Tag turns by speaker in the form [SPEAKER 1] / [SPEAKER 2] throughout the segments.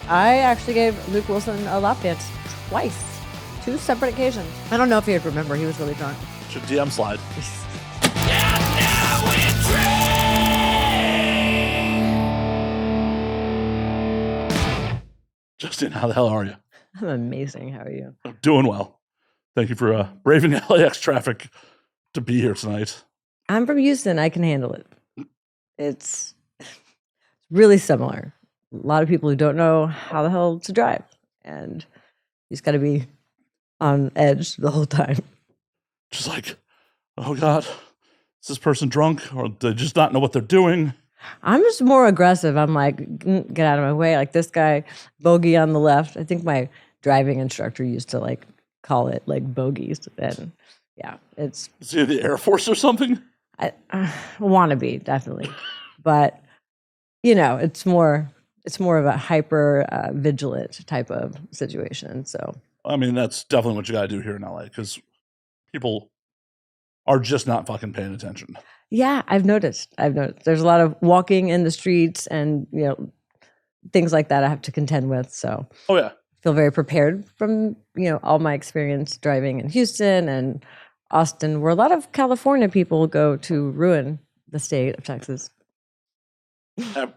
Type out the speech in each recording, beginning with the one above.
[SPEAKER 1] I actually gave Luke Wilson a lap dance twice, 2 separate occasions. I don't know if he'd remember. He was really drunk.
[SPEAKER 2] Should DM slide. Justine, how the hell are you?
[SPEAKER 1] I'm amazing. How are you?
[SPEAKER 2] I'm doing well. Thank you for braving LAX traffic to be here tonight.
[SPEAKER 1] I'm from Houston. I can handle it. It's really similar. A lot of people who don't know how the hell to drive, and you just got to be on edge the whole time.
[SPEAKER 2] Just like, oh God, is this person drunk, or they just not know what they're doing?
[SPEAKER 1] I'm just more aggressive. I'm like, get out of my way. Like this guy, bogey on the left. I think my driving instructor used to like call it like bogeys. And yeah, it's.
[SPEAKER 2] Is he the Air Force or something?
[SPEAKER 1] I want to be, definitely. But, you know, it's more of a hyper vigilant type of situation. So,
[SPEAKER 2] I mean, that's definitely what you got to do here in LA, because people are just not fucking paying attention.
[SPEAKER 1] Yeah, I've noticed. There's a lot of walking in the streets and, you know, things like that I have to contend with. So,
[SPEAKER 2] oh yeah,
[SPEAKER 1] I feel very prepared from, you know, all my experience driving in Houston and Austin, where a lot of California people go to ruin the state of Texas.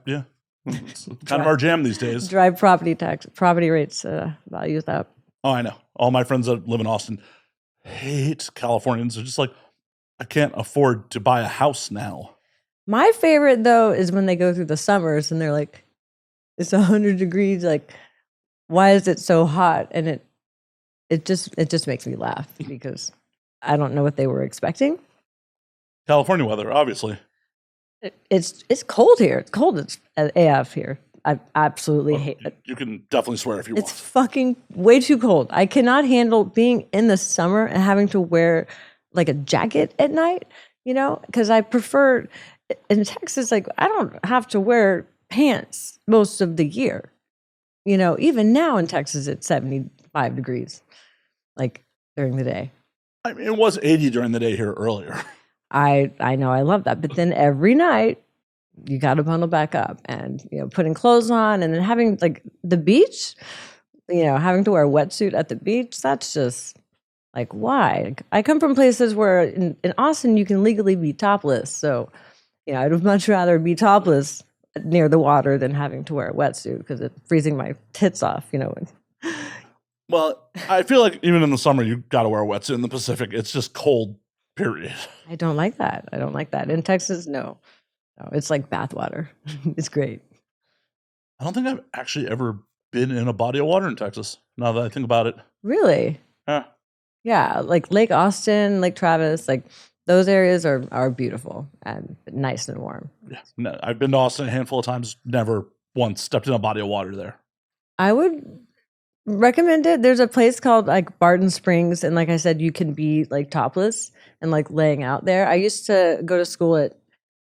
[SPEAKER 2] Yeah. It's kind of our jam these days.
[SPEAKER 1] Drive property rates values up.
[SPEAKER 2] Oh, I know. All my friends that live in Austin hate Californians. They're just like, I can't afford to buy a house now.
[SPEAKER 1] My favorite, though, is when they go through the summers and they're like, it's 100 degrees. Like, why is it so hot? And it just makes me laugh because I don't know what they were expecting.
[SPEAKER 2] California weather, obviously.
[SPEAKER 1] It's cold here. It's cold as AF here. I absolutely hate it.
[SPEAKER 2] You can definitely swear if you want.
[SPEAKER 1] It's fucking way too cold. I cannot handle being in the summer and having to wear like a jacket at night, you know, because I prefer in Texas, like I don't have to wear pants most of the year. You know, even now in Texas, it's 75 degrees, like during the day.
[SPEAKER 2] I mean, it was 80 during the day here earlier.
[SPEAKER 1] I know, I love that. But then every night, you got to bundle back up and, you know, putting clothes on and then having like the beach, you know, having to wear a wetsuit at the beach. That's just like, why? I come from places where in Austin, you can legally be topless. So, you know, I'd much rather be topless near the water than having to wear a wetsuit because it's freezing my tits off, you know.
[SPEAKER 2] Well, I feel like even in the summer, you got to wear a wetsuit. In the Pacific, it's just cold, period.
[SPEAKER 1] I don't like that. In Texas, no, it's like bathwater. It's great.
[SPEAKER 2] I don't think I've actually ever been in a body of water in Texas, now that I think about it.
[SPEAKER 1] Really?
[SPEAKER 2] Yeah.
[SPEAKER 1] Yeah, like Lake Austin, Lake Travis, like those areas are beautiful and nice and warm.
[SPEAKER 2] Yeah. No, I've been to Austin a handful of times, never once stepped in a body of water there.
[SPEAKER 1] I would recommend it. There's a place called like Barton Springs, and like I said, you can be like topless and like laying out there. I used to go to school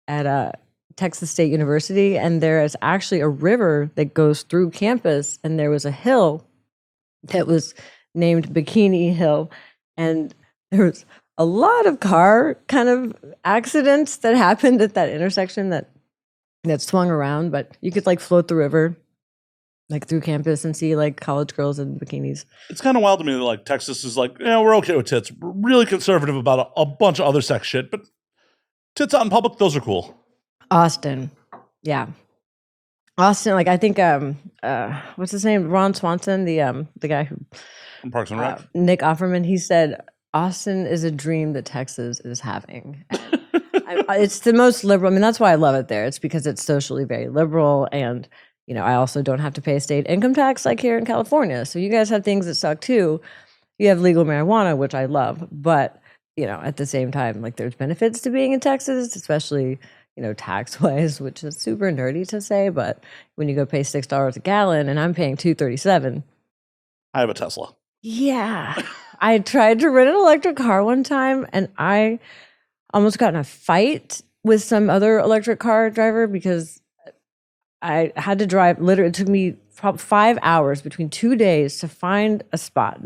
[SPEAKER 1] at Texas State University, and there is actually a river that goes through campus, and there was a hill that was named Bikini Hill, and there was a lot of car kind of accidents that happened at that intersection that swung around, but you could like float the river like through campus and see like college girls in bikinis.
[SPEAKER 2] It's kind of wild to me that like Texas is like, yeah, we're okay with tits. We're really conservative about a bunch of other sex shit, but tits out in public, those are cool.
[SPEAKER 1] Austin. Yeah. Austin, like I think what's his name? Ron Swanson, the guy who
[SPEAKER 2] From Parks and Rec.
[SPEAKER 1] Nick Offerman, he said Austin is a dream that Texas is having. It's the most liberal. I mean, that's why I love it there. It's because it's socially very liberal, and you know, I also don't have to pay state income tax like here in California. So you guys have things that suck too. You have legal marijuana, which I love, but you know, at the same time, like there's benefits to being in Texas, especially, you know, tax wise, which is super nerdy to say, but when you go pay $6 a gallon and I'm paying $2.37.
[SPEAKER 2] I have a Tesla.
[SPEAKER 1] Yeah. I tried to rent an electric car one time and I almost got in a fight with some other electric car driver because I had to drive, literally, it took me probably 5 hours between 2 days to find a spot.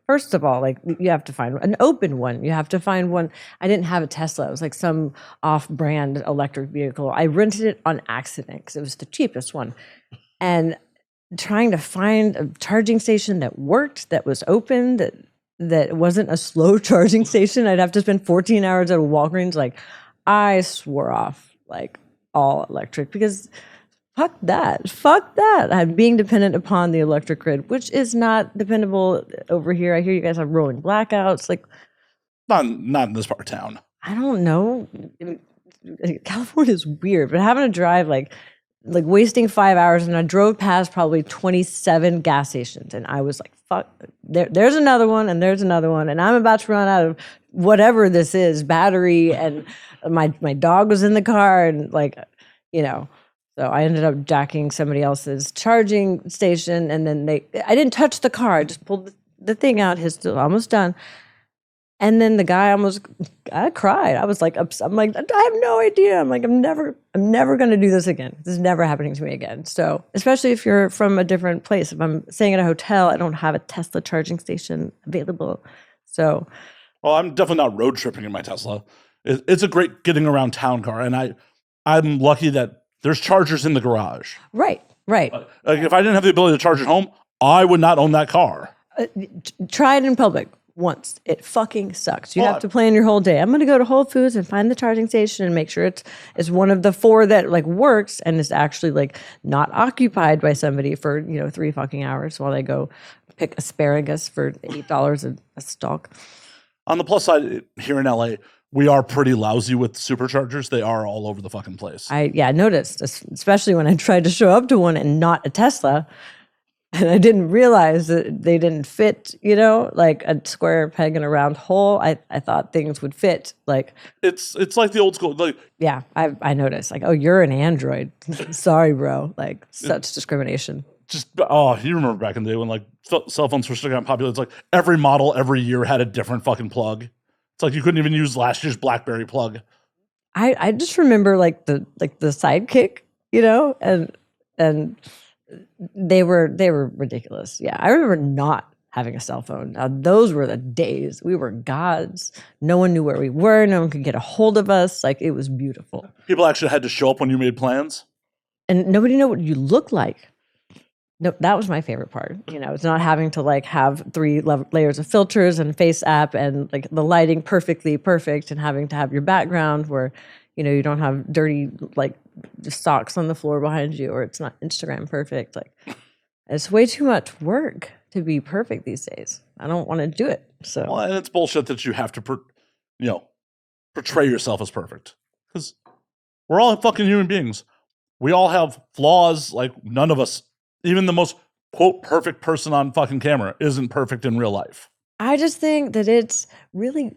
[SPEAKER 1] First of all, like you have to find an open one. You have to find one. I didn't have a Tesla. It was like some off-brand electric vehicle. I rented it on accident because it was the cheapest one. And trying to find a charging station that worked, that was open, that wasn't a slow charging station. I'd have to spend 14 hours at a Walgreens. Like, I swore off like all electric because fuck that. Fuck that. I'm being dependent upon the electric grid, which is not dependable over here. I hear you guys have rolling blackouts. Like,
[SPEAKER 2] Not in this part of town.
[SPEAKER 1] I don't know. California is weird, but having to drive like wasting 5 hours, and I drove past probably 27 gas stations, and I was like, fuck, there's another one, and there's another one, and I'm about to run out of whatever this is, battery, and my dog was in the car, and like, so I ended up jacking somebody else's charging station, and then I didn't touch the car, I just pulled the thing out, it's almost done. And then the guy I cried. I was like, I'm like, I have no idea. I'm like, I'm never going to do this again. This is never happening to me again. So, especially if you're from a different place. If I'm staying at a hotel, I don't have a Tesla charging station available. So,
[SPEAKER 2] well, I'm definitely not road tripping in my Tesla. It's a great getting around town car, and I'm lucky that there's chargers in the garage.
[SPEAKER 1] Right.
[SPEAKER 2] Like, if I didn't have the ability to charge at home, I would not own that car.
[SPEAKER 1] Try it in public. Once. It fucking sucks. You have to plan your whole day. I'm going to go to Whole Foods and find the charging station and make sure it's one of the 4 that like works and is actually like not occupied by somebody for 3 fucking hours while they go pick asparagus for $8 a stalk.
[SPEAKER 2] On the plus side, here in LA, we are pretty lousy with superchargers. They are all over the fucking place.
[SPEAKER 1] I noticed, especially when I tried to show up to one and not a Tesla. And I didn't realize that they didn't fit, like a square peg in a round hole. I thought things would fit. Like
[SPEAKER 2] it's like the old school. Like,
[SPEAKER 1] yeah, I noticed. Like, oh, you're an Android. Sorry, bro. Like such discrimination.
[SPEAKER 2] You remember back in the day when like cell phones were still getting popular? It's like every model every year had a different fucking plug. It's like you couldn't even use last year's BlackBerry plug. I
[SPEAKER 1] just remember like the Sidekick, and they were ridiculous. Yeah, I remember not having a cell phone. Now, those were the days. We were gods. No one knew where we were. No one could get a hold of us. Like, it was beautiful.
[SPEAKER 2] People actually had to show up when you made plans.
[SPEAKER 1] And nobody knew what you looked like. No, that was my favorite part. It's not having to like have 3 layers of filters and face app and like the lighting perfectly perfect and having to have your background where, you don't have dirty like socks on the floor behind you or it's not Instagram perfect. Like, it's way too much work to be perfect these days. I don't want to do it. So,
[SPEAKER 2] well, and it's bullshit that you have to, portray yourself as perfect because we're all fucking human beings. We all have flaws. Like, none of us, even the most quote perfect person on fucking camera, isn't perfect in real life.
[SPEAKER 1] I just think that it's really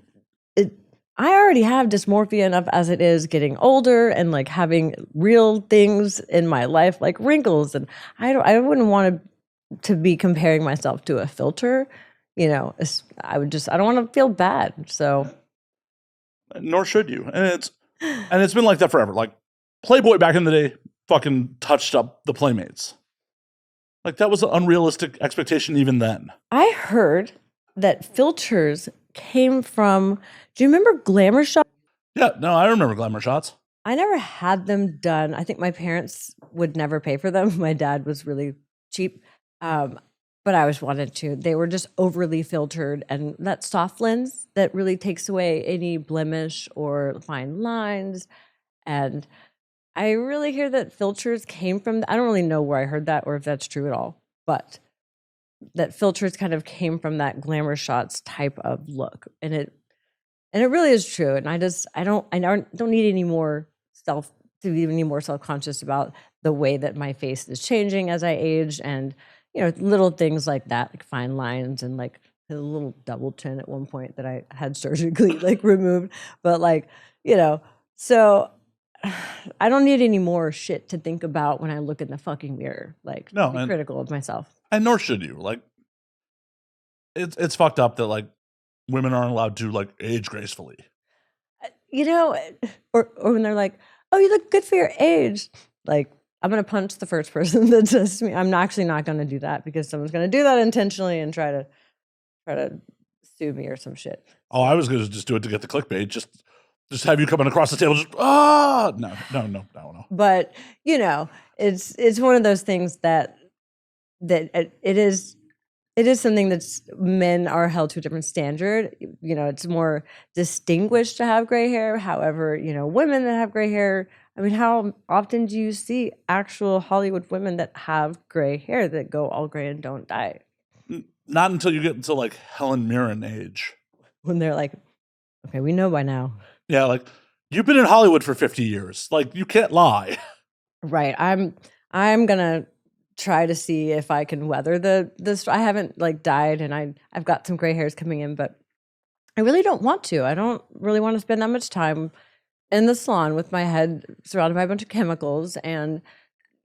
[SPEAKER 1] I already have dysmorphia enough as it is, getting older and like having real things in my life like wrinkles, and I wouldn't want to be comparing myself to a filter. I don't want to feel bad. So,
[SPEAKER 2] nor should you. And it's been like that forever. Like, Playboy back in the day fucking touched up the Playmates. Like, that was an unrealistic expectation even then.
[SPEAKER 1] I heard that filters came from, do you remember glamour shots?
[SPEAKER 2] Yeah, no, I remember glamour shots.
[SPEAKER 1] I never had them done. I think my parents would never pay for them. My dad was really cheap, but I always wanted to. They were just overly filtered, and that soft lens that really takes away any blemish or fine lines. And I really hear that filters came from, I don't really know where I heard that or if that's true at all, but that filters kind of came from that glamour shots type of look. And it really is true. And I don't need any more to be any more self-conscious about the way that my face is changing as I age, and little things like that, like fine lines and like a little double chin at one point that I had surgically like removed. But like, so I don't need any more shit to think about when I look in the fucking mirror. Like,
[SPEAKER 2] no,
[SPEAKER 1] be critical of myself.
[SPEAKER 2] And nor should you. Like, it's fucked up that like women aren't allowed to like age gracefully.
[SPEAKER 1] Or when they're like, "Oh, you look good for your age." Like, I'm gonna punch the first person that says to me. I'm actually not gonna do that because someone's gonna do that intentionally and try to sue me or some shit.
[SPEAKER 2] Oh, I was gonna just do it to get the clickbait. Just have you coming across the table. Just no.
[SPEAKER 1] But it's one of those things that that it is something that's men are held to a different standard. You know, it's more distinguished to have gray hair. However, you know, women that have gray hair, I mean, how often do you see actual Hollywood women that have gray hair that go all gray and don't dye?
[SPEAKER 2] Not until you get into like Helen Mirren age.
[SPEAKER 1] When they're like, okay, we know by now.
[SPEAKER 2] Yeah, like you've been in Hollywood for 50 years. Like you can't lie.
[SPEAKER 1] Right. I'm gonna try to see if I can weather this. I haven't like dyed, and I've got some gray hairs coming in, but I really don't want to. I don't really want to spend that much time in the salon with my head surrounded by a bunch of chemicals, and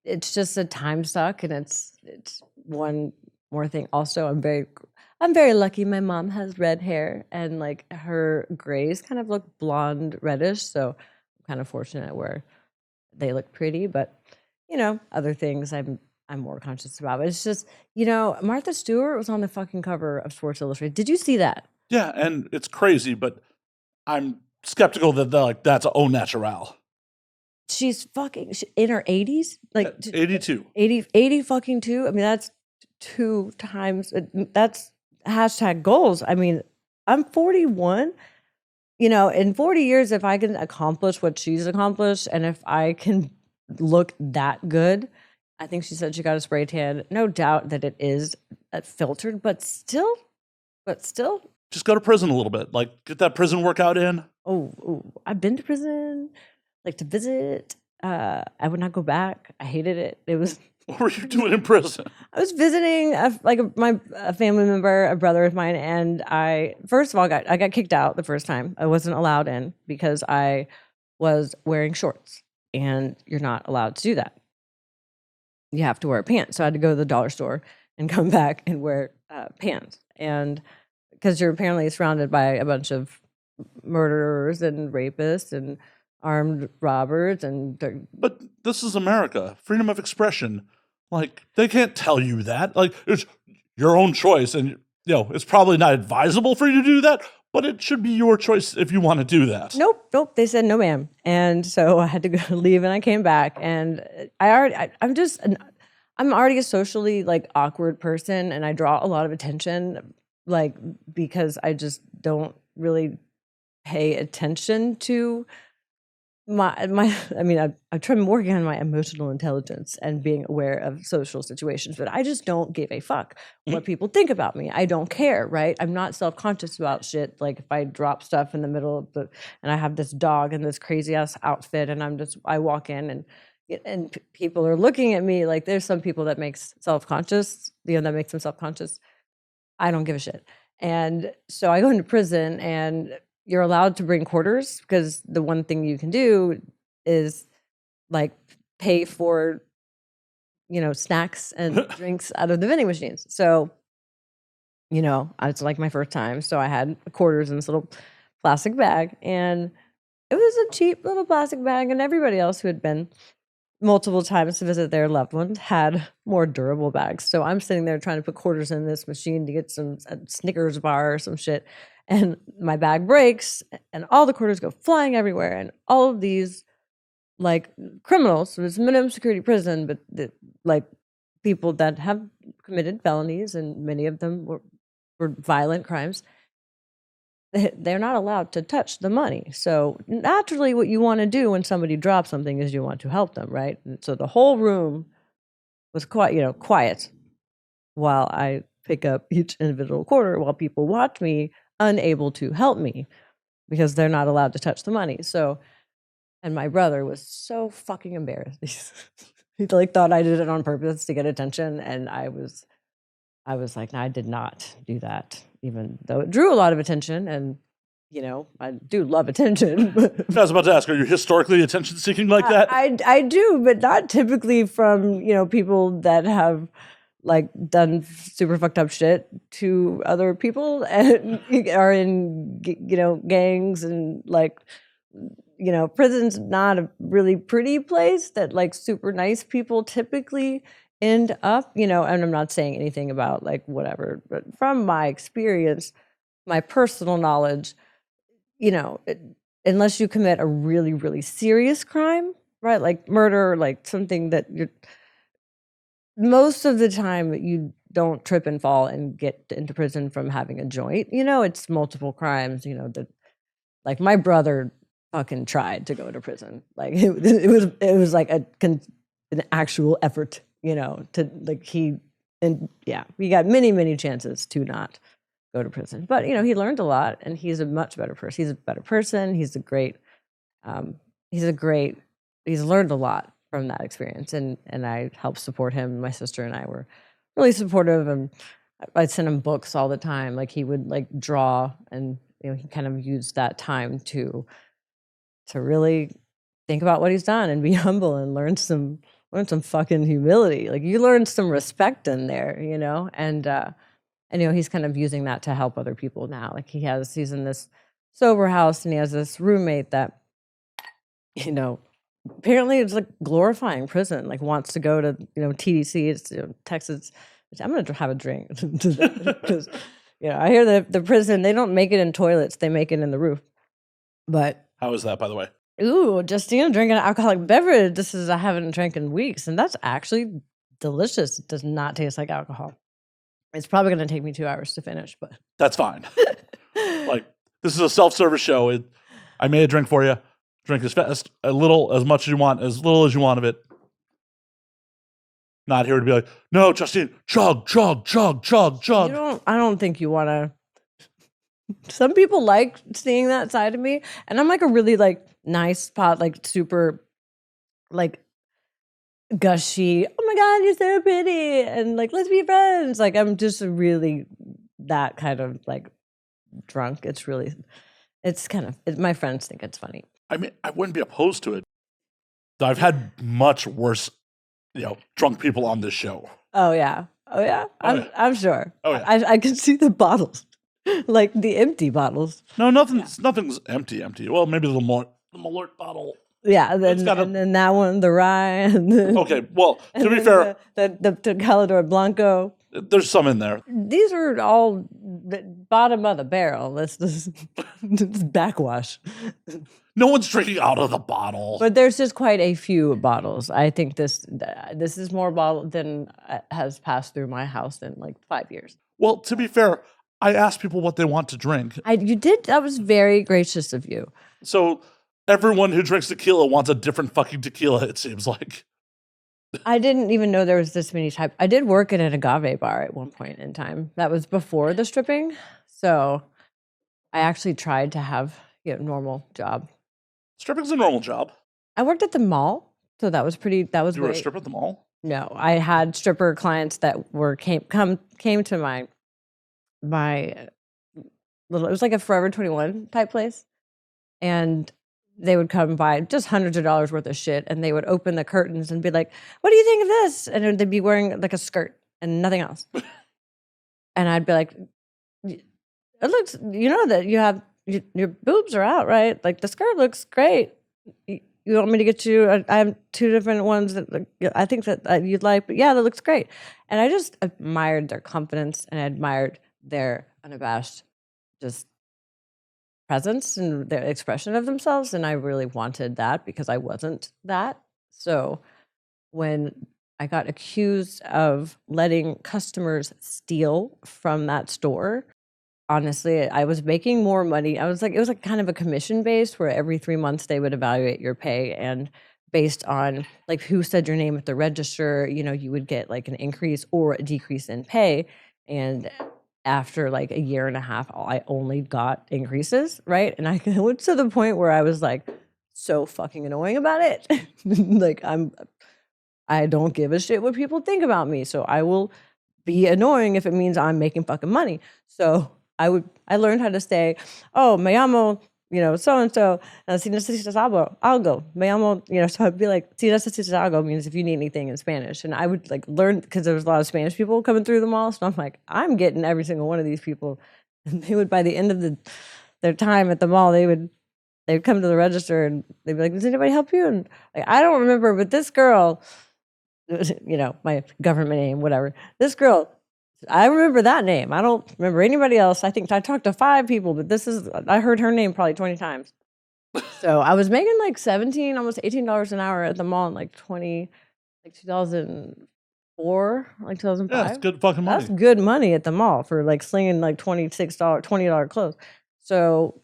[SPEAKER 1] it's just a time suck. And it's one more thing. Also, I'm very lucky. My mom has red hair, and like her grays kind of look blonde reddish. So I'm kind of fortunate where they look pretty, but you know, other things I'm more conscious about. But it's just, you know, Martha Stewart was on the fucking cover of Sports Illustrated. Did you see that?
[SPEAKER 2] Yeah, and it's crazy, but I'm skeptical that like that's au natural.
[SPEAKER 1] She's fucking in her 80s, like
[SPEAKER 2] 82.
[SPEAKER 1] 80 fucking two. I mean, that's two times. That's hashtag goals. I mean, I'm 41. You know, in 40 years, if I can accomplish what she's accomplished, and if I can look that good, I think she said she got a spray tan. No doubt that it is filtered, but still,
[SPEAKER 2] Just go to prison a little bit. Like get that prison workout in.
[SPEAKER 1] I've been to prison, like to visit. I would not go back. I hated it. It was.
[SPEAKER 2] What were you doing in prison?
[SPEAKER 1] I was visiting a family member, a brother of mine, and I first of all I got kicked out the first time. I wasn't allowed in because I was wearing shorts, and you're not allowed to do that. You have to wear pants. So I had to go to the dollar store and come back and wear pants, and because you're apparently surrounded by a bunch of murderers and rapists and armed robbers, and
[SPEAKER 2] But this is America. Freedom of expression. Like, they can't tell you that. Like, it's your own choice. And, you know, it's probably not advisable for you to do that, but it should be your choice if you want to do that.
[SPEAKER 1] Nope. They said no, ma'am. And so I had to go leave, and I came back, and I'm already a socially like awkward person, and I draw a lot of attention, like because I just don't really pay attention to I mean, I've tried working on my emotional intelligence and being aware of social situations, but I just don't give a fuck what people think about me. I don't care, right? I'm not self-conscious about shit. Like if I drop stuff in the middle of and I have this dog in this crazy ass outfit, and I walk in, and people are looking at me like there's some people that makes self-conscious, you know, that makes them self-conscious. I don't give a shit. And so I go into prison, and you're allowed to bring quarters because the one thing you can do is like pay for, you know, snacks and drinks out of the vending machines. So, you know, it's like my first time. So I had quarters in this little plastic bag, and it was a cheap little plastic bag. And everybody else who had been multiple times to visit their loved ones had more durable bags. So I'm sitting there trying to put quarters in this machine to get some Snickers bar or some shit. And my bag breaks, and all the quarters go flying everywhere. And all of these like criminals, so it's minimum security prison, but like people that have committed felonies, and many of them were violent crimes, they're not allowed to touch the money. So naturally what you want to do when somebody drops something is you want to help them, right? And so the whole room was quiet while I pick up each individual quarter, while people watch me, unable to help me because they're not allowed to touch the money. So, and my brother was so fucking embarrassed. He like thought I did it on purpose to get attention, and I was like, no, I did not do that, even though it drew a lot of attention. And, you know, I do love attention.
[SPEAKER 2] I was about to ask, are you historically attention seeking like that?
[SPEAKER 1] I do, but not typically from, you know, people that have like done super fucked up shit to other people and are in, you know, gangs, and like, you know, prison's not a really pretty place that like super nice people typically end up, you know. And I'm not saying anything about like whatever, but from my experience, my personal knowledge, you know, unless you commit a really, really serious crime, right? Like murder, like something that you're most of the time you don't trip and fall and get into prison from having a joint. It's multiple crimes. Like my brother fucking tried to go to prison. Like it was like an actual effort. To like he got many chances to not go to prison. But he learned a lot, and he's a much better person. He's a better person. Um, he's a great. He's learned a lot from that experience, and I helped support him. My sister and I were really supportive, and I'd send him books all the time. Like he would like draw, and he kind of used that time to really think about what he's done and be humble and learn some fucking humility. Like you learn some respect in there, and he's kind of using that to help other people now. Like he's in this sober house, and he has this roommate that apparently it's like glorifying prison, like wants to go to TDC, it's Texas. I'm gonna have a drink because I hear that the prison, they don't make it in toilets, they make it in the roof. But
[SPEAKER 2] how is that, by the way?
[SPEAKER 1] Ooh, Justine drinking an alcoholic beverage. I haven't drank in weeks, and that's actually delicious. It does not taste like alcohol. It's probably going to take me 2 hours to finish, but
[SPEAKER 2] that's fine. Like, this is a self-service show. I made a drink for you. Drink as fast, as little as much as you want, as little as you want of it. Not here to be like, no, Justine, chug.
[SPEAKER 1] I don't think you want to. Some people like seeing that side of me, and I'm like a really like nice pot, like super, like gushy. Oh my god, you're so pretty, and like let's be friends. Like I'm just really that kind of like drunk. It's kind of my friends think it's funny.
[SPEAKER 2] I mean, I wouldn't be opposed to it. I've had much worse, drunk people on this show.
[SPEAKER 1] Oh yeah. I'm sure.
[SPEAKER 2] Oh yeah.
[SPEAKER 1] I can see the bottles, like the empty bottles.
[SPEAKER 2] No, nothing's empty. Well, maybe the Malort bottle.
[SPEAKER 1] Yeah, and then that one, the rye. And then,
[SPEAKER 2] okay, well, to be fair,
[SPEAKER 1] the Calador Blanco.
[SPEAKER 2] There's some in there.
[SPEAKER 1] These are all the bottom of the barrel. This backwash.
[SPEAKER 2] No one's drinking out of the bottle.
[SPEAKER 1] But there's just quite a few bottles. I think this is more bottle than has passed through my house in like 5 years.
[SPEAKER 2] Well, to be fair, I asked people what they want to drink.
[SPEAKER 1] You did. That was very gracious of you.
[SPEAKER 2] So everyone who drinks tequila wants a different fucking tequila, it seems like.
[SPEAKER 1] I didn't even know there was this many types. I did work at an agave bar at one point in time. That was before the stripping. So I actually tried to have a normal job.
[SPEAKER 2] Stripping's a normal job.
[SPEAKER 1] I worked at the mall. So that was pretty, that was
[SPEAKER 2] You were a stripper at the mall?
[SPEAKER 1] No, I had stripper clients that came to my little, it was like a Forever 21 type place. And they would come buy just hundreds of dollars worth of shit, and they would open the curtains and be like, what do you think of this? And they'd be wearing like a skirt and nothing else. And I'd be like, it looks, that you have, your boobs are out, right? Like the skirt looks great. You want me to get you, I have 2 different ones that I think that you'd like, but yeah, that looks great. And I just admired their confidence, and I admired their unabashed just presence and their expression of themselves, and I really wanted that because I wasn't that. So when I got accused of letting customers steal from that store, honestly, I was making more money. It was like kind of a commission based where every 3 months they would evaluate your pay, and based on like who said your name at the register, you would get like an increase or a decrease in pay. And after like a year and a half, I only got increases, right? And I went to the point where I was like so fucking annoying about it. Like I don't give a shit what people think about me. So I will be annoying if it means I'm making fucking money. So I learned how to say, oh, me llamo, so-and-so, si necesitas algo, me llamo, so I'd be like, si necesitas algo means if you need anything in Spanish. And I would like learn, because there was a lot of Spanish people coming through the mall. So I'm like, I'm getting every single one of these people. And they would, by the end of their time at the mall, they'd come to the register and they'd be like, does anybody help you? And like, I don't remember, but this girl, my government name, whatever, this girl, I remember that name. I don't remember anybody else. I think I talked to 5 people, but I heard her name probably 20 times. So I was making like $17, almost $18 an hour at the mall in like 2004 like
[SPEAKER 2] Yeah,
[SPEAKER 1] 2005.
[SPEAKER 2] it's good fucking money.
[SPEAKER 1] That's good money at the mall for like slinging like $20 clothes. So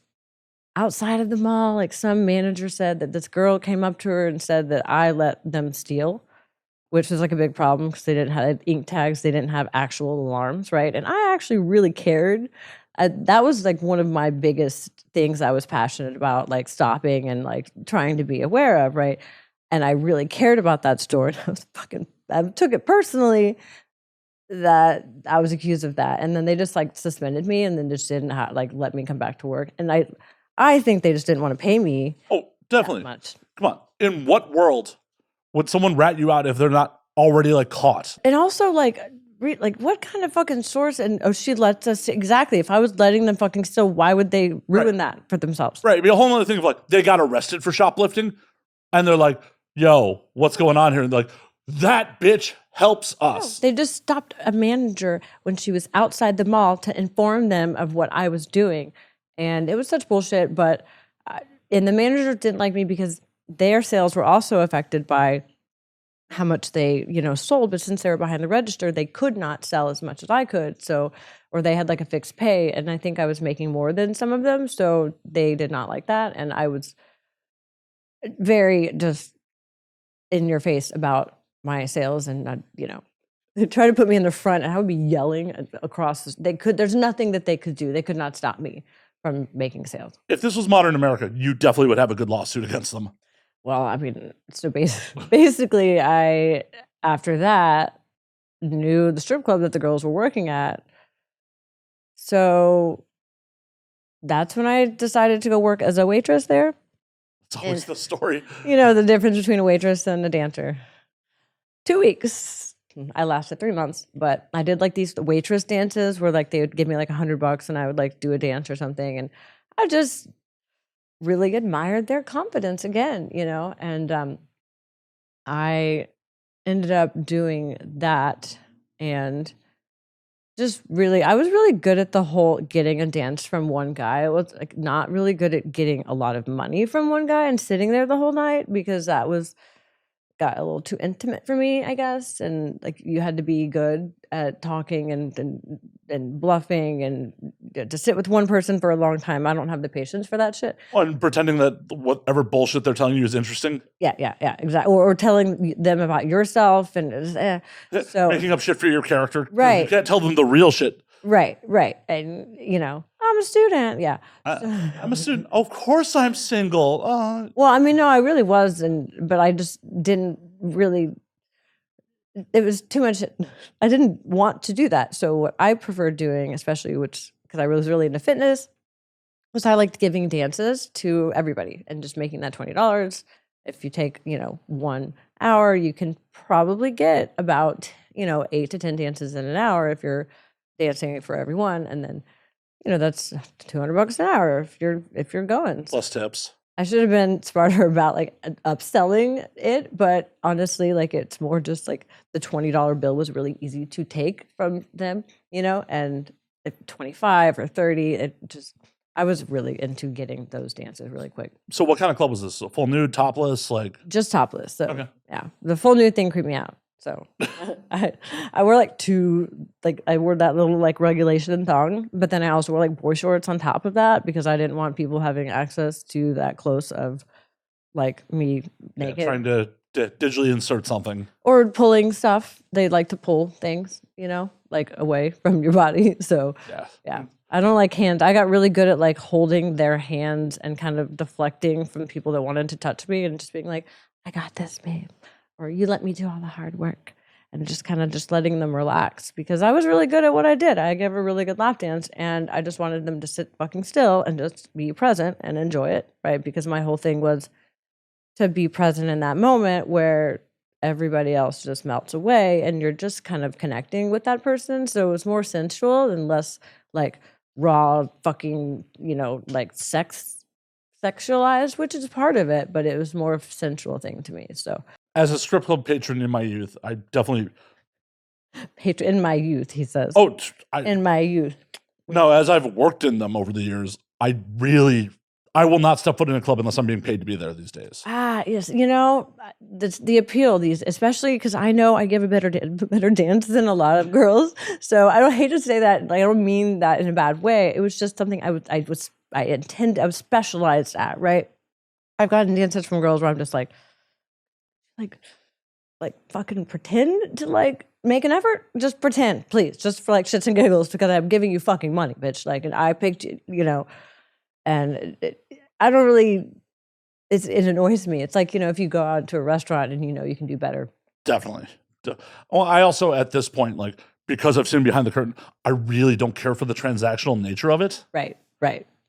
[SPEAKER 1] outside of the mall, like some manager said that this girl came up to her and said that I let them steal, which was like a big problem because they didn't have ink tags, they didn't have actual alarms, right? And I actually really cared. That was like one of my biggest things I was passionate about, like stopping and like trying to be aware of, right? And I really cared about that store, and I took it personally that I was accused of that, and then they just like suspended me, and then just didn't like let me come back to work. And I think they just didn't want to pay me.
[SPEAKER 2] Oh, definitely.
[SPEAKER 1] That much.
[SPEAKER 2] Come on. In what world would someone rat you out if they're not already like caught?
[SPEAKER 1] And also like what kind of fucking source? And she lets us exactly. If I was letting them fucking steal, why would they ruin that for themselves?
[SPEAKER 2] Right. It'd be a whole other thing of like they got arrested for shoplifting, and they're like, "Yo, what's going on here?" And they're like, that bitch helps us.
[SPEAKER 1] They just stopped a manager when she was outside the mall to inform them of what I was doing. And it was such bullshit. But, and the manager didn't like me because their sales were also affected by how much they, sold. But since they were behind the register, they could not sell as much as I could. So, or they had like a fixed pay. And I think I was making more than some of them. So they did not like that. And I was very just in your face about my sales, and they try to put me in the front, and I would be yelling across. There's nothing that they could do. They could not stop me from making sales.
[SPEAKER 2] If this was modern America, you definitely would have a good lawsuit against them.
[SPEAKER 1] Well, I mean, so basically, I after that knew the strip club that the girls were working at. So that's when I decided to go work as a waitress there.
[SPEAKER 2] It's always the story.
[SPEAKER 1] The difference between a waitress and a dancer. 2 weeks. I lasted 3 months, but I did like these waitress dances where like they would give me like $100 and I would like do a dance or something. And I just really admired their confidence again, and I ended up doing that, and I was really good at the whole getting a dance from one guy. I was like not really good at getting a lot of money from one guy and sitting there the whole night, because that got a little too intimate for me, I guess. And like you had to be good at talking and bluffing, and to sit with one person for a long time. I don't have the patience for that shit.
[SPEAKER 2] And pretending that whatever bullshit they're telling you is interesting.
[SPEAKER 1] Yeah, exactly. Or telling them about yourself, and so
[SPEAKER 2] making up shit for your character.
[SPEAKER 1] Right.
[SPEAKER 2] You can't tell them the real shit.
[SPEAKER 1] Right. And I'm a student. Yeah.
[SPEAKER 2] I'm a student. Of course I'm single.
[SPEAKER 1] Well, I mean, no, I really was, but I just didn't really. It was too much. I didn't want to do that. So what I preferred doing, especially because I was really into fitness, was I liked giving dances to everybody and just making that $20. If you take 1 hour, you can probably get about 8 to 10 dances in an hour if you're dancing for everyone, and then that's $200 an hour if you're going.
[SPEAKER 2] Plus tips.
[SPEAKER 1] I should have been smarter about like upselling it, but honestly, like it's more just like the $20 bill was really easy to take from them, and if 25 or 30, I was really into getting those dances really quick.
[SPEAKER 2] So what kind of club was this? A full nude, topless, like?
[SPEAKER 1] Just topless. So
[SPEAKER 2] okay.
[SPEAKER 1] Yeah, the full nude thing creeped me out. So I wore I wore that little like regulation thong, but then I also wore like boy shorts on top of that because I didn't want people having access to that close of like me naked.
[SPEAKER 2] Trying to digitally insert something.
[SPEAKER 1] Or pulling stuff. They like to pull things, like away from your body. So yeah. I don't like hands. I got really good at like holding their hands and kind of deflecting from people that wanted to touch me and just being like, I got this, babe. Or you let me do all the hard work, and just kind of just letting them relax, because I was really good at what I did. I gave a really good lap dance, and I just wanted them to sit fucking still and just be present and enjoy it, right? Because my whole thing was to be present in that moment where everybody else just melts away and you're just kind of connecting with that person. So it was more sensual and less like raw fucking, like sexualized, which is part of it, but it was more of a sensual thing to me. So
[SPEAKER 2] as a strip club patron in my youth, I definitely
[SPEAKER 1] in my youth, he says.
[SPEAKER 2] Oh,
[SPEAKER 1] in my youth.
[SPEAKER 2] No, as I've worked in them over the years, I really I will not step foot in a club unless I'm being paid to be there these days.
[SPEAKER 1] Yes. That's the appeal of these, especially because I know I give a better dance than a lot of girls. So I don't hate to say that. Like, I don't mean that in a bad way. It was just something I was specialized at, right? I've gotten dances from girls where I'm just like fucking pretend to like make an effort. Just pretend, please, just for like shits and giggles, because I'm giving you fucking money, bitch. Like, and I picked you, and I don't really. It annoys me. It's like, if you go out to a restaurant and you can do better.
[SPEAKER 2] Definitely. Well, I also, at this point, like, because I've seen behind the curtain, I really don't care for the transactional nature of it.
[SPEAKER 1] Right.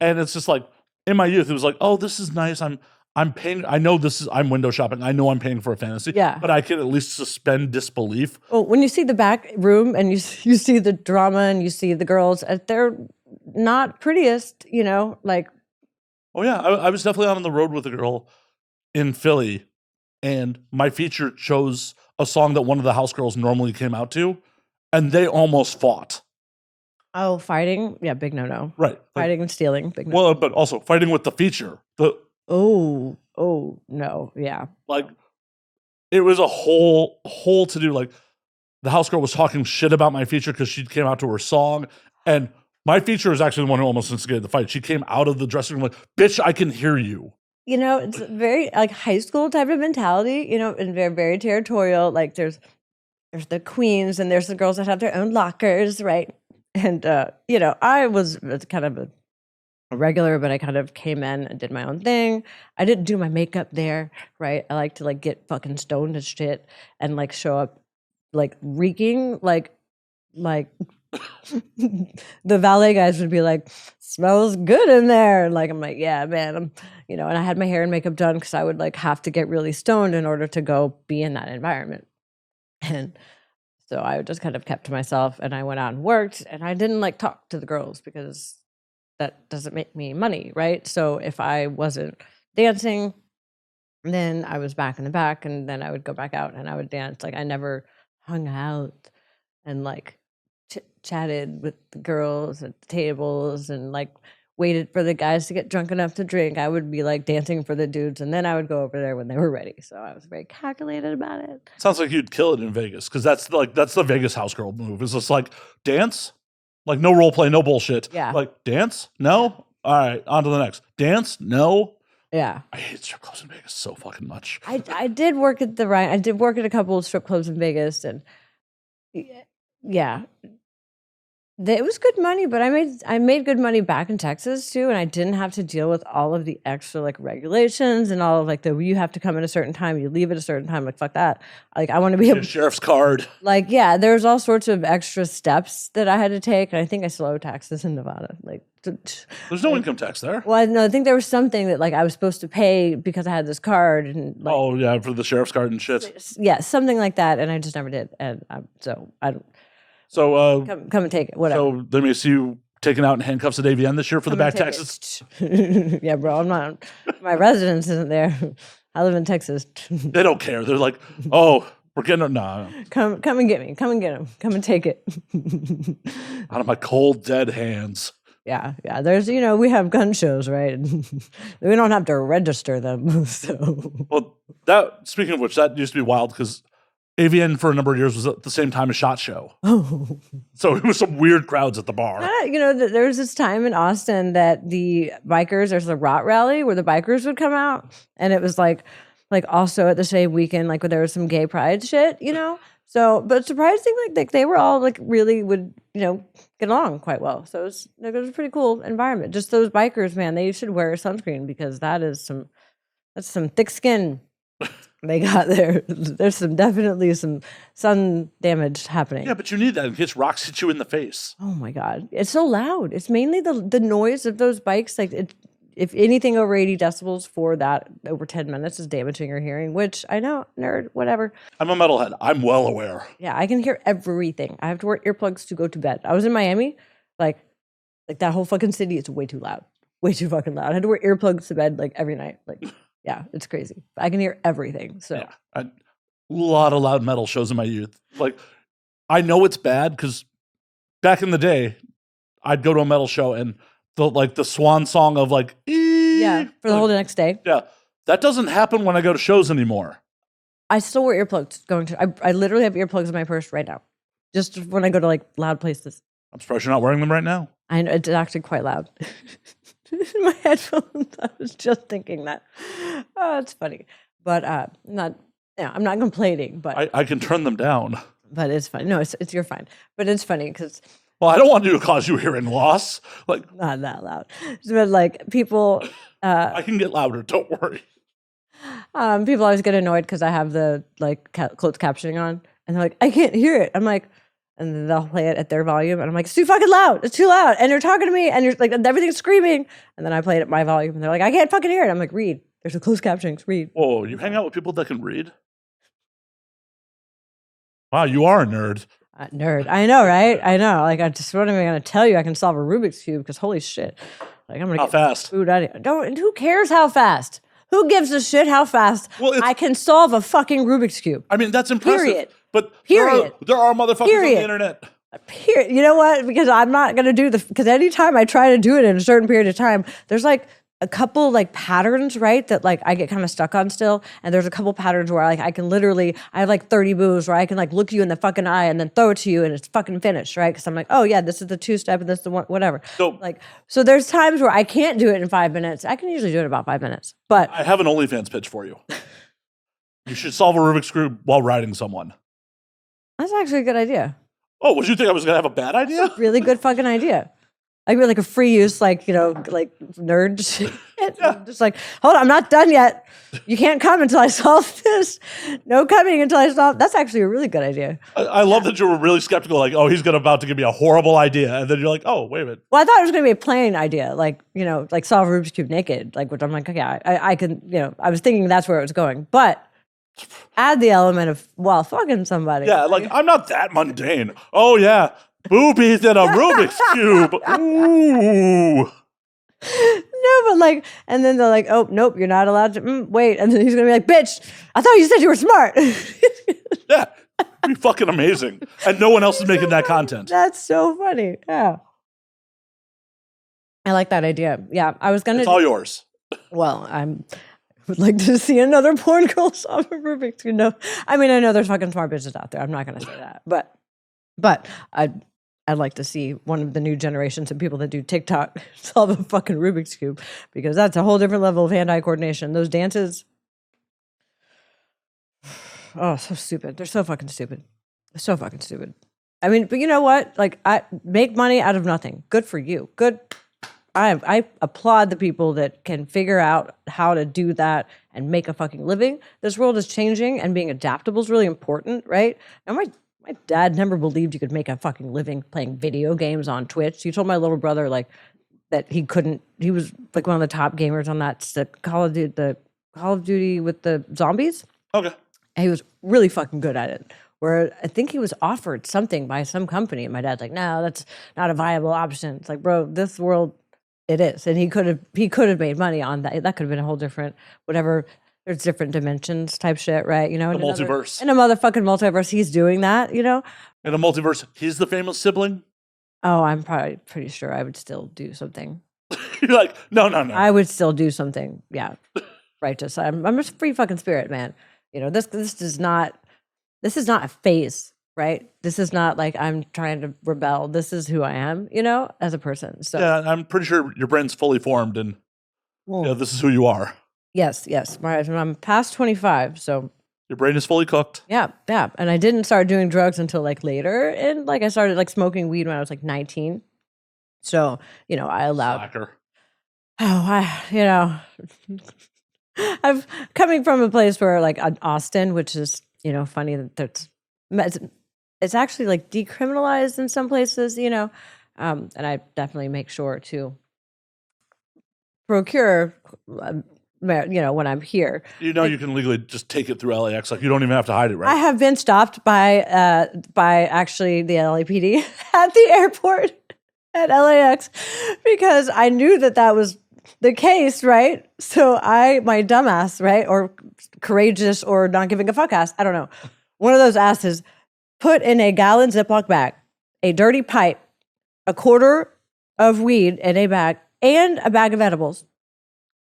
[SPEAKER 2] And it's just like, in my youth, it was like, oh, this is nice. I'm paying. I know I'm window shopping. I know I'm paying for a fantasy.
[SPEAKER 1] Yeah.
[SPEAKER 2] But I can at least suspend disbelief.
[SPEAKER 1] Well, when you see the back room and you see the drama and you see the girls, they're not prettiest, like.
[SPEAKER 2] Oh, yeah. I was definitely out on the road with a girl in Philly, and my feature chose a song that one of the house girls normally came out to, and they almost fought.
[SPEAKER 1] Oh, fighting? Yeah, big no.
[SPEAKER 2] Right.
[SPEAKER 1] Fighting and stealing, big no.
[SPEAKER 2] Well, but also fighting with the feature.
[SPEAKER 1] Oh, no, yeah.
[SPEAKER 2] Like, it was a whole to do. Like, the house girl was talking shit about my feature because she came out to her song, and my feature is actually the one who almost instigated the fight. She came out of the dressing room like, bitch, I can hear you.
[SPEAKER 1] It's very like high school type of mentality, and very, very territorial. Like there's the queens and there's the girls that have their own lockers, right? And, I was kind of a regular, but I kind of came in and did my own thing. I didn't do my makeup there, right? I like to like get fucking stoned as shit and like show up like reeking like the valet guys would be like, smells good in there. And like, I'm like, yeah, man. And I had my hair and makeup done because I would like have to get really stoned in order to go be in that environment. And so I just kind of kept to myself and I went out and worked, and I didn't like talk to the girls because that doesn't make me money, right? So if I wasn't dancing, then I was back in the back, and then I would go back out and I would dance. Like I never hung out and like chatted with the girls at the tables and like waited for the guys to get drunk enough to drink. I would be like dancing for the dudes, and then I would go over there when they were ready. So I was very calculated about it.
[SPEAKER 2] Sounds like you'd kill it in Vegas, because that's the Vegas house girl move. It's just like, dance, like no role play, no bullshit.
[SPEAKER 1] Yeah.
[SPEAKER 2] Like, dance, no. All right, on to the next. Dance, no.
[SPEAKER 1] Yeah.
[SPEAKER 2] I hate strip clubs in Vegas so fucking much.
[SPEAKER 1] I did work at I did work at a couple of strip clubs in Vegas, and yeah. It was good money, but I made good money back in Texas too, and I didn't have to deal with all of the extra like regulations and all of like you have to come at a certain time, you leave at a certain time. Like fuck that. Like I want to be able
[SPEAKER 2] sheriff's card.
[SPEAKER 1] Like yeah, there's all sorts of extra steps that I had to take, and I think I still owe taxes in Nevada. Like
[SPEAKER 2] there's no income tax there.
[SPEAKER 1] Well, no, I think there was something that like I was supposed to pay because I had this card and like,
[SPEAKER 2] oh yeah, for the sheriff's card and shit.
[SPEAKER 1] Yeah, something like that, and I just never did, and so I don't.
[SPEAKER 2] So
[SPEAKER 1] come and take it. Whatever.
[SPEAKER 2] So they may see you taken out in handcuffs at AVN this year for the back taxes.
[SPEAKER 1] Yeah, bro. I'm not. My residence isn't there. I live in Texas.
[SPEAKER 2] They don't care. They're like, oh, we're getting no.
[SPEAKER 1] Come and get me. Come and get him. Come and take it.
[SPEAKER 2] Out of my cold dead hands.
[SPEAKER 1] Yeah. There's we have gun shows, right? We don't have to register them. So.
[SPEAKER 2] Well, speaking of which, that used to be wild because AVN for a number of years was at the same time as SHOT Show.
[SPEAKER 1] Oh.
[SPEAKER 2] So it was some weird crowds at the bar.
[SPEAKER 1] There was this time in Austin that the bikers, there's a Rot rally where the bikers would come out. And it was like also at the same weekend, like where there was some gay pride shit, So, but surprisingly, like they were all like really would, get along quite well. So it was a pretty cool environment. Just those bikers, man, they should wear sunscreen because that's some thick skin. They got there. There's definitely some sun damage happening.
[SPEAKER 2] Yeah, but you need that in case rocks hit you in the face.
[SPEAKER 1] Oh my God. It's so loud. It's mainly the noise of those bikes. Like if anything over 80 decibels for that over 10 minutes is damaging your hearing, which I know, nerd, whatever.
[SPEAKER 2] I'm a metalhead. I'm well aware.
[SPEAKER 1] Yeah, I can hear everything. I have to wear earplugs to go to bed. I was in Miami. Like that whole fucking city is way too loud. Way too fucking loud. I had to wear earplugs to bed like every night. Like yeah, it's crazy. I can hear everything. So
[SPEAKER 2] yeah, a lot of loud metal shows in my youth. Like, I know it's bad because back in the day, I'd go to a metal show and the swan song of like,
[SPEAKER 1] Yeah, for the whole next day.
[SPEAKER 2] Yeah. That doesn't happen when I go to shows anymore.
[SPEAKER 1] I still wear earplugs going to. I literally have earplugs in my purse right now, just when I go to like loud places.
[SPEAKER 2] I'm surprised you're not wearing them right now.
[SPEAKER 1] I know it's actually quite loud. My headphones. I was just thinking that. Oh, it's funny, but not. Yeah, I'm not complaining, but
[SPEAKER 2] I can turn them down.
[SPEAKER 1] But it's fine. No, it's you're fine. But it's funny because
[SPEAKER 2] Well, I don't want you to cause you hearing loss. Like,
[SPEAKER 1] not that loud. But like people,
[SPEAKER 2] I can get louder. Don't worry.
[SPEAKER 1] people always get annoyed because I have the like closed captioning on, and they're like, I can't hear it. I'm like, and then they'll play it at their volume, and I'm like, it's too fucking loud. It's too loud, and you're talking to me, and you're like, everything's screaming, and then I play it at my volume, and they're like, I can't fucking hear it. I'm like, read. There's a closed captioning. Read.
[SPEAKER 2] Whoa, you hang out with people that can read? Wow, you are a nerd.
[SPEAKER 1] Nerd. I know, right? I know. Like, I just what am I going to tell you? I can solve a Rubik's Cube because holy shit. Like, I'm going to get
[SPEAKER 2] fast?
[SPEAKER 1] food out of here. Don't, who cares how fast? Who gives a shit how fast I can solve a fucking Rubik's Cube?
[SPEAKER 2] I mean, that's impressive.
[SPEAKER 1] Period.
[SPEAKER 2] But
[SPEAKER 1] Period.
[SPEAKER 2] There are motherfuckers on
[SPEAKER 1] Period.
[SPEAKER 2] the internet.
[SPEAKER 1] Period. You know what? Because I'm not going to do because anytime I try to do it in a certain period of time, there's like a couple like patterns, right? That like I get kind of stuck on still. And there's a couple patterns where like I can literally, I have like 30 moves where I can like look you in the fucking eye and then throw it to you and it's fucking finished, right? Because I'm like, oh yeah, this is the 2-step and this is the one, whatever. So there's times where I can't do it in 5 minutes. I can usually do it in about 5 minutes. But
[SPEAKER 2] I have an OnlyFans pitch for you. You should solve a Rubik's Cube while riding someone.
[SPEAKER 1] That's actually a good idea.
[SPEAKER 2] Oh, would you think I was going to have a bad idea?
[SPEAKER 1] That's a really good fucking idea. I'd be like a free use, like, you know, like nerd shit. Yeah. Just like, hold on, I'm not done yet. You can't come until I solve this. No coming until I solve. That's actually a really good idea.
[SPEAKER 2] I love that you were really skeptical, like, oh, he's about to give me a horrible idea. And then you're like, oh, wait a minute.
[SPEAKER 1] Well, I thought it was going to be a plain idea, like, you know, like solve a Rubik's Cube naked, like, which I'm like, okay, I can, you know, I was thinking that's where it was going. But add the element of, well, fucking somebody.
[SPEAKER 2] Yeah, like, I'm not that mundane. Oh, yeah. Boobies and a Rubik's Cube. Ooh.
[SPEAKER 1] No, but like, and then they're like, oh, nope, you're not allowed to, wait. And then he's going to be like, bitch, I thought you said you were smart.
[SPEAKER 2] Yeah, it'd be fucking amazing. And no one else is making that content.
[SPEAKER 1] That's so funny. Yeah. I like that idea. Yeah, I was going to.
[SPEAKER 2] It's all yours.
[SPEAKER 1] Well, would like to see another porn girl solve a Rubik's Cube. No, I mean, I know there's fucking smart bitches out there. I'm not going to say that. But I'd like to see one of the new generations of people that do TikTok solve a fucking Rubik's Cube because that's a whole different level of hand-eye coordination. Those dances, oh, so stupid. They're so fucking stupid. They're so fucking stupid. I mean, but you know what? Like, I make money out of nothing. Good for you. Good. I applaud the people that can figure out how to do that and make a fucking living. This world is changing and being adaptable is really important, right? And my dad never believed you could make a fucking living playing video games on Twitch. He told my little brother like that he couldn't. He was like one of the top gamers on that the Call of Duty with the zombies.
[SPEAKER 2] Okay.
[SPEAKER 1] And he was really fucking good at it. Where I think he was offered something by some company, and my dad's like, "No, that's not a viable option." It's like, bro, this world, it is, and he could have made money on that. That could have been a whole different whatever. There's different dimensions type shit, right? You know,
[SPEAKER 2] the multiverse.
[SPEAKER 1] In a motherfucking multiverse, he's doing that, you know?
[SPEAKER 2] In a multiverse, he's the famous sibling?
[SPEAKER 1] Oh, I'm probably pretty sure I would still do something.
[SPEAKER 2] You're like, no.
[SPEAKER 1] I would still do something, yeah. Righteous. I'm a free fucking spirit, man. You know, this is not a phase, right? This is not like I'm trying to rebel. This is who I am, you know, as a person. So
[SPEAKER 2] yeah, I'm pretty sure your brain's fully formed and this is who you are.
[SPEAKER 1] Yes. I'm past 25, so
[SPEAKER 2] your brain is fully cooked.
[SPEAKER 1] Yeah. And I didn't start doing drugs until like later, and like I started like smoking weed when I was like 19. So you know, I allowed.
[SPEAKER 2] Slacker.
[SPEAKER 1] I'm coming from a place where like Austin, which is funny that it's actually like decriminalized in some places, and I definitely make sure to procure. When I'm here, you
[SPEAKER 2] can legally just take it through LAX. Like you don't even have to hide it, right?
[SPEAKER 1] I have been stopped by actually the LAPD at the airport at LAX because I knew that was the case, right? So my dumbass, right, or courageous or not giving a fuck ass, I don't know, one of those asses, put in a gallon Ziploc bag, a dirty pipe, a quarter of weed in a bag, and a bag of edibles.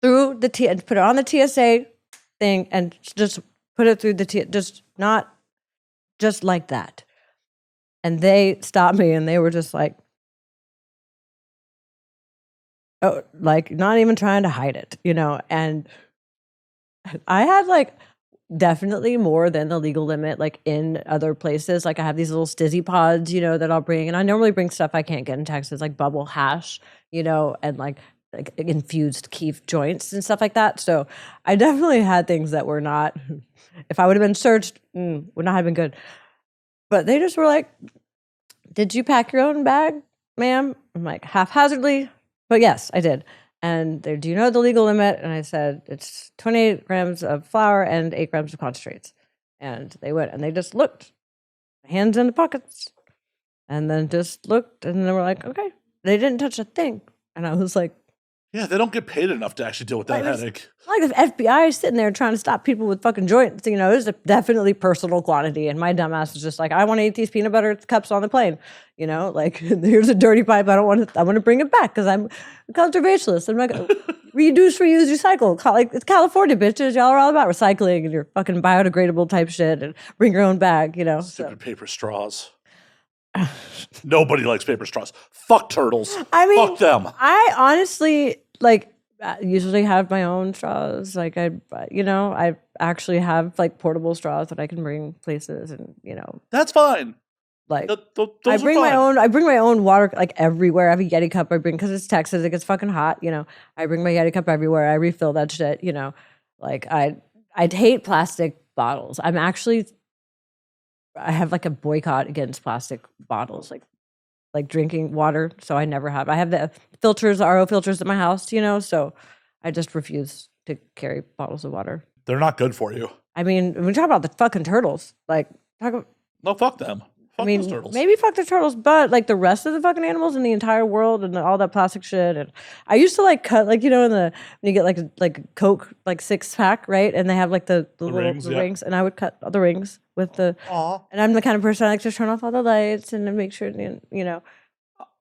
[SPEAKER 1] through the and put it on the TSA thing and just put it through the just not just like that. And they stopped me and they were just like, oh, like not even trying to hide it, you know? And I had like definitely more than the legal limit, like in other places. Like I have these little stizzy pods, you know, that I'll bring. And I normally bring stuff I can't get in Texas, like bubble hash, you know, and like infused keef joints and stuff like that. So I definitely had things that were not, if I would have been searched, would not have been good. But they just were like, did you pack your own bag, ma'am? I'm like, haphazardly, but yes, I did. And they're, do you know the legal limit? And I said, it's 28 grams of flour and 8 grams of concentrates. And they went and they just looked, hands in the pockets, and then just looked, and they were like, okay. They didn't touch a thing. And I was like,
[SPEAKER 2] yeah, they don't get paid enough to actually deal with that headache.
[SPEAKER 1] Like the FBI is sitting there trying to stop people with fucking joints. You know, it's a definitely personal quantity. And my dumbass was just like, I want to eat these peanut butter cups on the plane. You know, like here's a dirty pipe. I want to bring it back because I'm a conservationist. I'm like, reduce, reuse, recycle. Like it's California, bitches. Y'all are all about recycling and your fucking biodegradable type shit and bring your own bag. You know,
[SPEAKER 2] stupid paper straws. Nobody likes paper straws. Fuck turtles.
[SPEAKER 1] I mean,
[SPEAKER 2] fuck them.
[SPEAKER 1] I honestly like usually have my own straws. Like I actually have like portable straws that I can bring places, and you know
[SPEAKER 2] that's fine.
[SPEAKER 1] Like
[SPEAKER 2] I
[SPEAKER 1] bring my own. I bring my own water like everywhere. I have a Yeti cup. I bring because it's Texas. It gets fucking hot. You know, I bring my Yeti cup everywhere. I refill that shit. You know, like I'd hate plastic bottles. I have like a boycott against plastic bottles, like drinking water. So I never have. I have the filters, the RO filters at my house, you know, so I just refuse to carry bottles of water.
[SPEAKER 2] They're not good for you.
[SPEAKER 1] I mean, when we talk about the fucking turtles, like talk about
[SPEAKER 2] no, fuck them. Fuck those turtles.
[SPEAKER 1] Maybe fuck the turtles, but like the rest of the fucking animals in the entire world and all that plastic shit. And I used to like cut, like, you know, when you get like a Coke, like 6-pack, right? And they have like the rings, and I would cut the rings with the, and I'm the kind of person I like to turn off all the lights and make sure, you know.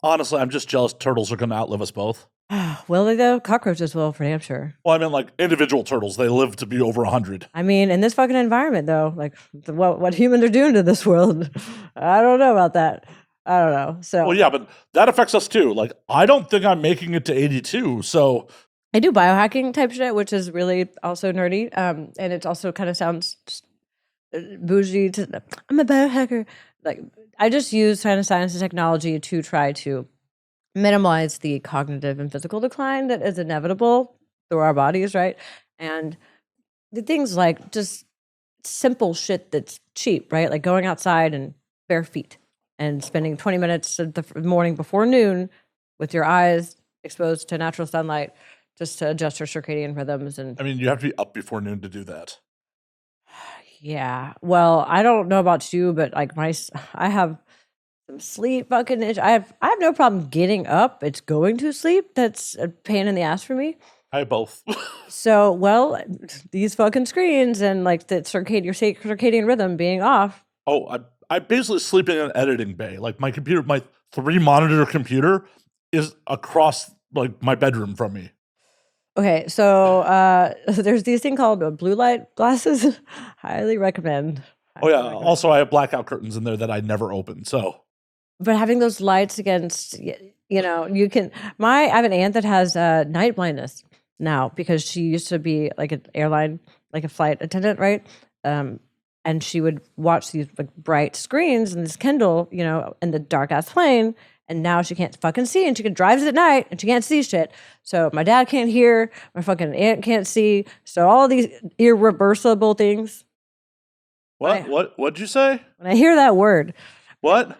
[SPEAKER 2] Honestly, I'm just jealous turtles are going to outlive us both.
[SPEAKER 1] Will they though? Cockroaches will, for damn sure.
[SPEAKER 2] Well, I mean, like individual turtles, they live to be over 100.
[SPEAKER 1] I mean, in this fucking environment, though, like what humans are doing to this world, I don't know about that. I don't know. So,
[SPEAKER 2] well, yeah, but that affects us too. Like, I don't think I'm making it to 82. So,
[SPEAKER 1] I do biohacking type shit, which is really also nerdy, and it also kind of sounds bougie. I'm a biohacker. Like, I just use kind of science and technology to try to minimize the cognitive and physical decline that is inevitable through our bodies, right? And the things like just simple shit that's cheap, right? Like going outside and bare feet and spending 20 minutes of the morning before noon with your eyes exposed to natural sunlight just to adjust your circadian rhythms. And
[SPEAKER 2] I mean, you have to be up before noon to do that.
[SPEAKER 1] Yeah. Well, I don't know about you, but like I have some sleep fucking itch. I have no problem getting up. It's going to sleep that's a pain in the ass for me.
[SPEAKER 2] I have both.
[SPEAKER 1] So, well, these fucking screens and like the circadian rhythm being off.
[SPEAKER 2] Oh, I basically sleep in an editing bay. Like my 3-monitor computer is across like my bedroom from me.
[SPEAKER 1] Okay, so there's these thing called blue light glasses. Highly recommend.
[SPEAKER 2] Oh yeah. Also, I have blackout curtains in there that I never open. So,
[SPEAKER 1] but having those lights against, you know, you can. I have an aunt that has night blindness now because she used to be like an airline, like a flight attendant, right? And she would watch these like bright screens and this Kindle, you know, in the dark ass plane. And now she can't fucking see, and she drives at night, and she can't see shit. So my dad can't hear, my fucking aunt can't see. So all these irreversible things.
[SPEAKER 2] What'd you say?
[SPEAKER 1] When I hear that word.
[SPEAKER 2] What?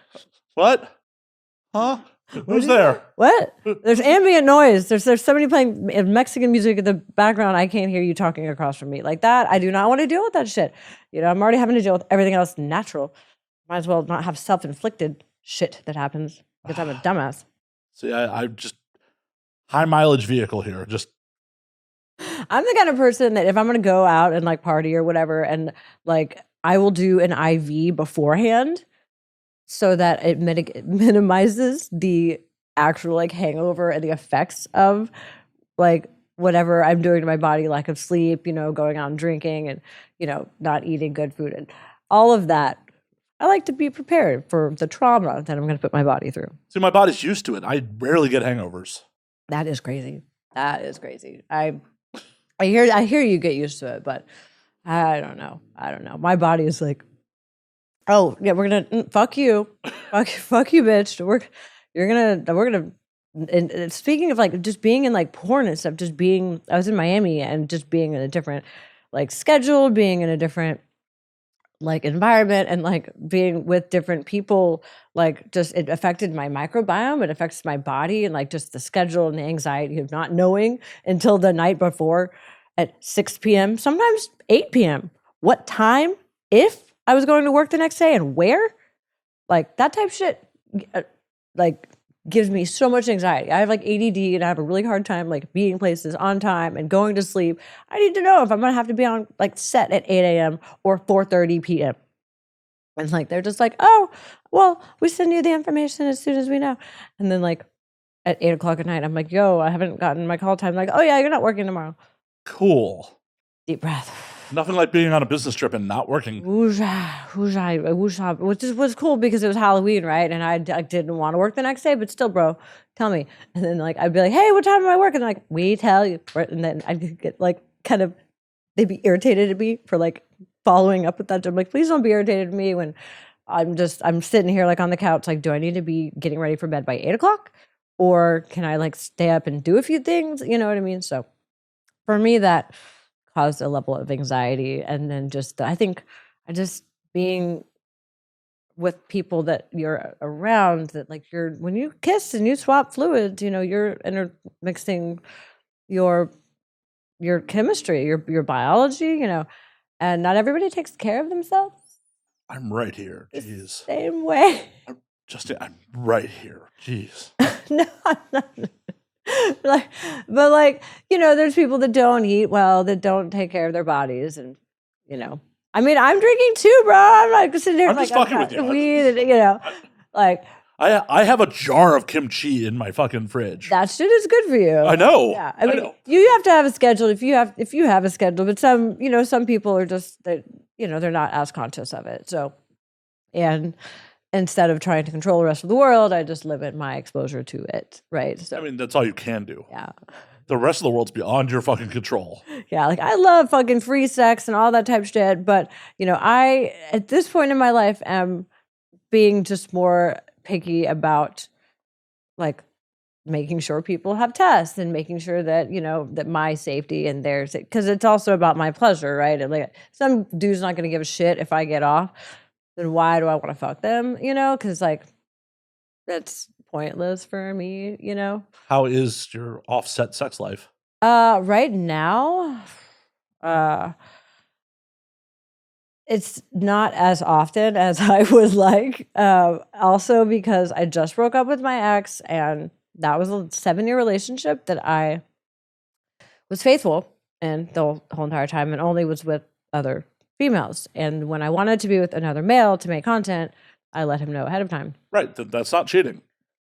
[SPEAKER 2] Huh? Who's there?
[SPEAKER 1] What? There's ambient noise. There's somebody playing Mexican music in the background. I can't hear you talking across from me. Like that, I do not want to deal with that shit. You know, I'm already having to deal with everything else natural. Might as well not have self-inflicted shit that happens. Because I'm a dumbass.
[SPEAKER 2] See, I'm just high mileage vehicle here. Just
[SPEAKER 1] I'm the kind of person that if I'm gonna go out and like party or whatever, and like I will do an IV beforehand, so that it minimizes the actual like hangover and the effects of like whatever I'm doing to my body, lack of sleep, going out and drinking and, not eating good food and all of that. I like to be prepared for the trauma that I'm going to put my body through.
[SPEAKER 2] See, my body's used to it. I rarely get hangovers.
[SPEAKER 1] That is crazy. That is crazy. I hear you get used to it, but I don't know. My body is like, oh yeah, we're gonna fuck you, fuck you, bitch. We're gonna. And speaking of like just being in like porn and stuff, I was in Miami and just being in a different like schedule, being in a different like environment and like being with different people, like just it affected my microbiome, it affects my body and like just the schedule and the anxiety of not knowing until the night before at 6 p.m., sometimes 8 p.m. what time, if I was going to work the next day and where, like that type of shit, like gives me so much anxiety. I have like ADD and I have a really hard time like being places on time and going to sleep. I need to know if I'm gonna have to be on like set at 8 a.m. or 4:30 p.m. And like they're just like, oh, well, we send you the information as soon as we know. And then like at 8 o'clock at night, I'm like, yo, I haven't gotten my call time. Like, oh yeah, you're not working tomorrow.
[SPEAKER 2] Cool.
[SPEAKER 1] Deep breath.
[SPEAKER 2] Nothing like being on a business trip and not working.
[SPEAKER 1] Which was cool because it was Halloween, right? And I didn't want to work the next day, but still, bro, tell me. And then like I'd be like, hey, what time am I working? And like, we tell you. And then I'd get like kind of, they'd be irritated at me for like following up with that. I'm like, please don't be irritated at me when I'm sitting here like on the couch. Like, do I need to be getting ready for bed by 8 o'clock? Or can I like stay up and do a few things? You know what I mean? So for me, that caused a level of anxiety. And then I think I just being with people that you're around, that like when you kiss and you swap fluids, you're intermixing your chemistry, your biology, and not everybody takes care of themselves.
[SPEAKER 2] I'm right here. Jeez.
[SPEAKER 1] Same way.
[SPEAKER 2] Justine, I'm right here. Jeez.
[SPEAKER 1] No, I'm not. But there's people that don't eat well, that don't take care of their bodies, and I mean, I'm drinking too, bro. I'm like sitting here,
[SPEAKER 2] I'm
[SPEAKER 1] like
[SPEAKER 2] just fucking with you.
[SPEAKER 1] Weed, like
[SPEAKER 2] I have a jar of kimchi in my fucking fridge.
[SPEAKER 1] That shit is good for you.
[SPEAKER 2] I know.
[SPEAKER 1] Yeah, I mean, you have to have a schedule if you have a schedule, but some people are just they're not as conscious of it. So, and instead of trying to control the rest of the world, I just limit my exposure to it, right? So
[SPEAKER 2] I mean, that's all you can do.
[SPEAKER 1] Yeah.
[SPEAKER 2] The rest of the world's beyond your fucking control.
[SPEAKER 1] Yeah, like I love fucking free sex and all that type of shit, but I at this point in my life am being just more picky about like making sure people have tests and making sure that that my safety and theirs, because it's also about my pleasure, right? And like some dude's not going to give a shit if I get off. Then why do I want to fuck them? Because like that's pointless for me.
[SPEAKER 2] How is your offset sex life?
[SPEAKER 1] Right now, it's not as often as I would like. Also because I just broke up with my ex, and that was a 7-year relationship that I was faithful in the whole entire time, and only was with other females. And when I wanted to be with another male to make content, I let him know ahead of time.
[SPEAKER 2] Right. That's not cheating.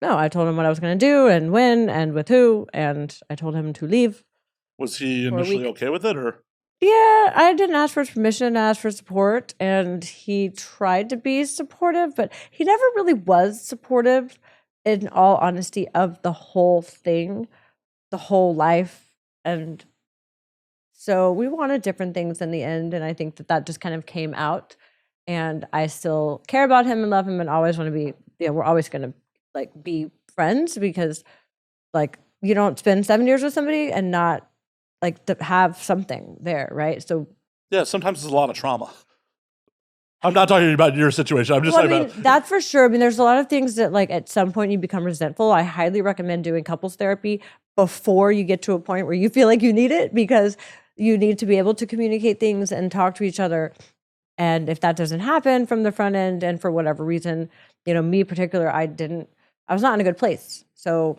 [SPEAKER 1] No, I told him what I was going to do and when and with who, and I told him to leave.
[SPEAKER 2] Was he initially okay with it, or?
[SPEAKER 1] Yeah, I didn't ask for his permission, I asked for support, and he tried to be supportive, but he never really was supportive, in all honesty, of the whole thing, the whole life. And so we wanted different things in the end, and I think that just kind of came out. And I still care about him and love him and always want to be, we're always going to like be friends, because like you don't spend 7 years with somebody and not like to have something there, right? So
[SPEAKER 2] yeah, sometimes there's a lot of trauma. I'm not talking about your situation. I'm just saying about
[SPEAKER 1] that's for sure. I mean, there's a lot of things that like at some point you become resentful. I highly recommend doing couples therapy before you get to a point where you feel like you need it, because you need to be able to communicate things and talk to each other. And if that doesn't happen from the front end, and for whatever reason, me in particular, I was not in a good place. So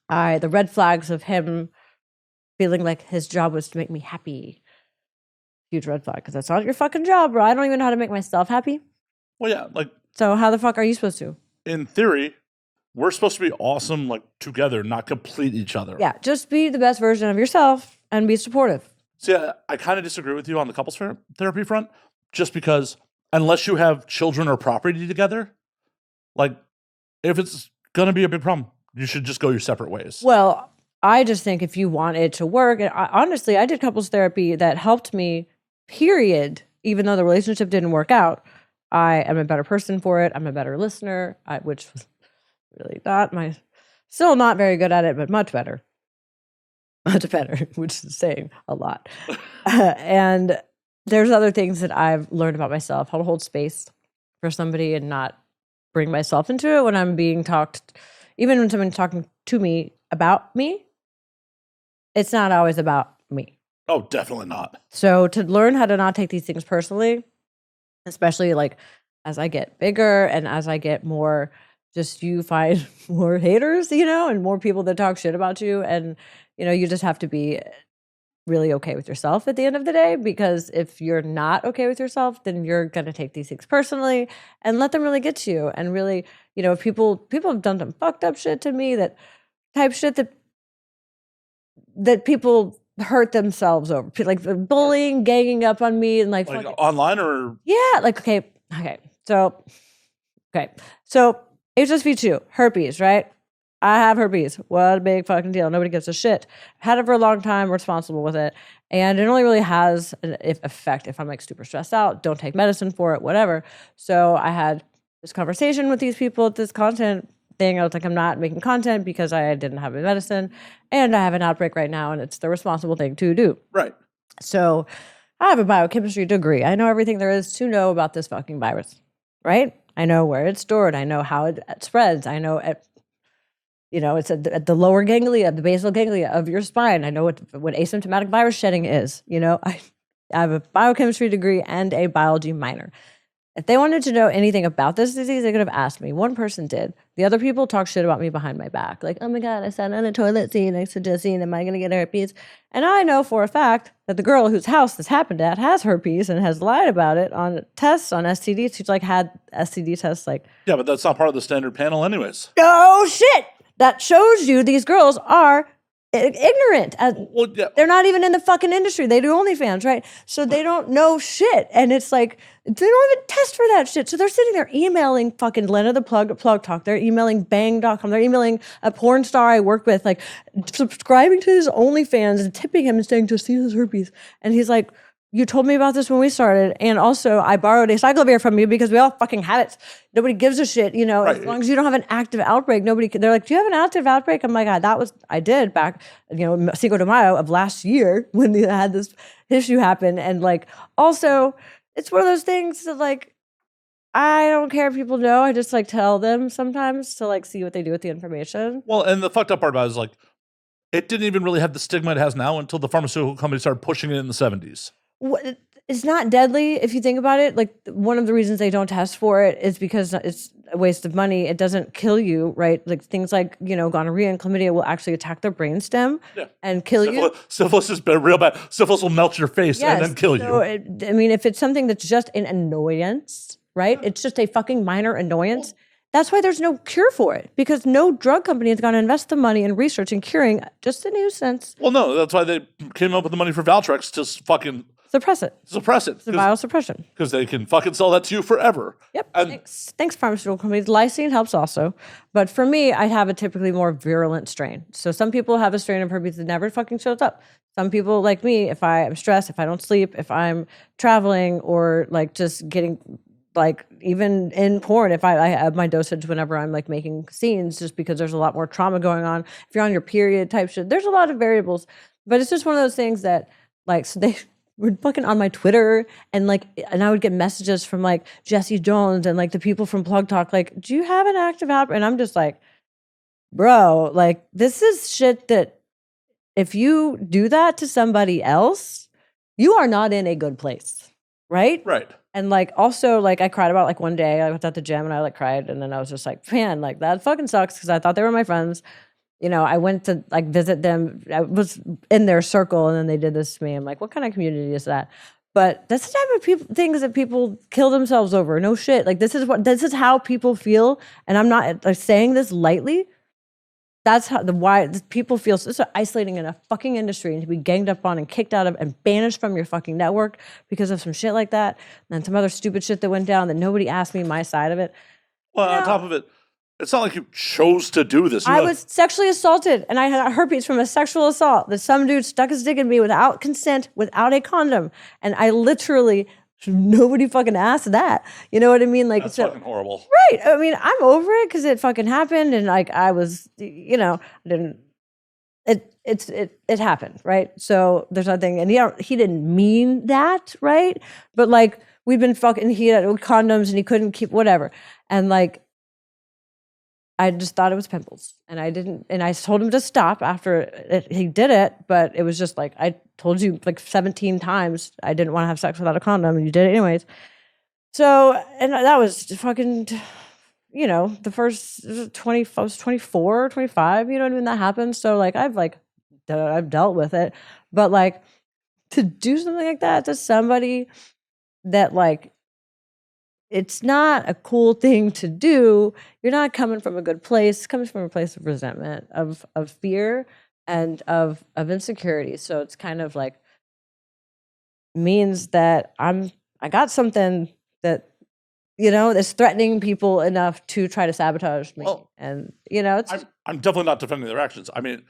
[SPEAKER 1] the red flags of him feeling like his job was to make me happy, huge red flag, because that's not your fucking job, bro. I don't even know how to make myself happy.
[SPEAKER 2] Well, yeah, like.
[SPEAKER 1] So how the fuck are you supposed to?
[SPEAKER 2] In theory, we're supposed to be awesome, like together, not complete each other.
[SPEAKER 1] Yeah, just be the best version of yourself and be supportive.
[SPEAKER 2] See, I kind of disagree with you on the couples therapy front, just because unless you have children or property together, like if it's going to be a big problem, you should just go your separate ways.
[SPEAKER 1] Well, I just think if you want it to work, and honestly, I did couples therapy that helped me, period, even though the relationship didn't work out. I am a better person for it. I'm a better listener, which was really still not very good at it, but much better. Much better, which is saying a lot. And there's other things that I've learned about myself, how to hold space for somebody and not bring myself into it when I'm being talked, even when someone's talking to me about me, it's not always about me.
[SPEAKER 2] Oh, definitely not.
[SPEAKER 1] So to learn how to not take these things personally, especially like as I get bigger and as I get more, just you find more haters, and more people that talk shit about you. And, you just have to be really okay with yourself at the end of the day, because if you're not okay with yourself, then you're going to take these things personally and let them really get to you. And really, if people have done some fucked up shit to me, that type shit that people hurt themselves over, like the bullying, ganging up on me, and like
[SPEAKER 2] online or
[SPEAKER 1] okay. So HSV2, herpes, right? I have herpes. What a big fucking deal. Nobody gives a shit. Had it for a long time, responsible with it. And it only really has an effect if I'm like super stressed out, don't take medicine for it, whatever. So I had this conversation with these people at this content thing. I was like, I'm not making content because I didn't have my medicine and I have an outbreak right now and it's the responsible thing to do.
[SPEAKER 2] Right.
[SPEAKER 1] So I have a biochemistry degree. I know everything there is to know about this fucking virus, right? I know where it's stored. I know how it spreads. I know it's at the lower ganglia, the basal ganglia of your spine. I know what asymptomatic virus shedding is. I have a biochemistry degree and a biology minor. If they wanted to know anything about this disease, they could have asked me. One person did. The other people talk shit about me behind my back. Like, oh my God, I sat on a toilet seat next to Justine. Am I going to get herpes? And I know for a fact that the girl whose house this happened at has herpes and has lied about it on tests on STDs. She's like had STD tests like.
[SPEAKER 2] Yeah, but that's not part of the standard panel anyways.
[SPEAKER 1] Oh, shit. That shows you these girls are ignorant.
[SPEAKER 2] Well, yeah.
[SPEAKER 1] They're not even in the fucking industry. They do OnlyFans, right? So they don't know shit. And it's like, they don't even test for that shit. So they're sitting there emailing fucking Lena the Plug Talk. They're emailing Bang.com. They're emailing a porn star I work with, like subscribing to his OnlyFans and tipping him and saying, Justine has herpes. And he's like, you told me about this when we started. And also I borrowed a cyclovir from you because we all fucking have it. Nobody gives a shit,
[SPEAKER 2] Right.
[SPEAKER 1] as long as you don't have an active outbreak, they're like, do you have an active outbreak? I'm like, I did back, Cinco de Mayo of last year when they had this issue happen. And like, also it's one of those things that like, I don't care if people know. I just like tell them sometimes to like see what they do with the information.
[SPEAKER 2] Well, and the fucked up part about it is like, it didn't even really have the stigma it has now until the pharmaceutical companies started pushing it in the 70s.
[SPEAKER 1] It's not deadly if you think about it. Like one of the reasons they don't test for it is because it's a waste of money. It doesn't kill you, right? Like things like, gonorrhea and chlamydia will actually attack the brainstem and kill you.
[SPEAKER 2] Syphilis is real bad. Syphilis will melt your face and then kill you.
[SPEAKER 1] If it's something that's just an annoyance, right? It's just a fucking minor annoyance. That's why there's no cure for it, because no drug company is going to invest the money in research and curing just a nuisance.
[SPEAKER 2] Well, no, that's why they came up with the money for Valtrex to fucking
[SPEAKER 1] suppress it.
[SPEAKER 2] It's
[SPEAKER 1] the biosuppression.
[SPEAKER 2] Because they can fucking sell that to you forever.
[SPEAKER 1] Yep. Thanks, pharmaceutical companies. Lysine helps also. But for me, I have a typically more virulent strain. So some people have a strain of herpes that never fucking shows up. Some people like me, if I am stressed, if I don't sleep, if I'm traveling or like just getting like even in porn, if I have my dosage whenever I'm like making scenes, just because there's a lot more trauma going on. If you're on your period type shit, there's a lot of variables. But it's just one of those things that like, so they were fucking on my Twitter and I would get messages from like Jesse Jones and like the people from Plug Talk, like, do you have an active outbreak? And I'm just like, bro, like this is shit that if you do that to somebody else, you are not in a good place. Right?
[SPEAKER 2] Right.
[SPEAKER 1] And like, also like I cried about like one day I was at the gym and I like cried. And then I was just like, man, like that fucking sucks. Cause I thought they were my friends. I went to like visit them. I was in their circle and then they did this to me. I'm like, what kind of community is that? But that's the type of things that people kill themselves over. No shit. Like this is how people feel. And I'm not like saying this lightly. That's how why people feel so isolating in a fucking industry and to be ganged up on and kicked out of and banished from your fucking network because of some shit like that. And some other stupid shit that went down that nobody asked me my side of it.
[SPEAKER 2] Well, on top of it, it's not like you chose to do this.
[SPEAKER 1] I was sexually assaulted and I had herpes from a sexual assault that some dude stuck his dick in me without consent, without a condom. And I literally, nobody fucking asked that. You know what I mean? Like,
[SPEAKER 2] that's fucking horrible.
[SPEAKER 1] Right. I mean, I'm over it because it fucking happened. And like, I was, you know, it happened. Right. So there's nothing, and he didn't mean that. Right. But like, we'd been fucking, he had condoms and he couldn't keep whatever. And like, I just thought it was pimples, and I didn't. And I told him to stop after he did it, but it was just like I told you like 17 times I didn't want to have sex without a condom, and you did it anyways. So, and that was fucking, you know, the first 20, I was 24, 25, you know what I mean? That happened. So like I've dealt with it, but like to do something like that to somebody that like, it's not a cool thing to do. You're not coming from a good place. Coming from a place of resentment, of fear, and of insecurity. So it's kind of like means that I got something that, you know, is threatening people enough to try to sabotage me. Well, and you know, it's
[SPEAKER 2] I'm definitely not defending their actions. I mean,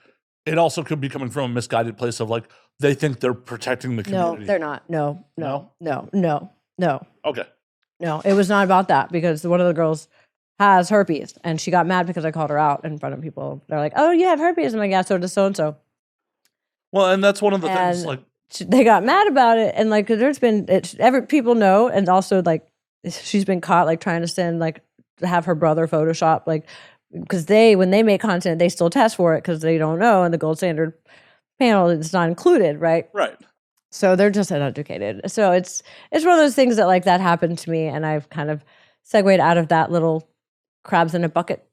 [SPEAKER 2] it also could be coming from a misguided place of like they think they're protecting the community.
[SPEAKER 1] No, they're not. No.
[SPEAKER 2] Okay.
[SPEAKER 1] No, it was not about that because one of the girls has herpes and she got mad because I called her out in front of people. They're like, "Oh, you have herpes?" I'm like, "Yeah, so does so and so."
[SPEAKER 2] Well, and that's one of the things. Like
[SPEAKER 1] they got mad about it, and like there's been people know, and also like she's been caught like trying to send like to have her brother Photoshop like because when they make content they still test for it because they don't know, and the gold standard panel is not included, right?
[SPEAKER 2] Right.
[SPEAKER 1] So they're just uneducated. So it's one of those things that like that happened to me, and I've kind of segued out of that little crabs in a bucket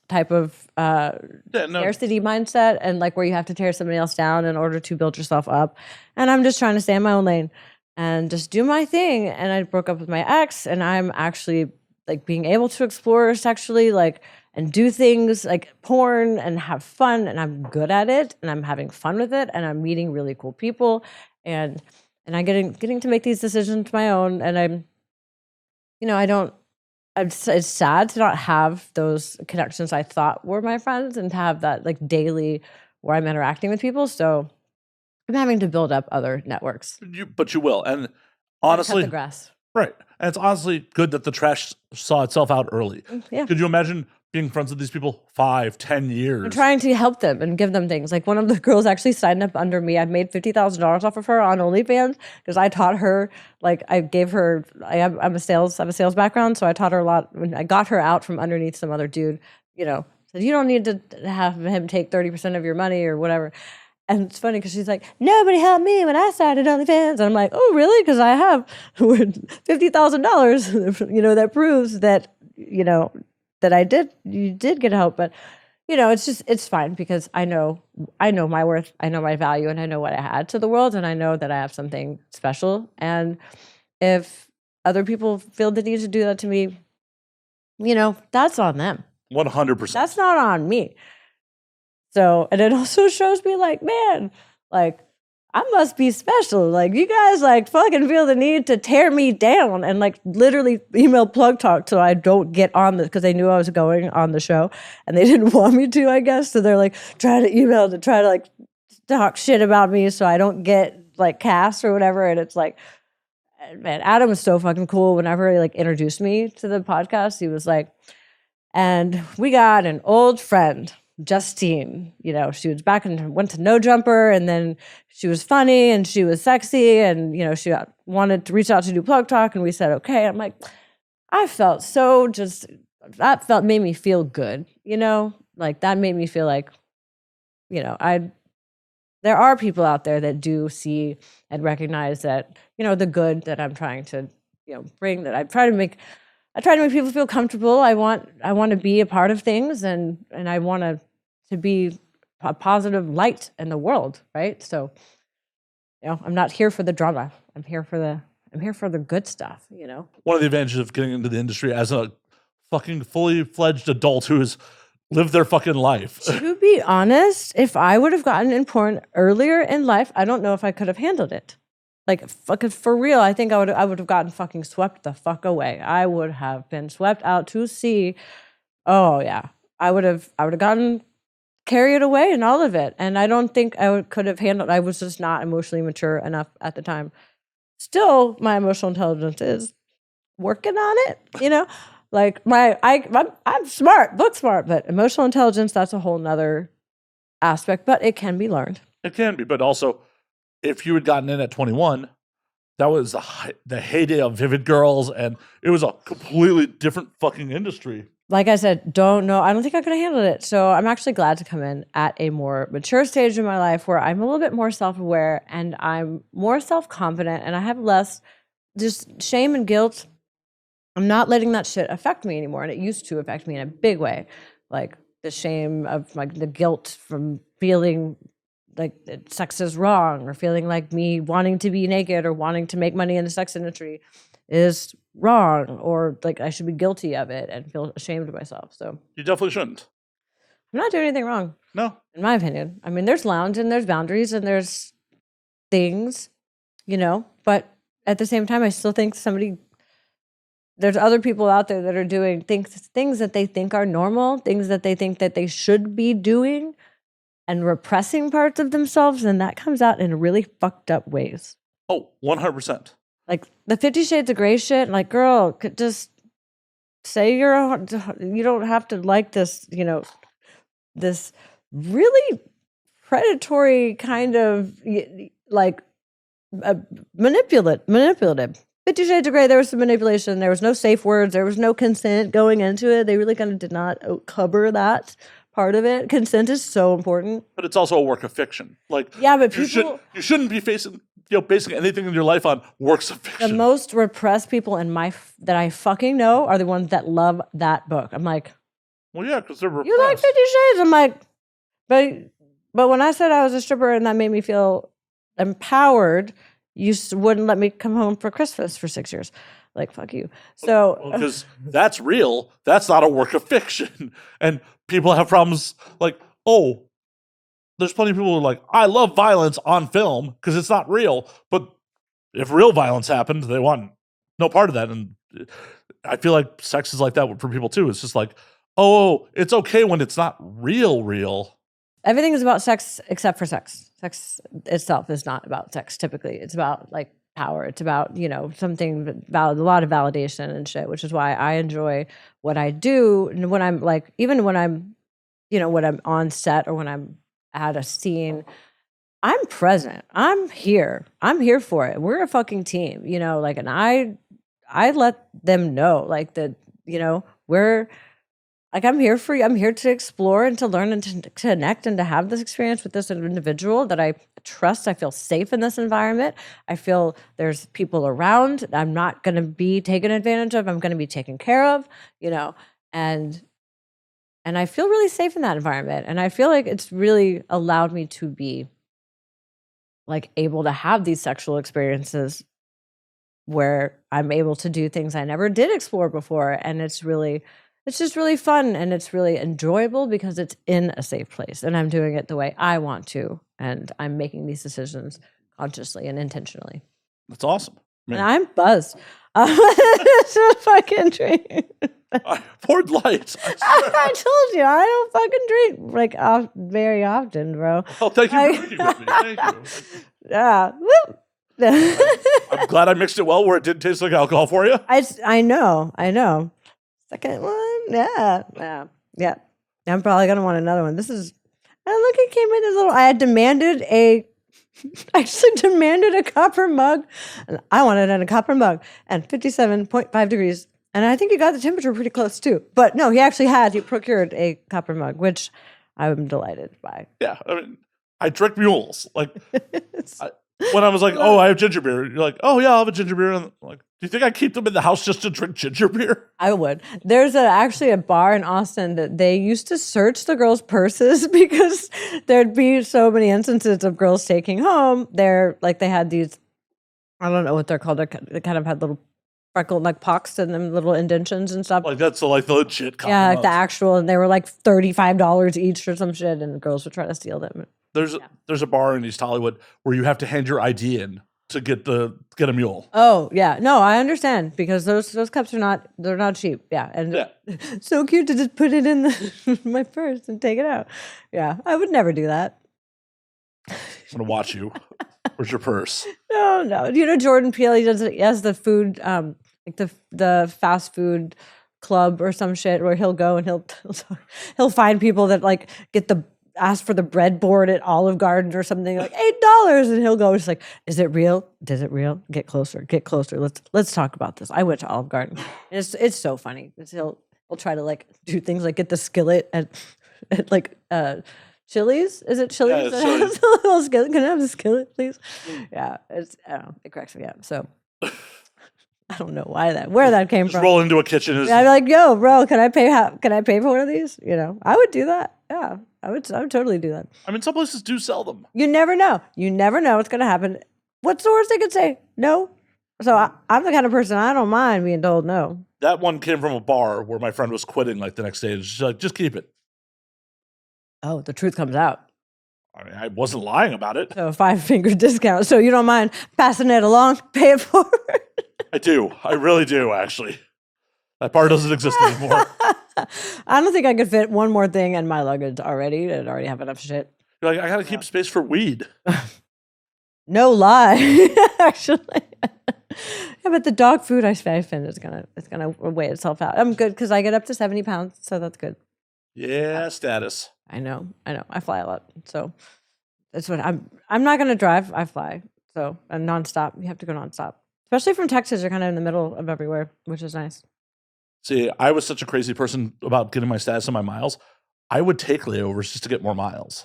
[SPEAKER 1] type of scarcity mindset, and like where you have to tear somebody else down in order to build yourself up. And I'm just trying to stay in my own lane and just do my thing. And I broke up with my ex, and I'm actually like being able to explore sexually, like and do things like porn and have fun, and I'm good at it, and I'm having fun with it, and I'm meeting really cool people. And I'm getting to make these decisions my own, and I'm, you know, it's sad to not have those connections I thought were my friends and to have that like daily where I'm interacting with people. So I'm having to build up other networks.
[SPEAKER 2] But you will, and honestly,
[SPEAKER 1] cut the grass.
[SPEAKER 2] Right, and it's honestly good that the trash saw itself out early.
[SPEAKER 1] Yeah.
[SPEAKER 2] Could you imagine being friends with these people 5-10 years?
[SPEAKER 1] I'm trying to help them and give them things. Like one of the girls actually signed up under me. I made $50,000 off of her on OnlyFans because I taught her. Like I gave her. I have a sales background, so I taught her a lot. When I got her out from underneath some other dude, you know, said you don't need to have him take 30% of your money or whatever. And it's funny because she's like, nobody helped me when I started OnlyFans. And I'm like, oh, really? Because I have $50,000, you know, that proves that, you know, that you did get help. But, you know, it's fine because I know my worth, I know my value, and I know what I had to the world, and I know that I have something special. And if other people feel the need to do that to me, you know, that's on them.
[SPEAKER 2] 100%.
[SPEAKER 1] That's not on me. So, and it also shows me like, man, like I must be special. Like you guys like fucking feel the need to tear me down and like literally email Plug Talk so I don't get on this because they knew I was going on the show and they didn't want me to, I guess. So they're like trying to email to try to like talk shit about me so I don't get like cast or whatever. And it's like, man, Adam was so fucking cool. Whenever he like introduced me to the podcast, he was like, and we got an old friend, Justine. You know, she was back and went to No Jumper, and then she was funny and she was sexy, and you know, she wanted to reach out to do Plug Talk, and we said okay. I'm like, I felt so made me feel good, you know, like that made me feel like, you know, there are people out there that do see and recognize that, you know, the good that I'm trying to, you know, bring, that I try to make people feel comfortable. I want to be a part of things, and I want to be a positive light in the world, right? So, you know, I'm not here for the drama. I'm here for the good stuff, you know?
[SPEAKER 2] One of the advantages of getting into the industry as a fucking fully fledged adult who has lived their fucking life.
[SPEAKER 1] To be honest, if I would have gotten in porn earlier in life, I don't know if I could have handled it. Like, fucking for real, I think I would have gotten fucking swept the fuck away. I would have been swept out to sea. Oh yeah, I would have gotten carried away in all of it, and I don't think could have handled. I was just not emotionally mature enough at the time. Still, my emotional intelligence is working on it. You know, like I'm smart, book smart, but emotional intelligence, that's a whole nother aspect. But it can be learned.
[SPEAKER 2] It can be, but also, if you had gotten in at 21, that was the heyday of Vivid Girls, and it was a completely different fucking industry.
[SPEAKER 1] Like I said, don't know. I don't think I could have handled it. So I'm actually glad to come in at a more mature stage in my life where I'm a little bit more self-aware and I'm more self-confident and I have less just shame and guilt. I'm not letting that shit affect me anymore. And it used to affect me in a big way. Like the shame of like the guilt from feeling like sex is wrong or feeling like me wanting to be naked or wanting to make money in the sex industry is wrong or like I should be guilty of it and feel ashamed of myself. So
[SPEAKER 2] you definitely shouldn't.
[SPEAKER 1] I'm not doing anything wrong.
[SPEAKER 2] No.
[SPEAKER 1] In my opinion. I mean, there's lounge and there's boundaries and there's things, you know, but at the same time, I still think there's other people out there that are doing things that they think are normal, things that they think that they should be doing and repressing parts of themselves. And that comes out in really fucked up ways.
[SPEAKER 2] Oh, 100%.
[SPEAKER 1] Like the 50 Shades of Grey shit, like, girl, just say you don't have to like this, you know, this really predatory kind of like manipulative. 50 Shades of Grey, there was some manipulation. There was no safe words. There was no consent going into it. They really kind of did not cover that part of it. Consent is so important.
[SPEAKER 2] But it's also a work of fiction. Like,
[SPEAKER 1] yeah, but
[SPEAKER 2] you shouldn't be basing anything in your life on works of fiction.
[SPEAKER 1] The most repressed people that I fucking know are the ones that love that book. I'm like,
[SPEAKER 2] well, yeah, because they're repressed.
[SPEAKER 1] You like 50 Shades? I'm like, but when I said I was a stripper and that made me feel empowered, you wouldn't let me come home for Christmas for 6 years. Like, fuck you. So
[SPEAKER 2] because that's real. That's not a work of fiction. And people have problems like, oh, there's plenty of people who are like, I love violence on film because it's not real. But if real violence happened, they want no part of that. And I feel like sex is like that for people too. It's just like, oh, it's okay when it's not real.
[SPEAKER 1] Everything is about sex except for sex. Sex itself is not about sex typically. It's about like power. It's about, you know, something a lot of validation and shit, which is why I enjoy what I do. And when I'm like, even when I'm, you know, when I'm on set or when I'm at a scene, I'm present. I'm here for it. We're a fucking team, you know, like, and I let them know like that, you know, we're like, I'm here for you. I'm here to explore and to learn and to connect and to have this experience with this individual that I trust. I feel safe in this environment. I feel there's people around. I'm not going to be taken advantage of. I'm going to be taken care of, you know, and I feel really safe in that environment. And I feel like it's really allowed me to be like able to have these sexual experiences where I'm able to do things I never did explore before. And it's just really fun and it's really enjoyable because it's in a safe place and I'm doing it the way I want to. And I'm making these decisions consciously and intentionally.
[SPEAKER 2] That's awesome.
[SPEAKER 1] Man. And I'm buzzed. It's a fucking drink.
[SPEAKER 2] I poured light.
[SPEAKER 1] I told you, I don't fucking drink like very often, bro.
[SPEAKER 2] Oh, thank you for drinking with me. Thank you.
[SPEAKER 1] Yeah.
[SPEAKER 2] I'm glad I mixed it well where it didn't taste like alcohol for you.
[SPEAKER 1] I know. Second one, yeah. I'm probably gonna want another one. This is. Look, it came in this little. I had demanded a copper mug, and I wanted it in a copper mug, and 57.5 degrees. And I think he got the temperature pretty close too. But no, he procured a copper mug, which I'm delighted by.
[SPEAKER 2] Yeah, I mean, I drink mules. Like, when I was like, oh, I have ginger beer. You're like, oh, yeah, I'll have a ginger beer. And I'm like, do you think I keep them in the house just to drink ginger beer?
[SPEAKER 1] I would. There's actually a bar in Austin that they used to search the girls' purses because there'd be so many instances of girls taking home. They had these I don't know what they're called. They kind of had little freckled like pocks and them little indentions and stuff.
[SPEAKER 2] Like that's like the legit cotton
[SPEAKER 1] Yeah, like the
[SPEAKER 2] mugs.
[SPEAKER 1] actual, and they were like $35 each or some shit, and girls would try to steal them.
[SPEAKER 2] There's a bar in East Hollywood where you have to hand your ID in to get a mule.
[SPEAKER 1] Oh yeah, no, I understand because those cups they're not cheap. Yeah, and
[SPEAKER 2] Yeah.
[SPEAKER 1] so cute to just put it in my purse and take it out. Yeah, I would never do that.
[SPEAKER 2] I'm gonna watch you. Where's your purse?
[SPEAKER 1] No. You know Jordan Peele? He has the food, like the fast food club or some shit where he'll go and he'll find people that like ask for the breadboard at Olive Garden or something like $8, and he'll go just like, is it real? Is it real? Get closer. Let's talk about this. I went to Olive Garden. It's so funny. He'll try to like do things like get the skillet at like Chili's? Is it Chili's?
[SPEAKER 2] Yeah,
[SPEAKER 1] that
[SPEAKER 2] Chili's.
[SPEAKER 1] has a little skillet? Can I have the skillet, please? Yeah, I don't know. It cracks me up. So I don't know where that came
[SPEAKER 2] Just
[SPEAKER 1] from.
[SPEAKER 2] roll into a kitchen.
[SPEAKER 1] Yeah, I'd be like, yo, bro, can I pay for one of these? You know, I would do that. Yeah, I would totally do that.
[SPEAKER 2] I mean, some places do sell them.
[SPEAKER 1] You never know. You never know what's gonna happen. What's the worst they could say? No. So I'm the kind of person I don't mind being told no.
[SPEAKER 2] That one came from a bar where my friend was quitting like the next day. She's like, just keep it.
[SPEAKER 1] Oh, the truth comes out.
[SPEAKER 2] I mean, I wasn't lying about it.
[SPEAKER 1] So a 5-finger discount. So you don't mind passing it along, pay it forward.
[SPEAKER 2] I do. I really do, actually. That bar doesn't exist anymore.
[SPEAKER 1] I don't think I could fit one more thing in my luggage already. I'd already have enough shit.
[SPEAKER 2] You're like, I gotta keep space for weed.
[SPEAKER 1] No lie, actually. Yeah, but the dog food I spend is gonna weigh itself out. I'm good because I get up to 70 pounds, so that's good.
[SPEAKER 2] Yeah, status.
[SPEAKER 1] I know. I fly a lot, so that's what I'm not gonna drive. I fly, so and nonstop. You have to go nonstop, especially from Texas. You're kind of in the middle of everywhere, which is nice.
[SPEAKER 2] See, I was such a crazy person about getting my status on my miles. I would take layovers just to get more miles.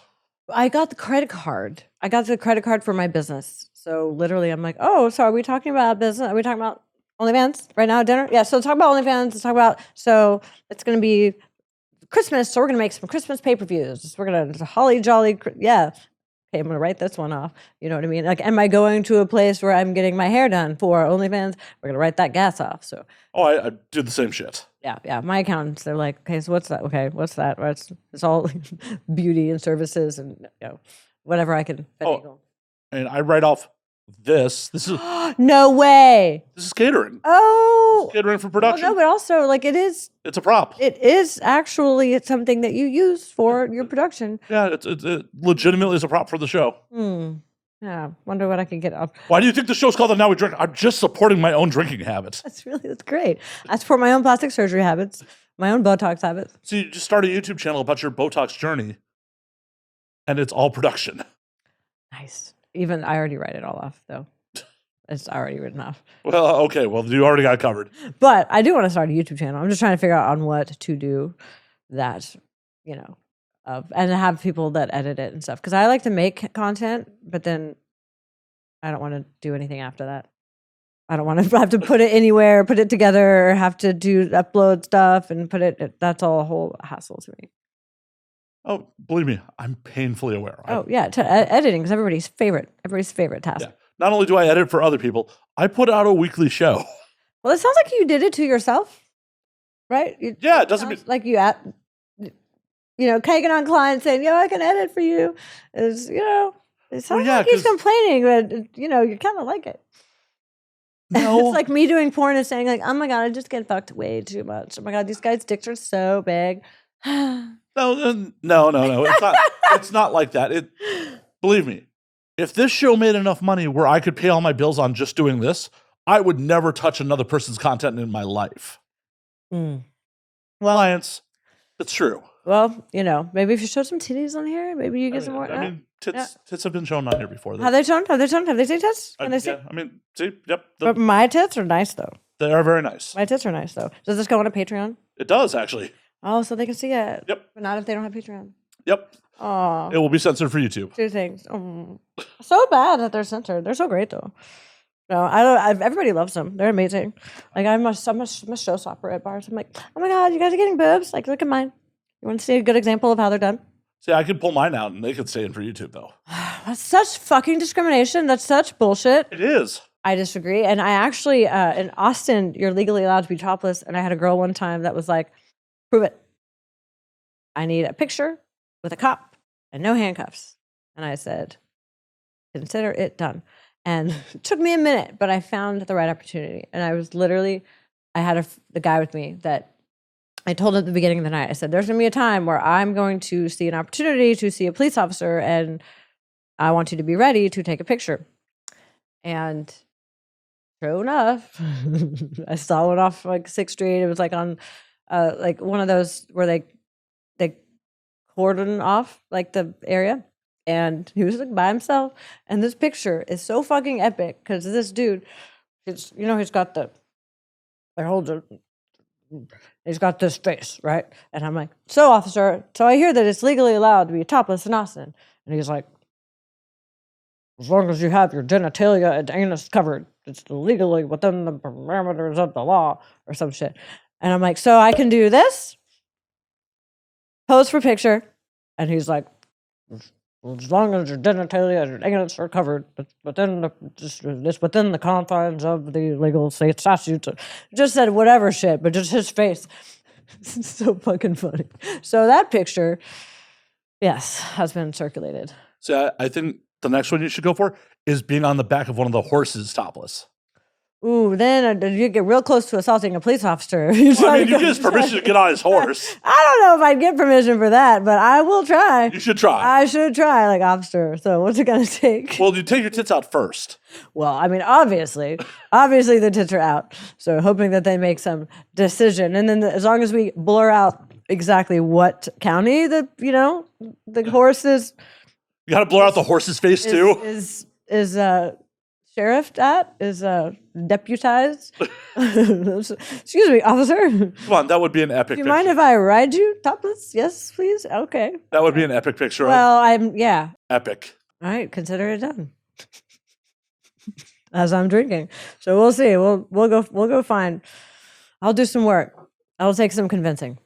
[SPEAKER 1] I got the credit card. I got the credit card for my business. So literally, I'm like, oh, so are we talking about business? Are we talking about OnlyFans right now at dinner? Yeah. So talk about OnlyFans. Let's talk about. So it's gonna be Christmas. So we're gonna make some Christmas pay-per-views. We're gonna holly jolly. Yeah. Okay, I'm gonna write this one off. You know what I mean? Like, am I going to a place where I'm getting my hair done for OnlyFans? We're gonna write that gas off. So.
[SPEAKER 2] Oh, I did the same shit.
[SPEAKER 1] Yeah. My accountants, they're like, okay, so what's that? Okay, what's that? Well, it's all beauty and services and whatever I can.
[SPEAKER 2] And I write off this. This is
[SPEAKER 1] No way.
[SPEAKER 2] this is catering.
[SPEAKER 1] Oh,
[SPEAKER 2] Catering for
[SPEAKER 1] well,
[SPEAKER 2] production.
[SPEAKER 1] no, but also like it's
[SPEAKER 2] It's a prop.
[SPEAKER 1] actually something that you use for your production.
[SPEAKER 2] Yeah, it legitimately is a prop for the show.
[SPEAKER 1] Yeah, wonder what I can get up.
[SPEAKER 2] Why do you think the show's called The Now We Drink? I'm just supporting my own drinking habits.
[SPEAKER 1] That's great. I support my own plastic surgery habits, my own Botox habits.
[SPEAKER 2] So you just start a YouTube channel about your Botox journey, and it's all production.
[SPEAKER 1] Nice. Even I already write it all off though. It's already written off.
[SPEAKER 2] Well, okay. Well, you already got it covered.
[SPEAKER 1] But I do want to start a YouTube channel. I'm just trying to figure out on what to do that, and have people that edit it and stuff. Because I like to make content, but then I don't want to do anything after that. I don't want to have to put it anywhere, put it together, or have to upload stuff and put it. That's all a whole hassle to me.
[SPEAKER 2] Oh, believe me, I'm painfully aware.
[SPEAKER 1] Oh yeah, editing is everybody's favorite task.
[SPEAKER 2] Yeah. Not only do I edit for other people, I put out a weekly show.
[SPEAKER 1] Well, it sounds like you did it to yourself, right?
[SPEAKER 2] Yeah, it doesn't mean
[SPEAKER 1] like you taking on clients saying, "Yo, I can edit for you." It sounds like he's complaining, but you kind of like it.
[SPEAKER 2] No.
[SPEAKER 1] It's like me doing porn and saying like, "Oh my god, I just get fucked way too much. Oh my god, these guys' dicks are so big."
[SPEAKER 2] No. It's not. It's not like that. Believe me, if this show made enough money where I could pay all my bills on just doing this, I would never touch another person's content in my life.
[SPEAKER 1] Well,
[SPEAKER 2] Clients, it's true.
[SPEAKER 1] Well, maybe if you show some titties on here, maybe you get some more.
[SPEAKER 2] I mean, tits have been shown on here before.
[SPEAKER 1] Have they shown? Have they seen tits? Can they see?
[SPEAKER 2] Yeah, I mean, see, yep.
[SPEAKER 1] But my tits are nice though.
[SPEAKER 2] They are very nice.
[SPEAKER 1] My tits are nice though. Does this go on a Patreon?
[SPEAKER 2] It does actually.
[SPEAKER 1] Oh, so they can see it.
[SPEAKER 2] Yep.
[SPEAKER 1] But not if they don't have Patreon.
[SPEAKER 2] Yep.
[SPEAKER 1] Oh.
[SPEAKER 2] It will be censored for YouTube.
[SPEAKER 1] Two things. Oh. So bad that they're censored. They're so great though. No, I don't. Everybody loves them. They're amazing. Like I'm a showstopper at bars. I'm like, oh my god, you guys are getting boobs. Like, look at mine. You want to see a good example of how they're done?
[SPEAKER 2] See, I could pull mine out and they could stay in for YouTube though.
[SPEAKER 1] That's such fucking discrimination. That's such bullshit.
[SPEAKER 2] It is.
[SPEAKER 1] I disagree. And I actually, in Austin, you're legally allowed to be topless. And I had a girl one time that was like, prove it. I need a picture with a cop and no handcuffs. And I said, consider it done. And it took me a minute, but I found the right opportunity. And I was literally, I had the guy with me that I told him at the beginning of the night, I said, there's going to be a time where I'm going to see an opportunity to see a police officer, and I want you to be ready to take a picture. And true enough, I saw one off like 6th Street. It was like on like one of those where they cordon off like the area. And he was like by himself. And this picture is so fucking epic because this dude, he's got he's got this face, right? And I'm like, so officer, so I hear that it's legally allowed to be topless in Austin. And he's like, as long as you have your genitalia and anus covered, it's legally within the parameters of the law or some shit. And I'm like, so I can do this? Pose for picture. And he's like, as long as your genitalia and your anus are covered, it's within the confines of the legal state statutes. Just said whatever shit, but just his face. It's so fucking funny. So that picture, yes, has been circulated.
[SPEAKER 2] So I think the next one you should go for is being on the back of one of the horses topless.
[SPEAKER 1] Ooh, then you get real close to assaulting a police officer.
[SPEAKER 2] You get his permission to get on his horse.
[SPEAKER 1] I don't know if I'd get permission for that, but I will try.
[SPEAKER 2] You should try.
[SPEAKER 1] I should try, like, officer. So what's it going to take?
[SPEAKER 2] Well, you take your tits out first.
[SPEAKER 1] Well, I mean, obviously the tits are out. So hoping that they make some decision. And then as long as we blur out exactly what county the horse is.
[SPEAKER 2] You got to blur out the horse's face too.
[SPEAKER 1] Is sheriff at? Is deputized? Excuse me, officer.
[SPEAKER 2] Come on, that would be an epic
[SPEAKER 1] Do you
[SPEAKER 2] picture.
[SPEAKER 1] mind if I ride you topless? Yes, please. Okay.
[SPEAKER 2] That would be an epic picture.
[SPEAKER 1] Well,
[SPEAKER 2] Epic.
[SPEAKER 1] All right, consider it done. As I'm drinking. So we'll see. We'll go find. I'll do some work. I'll take some convincing.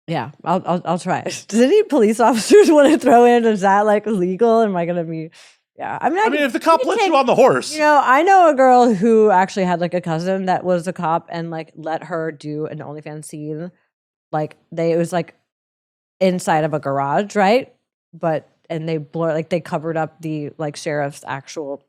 [SPEAKER 1] Yeah, I'll try it. Does any police officers want to throw in? Is that like illegal? Am I gonna be? Yeah, I mean,
[SPEAKER 2] if the cop lets you on the horse,
[SPEAKER 1] I know a girl who actually had like a cousin that was a cop and like let her do an OnlyFans scene. Like it was like inside of a garage, right? And they covered up the like sheriff's actual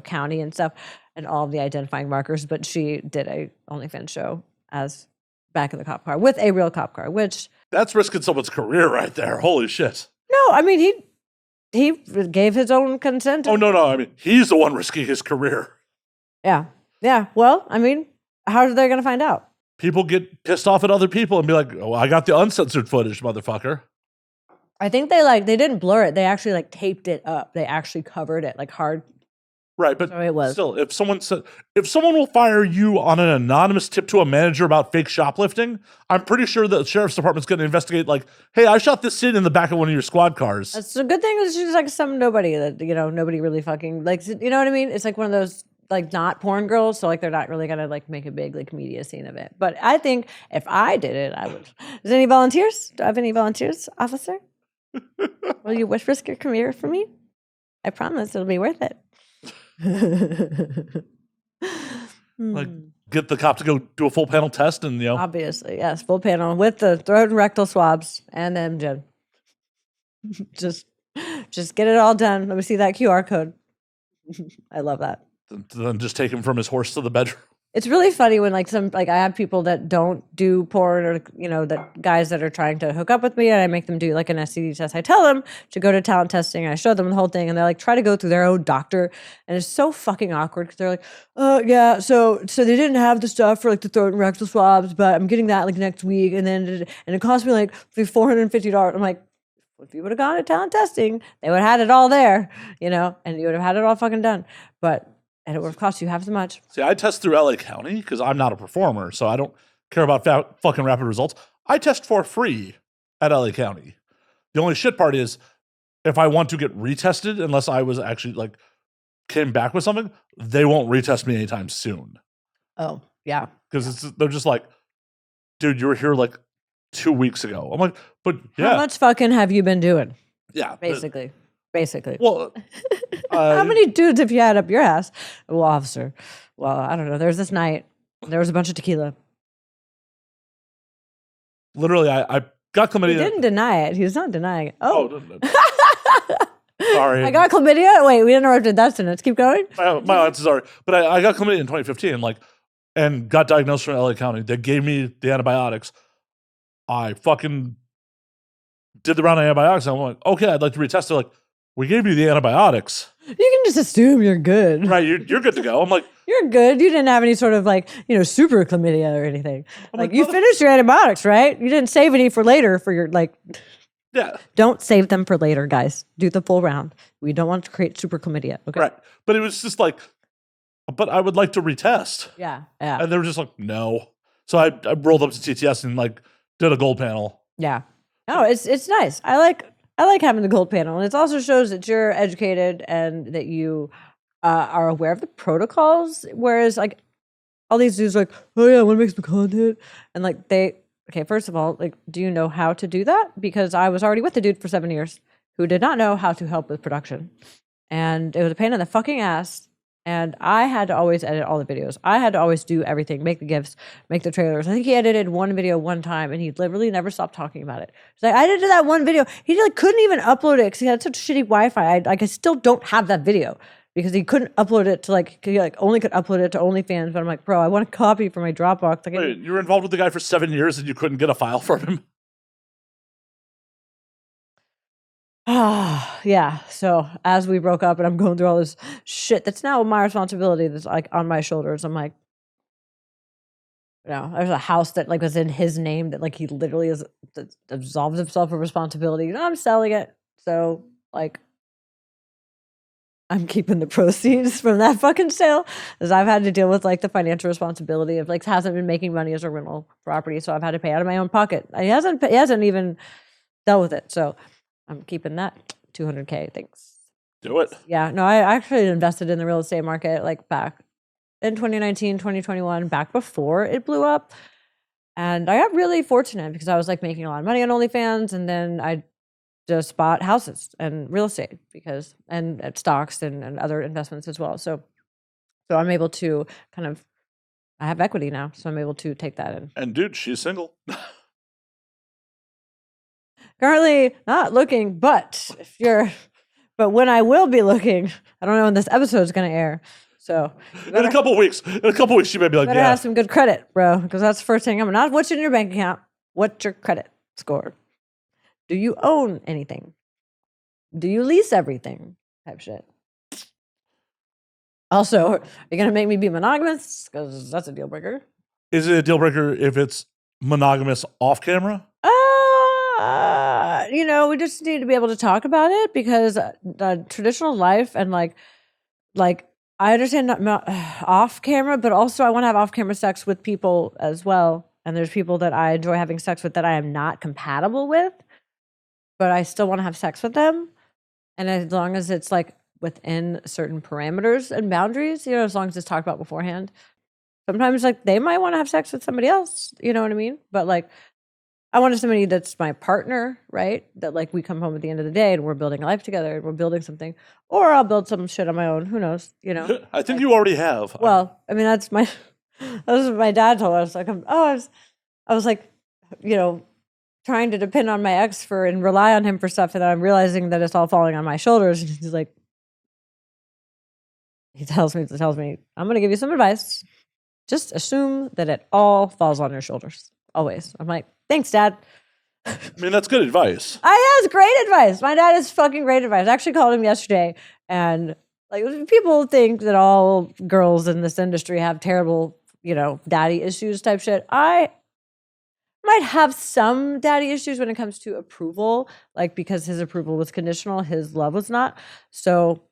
[SPEAKER 1] county and stuff and all of the identifying markers. But she did a OnlyFans show as back in the cop car with a real cop car, which
[SPEAKER 2] that's risking someone's career right there. Holy shit!
[SPEAKER 1] No, I mean he gave his own consent.
[SPEAKER 2] Oh, no. I mean, he's the one risking his career.
[SPEAKER 1] Yeah. Yeah. Well, I mean, how are they going to find out?
[SPEAKER 2] People get pissed off at other people and be like, oh, I got the uncensored footage, motherfucker.
[SPEAKER 1] I think they didn't blur it. They actually taped it up. They actually covered it hard.
[SPEAKER 2] Right, but
[SPEAKER 1] so it was.
[SPEAKER 2] Still, if someone will fire you on an anonymous tip to a manager about fake shoplifting, I'm pretty sure the sheriff's department's going to investigate. Like, hey, I shot this scene in the back of one of your squad cars.
[SPEAKER 1] That's a good thing. It's just like some nobody that nobody really fucking likes. You know what I mean? It's like one of those not porn girls, so they're not really gonna make a big media scene of it. But I think if I did it, I would. Is there any volunteers? Do I have any volunteers, officer? Will you risk your career for me? I promise it'll be worth it.
[SPEAKER 2] Get the cop to go do a full panel test and
[SPEAKER 1] obviously, yes, full panel with the throat and rectal swabs and Amgen. just get it all done. Let me see that QR code. I love that.
[SPEAKER 2] Then just take him from his horse to the bedroom.
[SPEAKER 1] It's really funny when I have people that don't do porn or that guys that are trying to hook up with me and I make them do an STD test. I tell them to go to talent testing. I show them the whole thing and they're try to go through their own doctor and it's so fucking awkward because they're like, oh yeah, so they didn't have the stuff for the throat and rectal swabs, but I'm getting that next week and it cost me $450. I'm like, if you would have gone to talent testing, they would have had it all there, and you would have had it all fucking done. And it would have cost you half as much.
[SPEAKER 2] See, I test through LA County because I'm not a performer, so I don't care about fucking rapid results. I test for free at LA County. The only shit part is if I want to get retested, unless I was actually came back with something, they won't retest me anytime soon.
[SPEAKER 1] Oh, yeah.
[SPEAKER 2] Because they're just like, dude, you were here 2 weeks ago. I'm like, but yeah.
[SPEAKER 1] How much fucking have you been doing?
[SPEAKER 2] Yeah.
[SPEAKER 1] Basically. basically.
[SPEAKER 2] Well,
[SPEAKER 1] How many dudes have you had up your ass? Well, officer. Well, I don't know. There's this night. There was a bunch of tequila.
[SPEAKER 2] literally, I got chlamydia.
[SPEAKER 1] He didn't deny it. He was not denying it. Oh.
[SPEAKER 2] Sorry.
[SPEAKER 1] I got chlamydia? Wait, we interrupted that sentence. Keep going.
[SPEAKER 2] My answer, sorry. But I got chlamydia in 2015, and got diagnosed from LA County. They gave me the antibiotics. I fucking did the round of antibiotics. And I'm like, okay, I'd like to retest. They're like, we gave you the antibiotics.
[SPEAKER 1] You can just assume you're good.
[SPEAKER 2] Right, you're good to go. I'm like,
[SPEAKER 1] you're good. You didn't have any sort of super chlamydia or anything. You finished your antibiotics, right? You didn't save any for later for your
[SPEAKER 2] yeah.
[SPEAKER 1] Don't save them for later, guys. Do the full round. We don't want to create super chlamydia. Okay.
[SPEAKER 2] Right. But it was just like, but I would like to retest.
[SPEAKER 1] Yeah. Yeah.
[SPEAKER 2] And they were just like, no. So I rolled up to TTS and did a gold panel.
[SPEAKER 1] Yeah. No, it's nice. I like having the gold panel, and it also shows that you're educated and that you are aware of the protocols. Whereas all these dudes are like, oh yeah, I want to make some content, and okay, first of all, do you know how to do that? Because I was already with the dude for 7 years who did not know how to help with production, and it was a pain in the fucking ass. And I had to always edit all the videos. I had to always do everything, make the GIFs, make the trailers. I think he edited one video one time, and he literally never stopped talking about it. It's like, I edited that one video. He couldn't even upload it because he had such shitty Wi-Fi. I still don't have that video because he couldn't upload it to he only could upload it to OnlyFans. But I'm like, bro, I want a copy for my Dropbox.
[SPEAKER 2] Wait, you were involved with the guy for 7 years and you couldn't get a file from him?
[SPEAKER 1] Yeah. So as we broke up and I'm going through all this shit that's now my responsibility that's on my shoulders, I'm like, there's a house that was in his name that he literally absolved himself of responsibility. I'm selling it. So I'm keeping the proceeds from that fucking sale because I've had to deal with the financial responsibility of hasn't been making money as a rental property. So I've had to pay out of my own pocket. He hasn't even dealt with it. So I'm keeping that $200K. Thanks.
[SPEAKER 2] Do it.
[SPEAKER 1] Yeah. No, I actually invested in the real estate market back in 2019, 2021, back before it blew up. And I got really fortunate because I was making a lot of money on OnlyFans. And then I just bought houses and real estate and stocks and other investments as well. So I'm able to I have equity now. So I'm able to take that in.
[SPEAKER 2] And dude, she's single.
[SPEAKER 1] Currently not looking, but when I will be looking, I don't know when this episode is going to air. So
[SPEAKER 2] in a couple weeks, she may be like,
[SPEAKER 1] better have some good credit, bro, because that's the first thing. I'm not what's in your bank account. What's your credit score? Do you own anything? Do you lease everything? Type shit. Also, are you going to make me be monogamous? Because that's a deal breaker.
[SPEAKER 2] Is it a deal breaker if it's monogamous off camera?
[SPEAKER 1] We just need to be able to talk about it because traditional life and I understand not off camera, but also I want to have off camera sex with people as well. And there's people that I enjoy having sex with that I am not compatible with, but I still want to have sex with them. And as long as it's within certain parameters and boundaries, as long as it's talked about beforehand. Sometimes they might want to have sex with somebody else, you know what I mean? But I wanted somebody that's my partner, right? That we come home at the end of the day and we're building a life together and we're building something. Or I'll build some shit on my own. Who knows?
[SPEAKER 2] I think you already have.
[SPEAKER 1] Well, I mean, that's what my dad told us. I was trying to depend on my ex and rely on him for stuff, and I'm realizing that it's all falling on my shoulders. And he's he tells me, I'm going to give you some advice. Just assume that it all falls on your shoulders. Always. I'm like, thanks, Dad.
[SPEAKER 2] I mean, that's good advice.
[SPEAKER 1] That's great advice. My dad is fucking great advice. I actually called him yesterday, and people think that all girls in this industry have terrible, daddy issues type shit. I might have some daddy issues when it comes to approval, because his approval was conditional, his love was not. So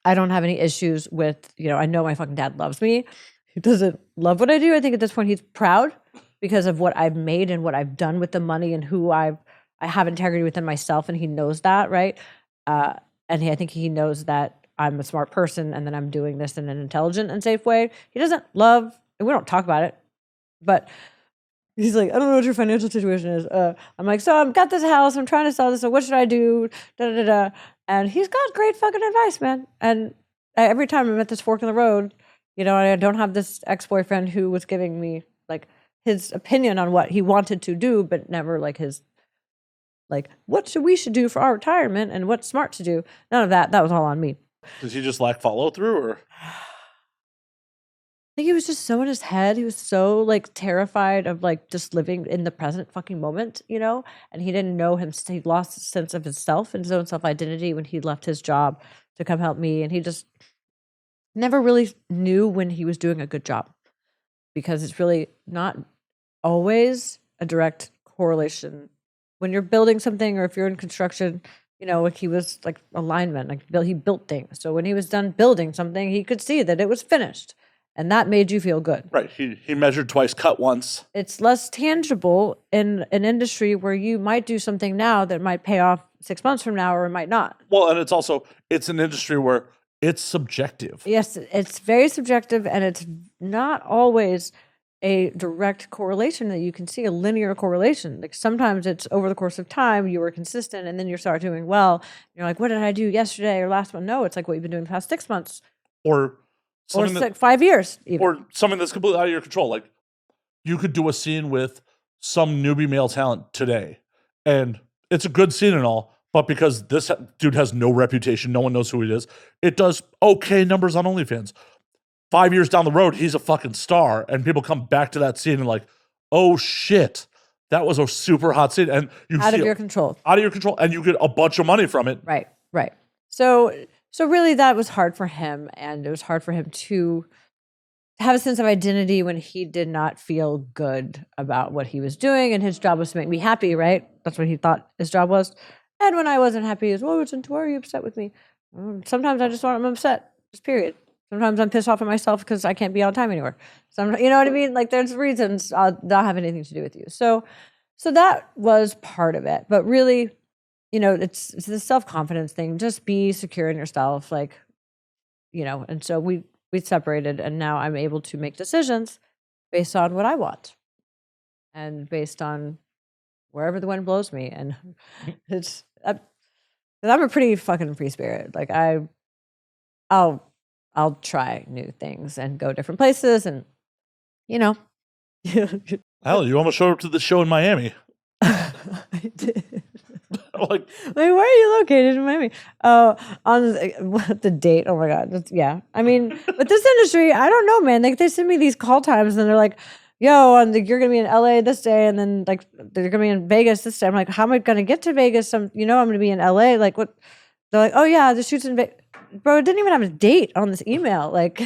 [SPEAKER 1] I don't have any issues with, I know my fucking dad loves me. He doesn't love what I do. I think at this point he's proud because of what I've made and what I've done with the money and who I have integrity within myself, and he knows that, right? And I think he knows that I'm a smart person and that I'm doing this in an intelligent and safe way. He doesn't love, and we don't talk about it, but he's like, I don't know what your financial situation is. I'm like, so I've got this house, I'm trying to sell this, so what should I do? Da, da, da. And he's got great fucking advice, man. And every time I'm at this fork in the road, you know, I don't have this ex-boyfriend who was giving me like his opinion on what he wanted to do, but never like his, like, what should we should do for our retirement and what's smart to do. None of that. That was all on me.
[SPEAKER 2] Does he just lack follow through, or?
[SPEAKER 1] I think he was just so in his head. He was so like terrified of like just living in the present fucking moment, you know? And he didn't know him. He lost a sense of himself and his own self identity when he left his job to come help me. And he just never really knew when he was doing a good job, because it's really not always a direct correlation. When you're building something or if you're in construction, you know, like he was like a lineman, like he built things. So when he was done building something, he could see that it was finished. And that made you feel good.
[SPEAKER 2] Right. He measured twice, cut once.
[SPEAKER 1] It's less tangible in an industry where you might do something now that might pay off 6 months from now, or it might not.
[SPEAKER 2] Well, and it's an industry where it's subjective.
[SPEAKER 1] Yes, it's very subjective, and it's not always a direct correlation that you can see, a linear correlation. Like sometimes it's over the course of time, you were consistent, and then you start doing well. You're like, what did I do yesterday or last month? No, it's like what you've been doing the past 6 months.
[SPEAKER 2] Or
[SPEAKER 1] 5 years, even.
[SPEAKER 2] Or something that's completely out of your control. Like you could do a scene with some newbie male talent today, and it's a good scene and all, but because this dude has no reputation, no one knows who he is, it does okay numbers on OnlyFans. 5 years down the road, he's a fucking star, and people come back to that scene and like, oh shit, that was a super hot scene, and you
[SPEAKER 1] out of your control,
[SPEAKER 2] and you get a bunch of money from it.
[SPEAKER 1] Right. So really that was hard for him, and it was hard for him to have a sense of identity when he did not feel good about what he was doing, and his job was to make me happy, right? That's what he thought his job was. And when I wasn't happy, he was, well, why are you upset with me? Sometimes I just I'm upset, just period. Sometimes I'm pissed off at myself because I can't be on time anymore. You know what I mean? Like there's reasons not have anything to do with you. So that was part of it. But really, you know, it's the self-confidence thing. Just be secure in yourself, like, you know. And so we separated, and now I'm able to make decisions based on what I want and based on wherever the wind blows me. And I'm a pretty fucking free spirit. Like I'll try new things and go different places, and you know.
[SPEAKER 2] Hell, you almost showed up to the show in Miami.
[SPEAKER 1] I did.
[SPEAKER 2] Like,
[SPEAKER 1] where are you located in Miami? Oh, on the date. Oh my God. Yeah. I mean, with this industry, I don't know, man. Like they send me these call times, and they're like, yo, and you're going to be in LA this day. And then like, they're going to be in Vegas this day. I'm like, how am I going to get to Vegas? I'm going to be in LA. Like what? They're like, oh yeah, the shoot's in Vegas. Bro, it didn't even have a date on this email. Like,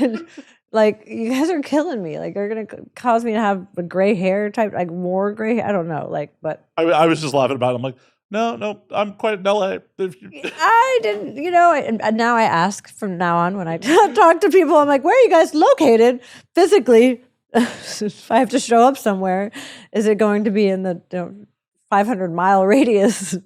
[SPEAKER 1] like you guys are killing me. Like, you're going to cause me to have a gray hair type, like more gray hair. I don't know. Like, but
[SPEAKER 2] I was just laughing about it. I'm like, no, I'm quite in LA.
[SPEAKER 1] I didn't, and now I ask from now on when I talk to people, I'm like, where are you guys located physically? If I have to show up somewhere, is it going to be in the 500-mile radius?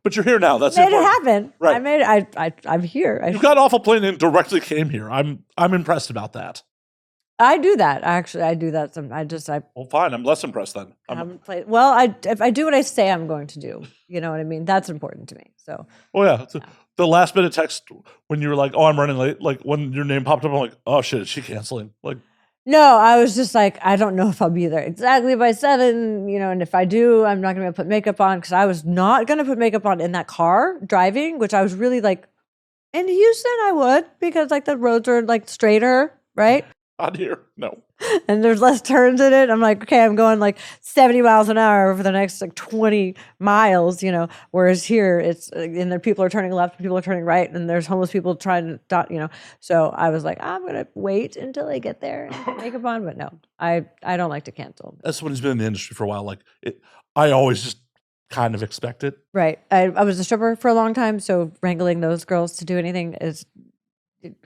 [SPEAKER 2] But you're here now. That's
[SPEAKER 1] made it happen.
[SPEAKER 2] Right.
[SPEAKER 1] I made it. I'm here.
[SPEAKER 2] You got off a plane and directly came here. I'm impressed about that.
[SPEAKER 1] I do that. Actually, I do that.
[SPEAKER 2] Well, fine. I'm less impressed then.
[SPEAKER 1] If I do what I say I'm going to do, you know what I mean? That's important to me. So.
[SPEAKER 2] Oh yeah. The last minute text when you were like, "Oh, I'm running late." Like when your name popped up, I'm like, "Oh shit, is she canceling?" Like.
[SPEAKER 1] No, I was just like, I don't know if I'll be there exactly by 7, and if I do, I'm not going to put makeup on, because I was not going to put makeup on in that car driving, which I was really like, in Houston I would, because like the roads are like straighter, right?
[SPEAKER 2] Out here, no.
[SPEAKER 1] And there's less turns in it. I'm like, okay, I'm going like 70 miles an hour for the next like 20 miles, whereas here it's, and then people are turning left, people are turning right, and there's homeless people trying to dot, So I was like, I'm going to wait until I get there and put makeup on. But no, I don't like to cancel.
[SPEAKER 2] That's when he's been in the industry for a while. Like I always just kind of expect it.
[SPEAKER 1] Right. I was a stripper for a long time. So wrangling those girls to do anything is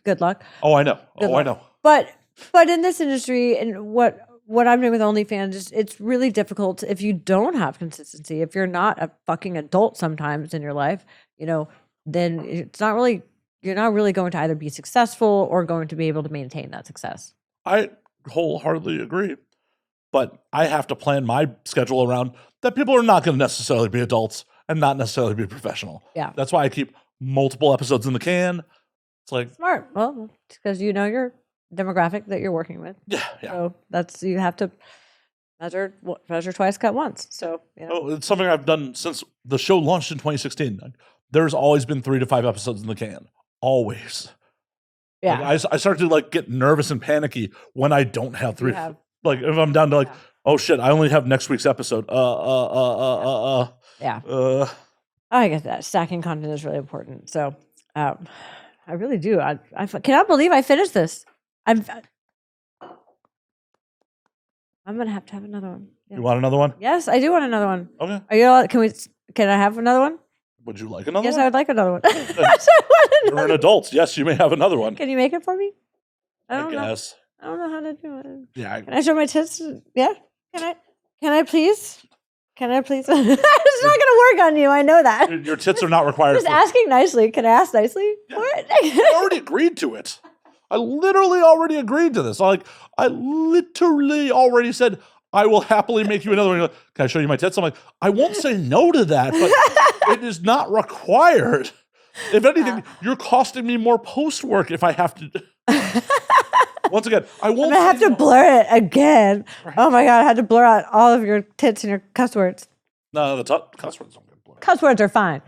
[SPEAKER 1] good luck.
[SPEAKER 2] Oh, I know. I know.
[SPEAKER 1] But in this industry, and what I'm doing with OnlyFans, it's really difficult if you don't have consistency. If you're not a fucking adult sometimes in your life, then it's not really, you're not really going to either be successful or going to be able to maintain that success.
[SPEAKER 2] I wholeheartedly agree, but I have to plan my schedule around that people are not going to necessarily be adults, and not necessarily be professional.
[SPEAKER 1] Yeah.
[SPEAKER 2] That's why I keep multiple episodes in the can. It's like
[SPEAKER 1] Smart. Well, because you know your demographic that you're working with.
[SPEAKER 2] yeah.
[SPEAKER 1] So you have to measure twice, cut once. So
[SPEAKER 2] It's something I've done since the show launched in 2016. There's always been 3 to 5 episodes in the can. Always.
[SPEAKER 1] yeah.
[SPEAKER 2] Like, I start to like get nervous and panicky when I don't have 3. Like if I'm down to like, oh shit, I only have next week's episode.
[SPEAKER 1] Yeah. I get that. Stacking content is really important. So I really do. I cannot believe I finished this. I'm gonna have to have another one. Yeah.
[SPEAKER 2] You want another one?
[SPEAKER 1] Yes, I do want another one.
[SPEAKER 2] Okay.
[SPEAKER 1] Are you? Can I have another one?
[SPEAKER 2] Would you like another
[SPEAKER 1] Yes,
[SPEAKER 2] one?
[SPEAKER 1] I would like another one.
[SPEAKER 2] You're an adult. Yes, you may have another one.
[SPEAKER 1] Can you make it for me?
[SPEAKER 2] I guess.
[SPEAKER 1] I don't know how to do it.
[SPEAKER 2] Yeah.
[SPEAKER 1] Can I show my tits? Yeah. Can I please? Can I please? It's not gonna work on you. I know that.
[SPEAKER 2] Your tits are not required.
[SPEAKER 1] Just asking nicely. Can I ask nicely?
[SPEAKER 2] Yeah.
[SPEAKER 1] What?
[SPEAKER 2] I already agreed to it. I literally already agreed to this. I literally already said, I will happily make you another one. You're like, can I show you my tits? I'm like, I won't say no to that, but it is not required. If anything, you're costing me more post work if I have to. Once again, I won't.
[SPEAKER 1] I'm gonna have to blur it again. Right. Oh my god, I had to blur out all of your tits and your cuss words.
[SPEAKER 2] No, the cuss words don't get blurred.
[SPEAKER 1] Cuss words are fine.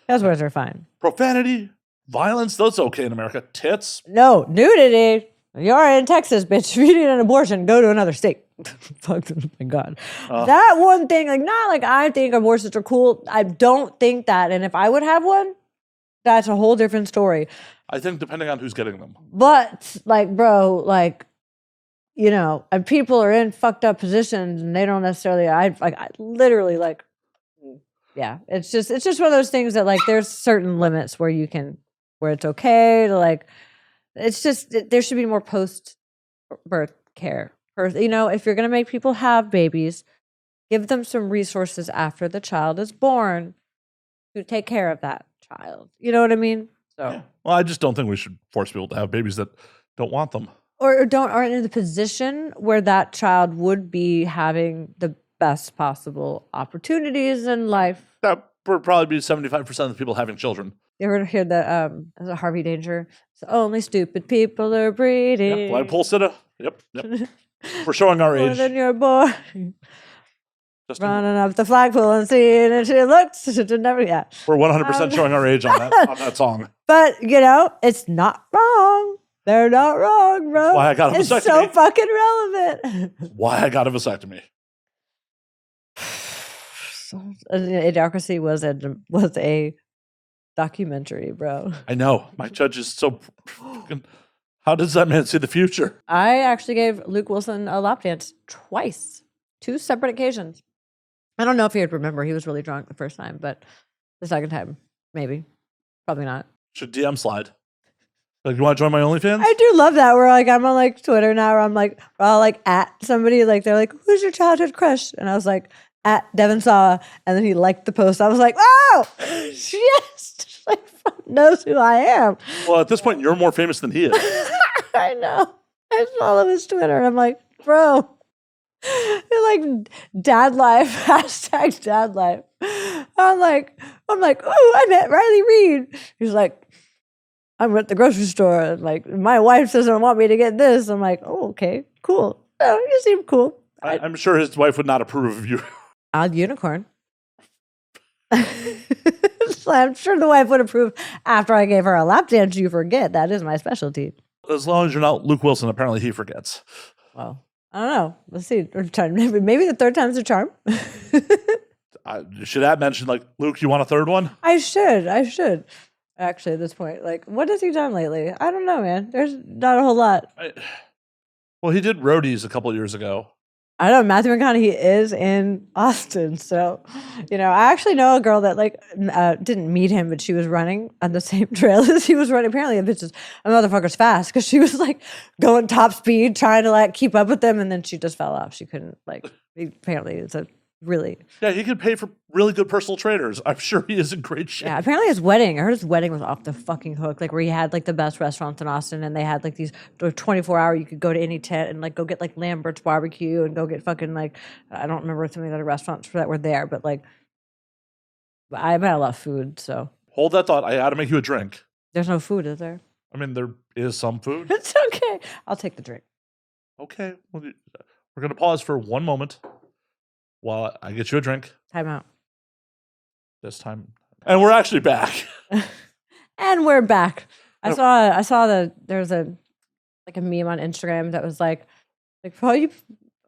[SPEAKER 1] Cuss words are fine.
[SPEAKER 2] Profanity, violence, that's okay in America. Tits.
[SPEAKER 1] No, nudity. You're in Texas, bitch. If you need an abortion, go to another state. Fuck, oh my God. That one thing, like, not like I think abortions are cool. I don't think that. And if I would have one, that's a whole different story.
[SPEAKER 2] I think depending on who's getting them.
[SPEAKER 1] But, like, bro, like, and people are in fucked up positions and they don't necessarily, I literally, like, yeah. It's just one of those things that, like, there's certain limits where it's okay to, like, it's just, there should be more post-birth care. If you're going to make people have babies, give them some resources after the child is born to take care of that child. You know what I mean? So,
[SPEAKER 2] yeah. Well, I just don't think we should force people to have babies that don't want them.
[SPEAKER 1] Or aren't in the position where that child would be having the best possible opportunities in life.
[SPEAKER 2] That would probably be 75% of the people having children.
[SPEAKER 1] You ever hear the Harvey Danger? It's only stupid people are breeding.
[SPEAKER 2] Yep, flagpole sitter. Yep. We're showing our age.
[SPEAKER 1] More than you're born. Running up the flagpole and seeing it, she looks. Never, yeah.
[SPEAKER 2] We're 100% showing our age on that song.
[SPEAKER 1] But it's not wrong. They're not wrong, bro.
[SPEAKER 2] That's why I got a vasectomy.
[SPEAKER 1] It's so fucking relevant.
[SPEAKER 2] Why I got a vasectomy.
[SPEAKER 1] Idiocracy was a documentary, bro.
[SPEAKER 2] I know. My judge is so fucking. How does that man see the future?
[SPEAKER 1] I actually gave Luke Wilson a lap dance twice, 2 separate occasions. I don't know if he would remember. He was really drunk the first time, but the second time, maybe. Probably not.
[SPEAKER 2] Should DM slide. Like, you want to join my OnlyFans?
[SPEAKER 1] I do love that. Where I'm on like Twitter now, where I'm like, we're all like at somebody, like they're like, who's your childhood crush? And I was like, at Devin Sawa, and then he liked the post. I was like, oh, yes, like knows who I am.
[SPEAKER 2] Well, at this point, you're more famous than he is.
[SPEAKER 1] I know. I follow his Twitter, and I'm like, bro, you're like dad life, hashtag dad life. I'm like, oh, I met Riley Reid. He's like, I'm at the grocery store, and like my wife doesn't want me to get this. I'm like, oh, okay, cool. Oh, you seem cool.
[SPEAKER 2] I'm sure his wife would not approve of you.
[SPEAKER 1] Odd unicorn. I'm sure the wife would approve after I gave her a lap dance. You forget. That is my specialty.
[SPEAKER 2] As long as you're not Luke Wilson, apparently he forgets.
[SPEAKER 1] Well, I don't know. Let's see. Maybe the third time's a charm.
[SPEAKER 2] Should I mention, like, Luke, you want a third one?
[SPEAKER 1] I should. Actually, at this point, like, what has he done lately? I don't know, man. There's not a whole lot.
[SPEAKER 2] Well, he did roadies a couple of years ago.
[SPEAKER 1] I don't know. Matthew McConaughey is in Austin. So, I actually know a girl that didn't meet him, but she was running on the same trail as he was running. Apparently, a motherfucker's fast because she was like going top speed, trying to like keep up with them. And then she just fell off. She couldn't apparently it's a really.
[SPEAKER 2] Yeah, he could pay for really good personal trainers. I'm sure he is in great shape.
[SPEAKER 1] Yeah, apparently I heard his wedding was off the fucking hook. Like where he had like the best restaurants in Austin, and they had like these 24-hour. You could go to any tent and like go get like Lambert's barbecue and go get fucking like I don't remember some of the other restaurants that were there, but like I love food, so
[SPEAKER 2] Hold that thought. I got to make you a drink.
[SPEAKER 1] there's no food, is there?
[SPEAKER 2] I mean, there is some food.
[SPEAKER 1] It's okay. I'll take the drink.
[SPEAKER 2] Okay. Well, we're going to pause for one moment while I get you a drink.
[SPEAKER 1] Time out.
[SPEAKER 2] This time. And we're actually back.
[SPEAKER 1] And we're back. I saw there's a meme on Instagram that was like for all you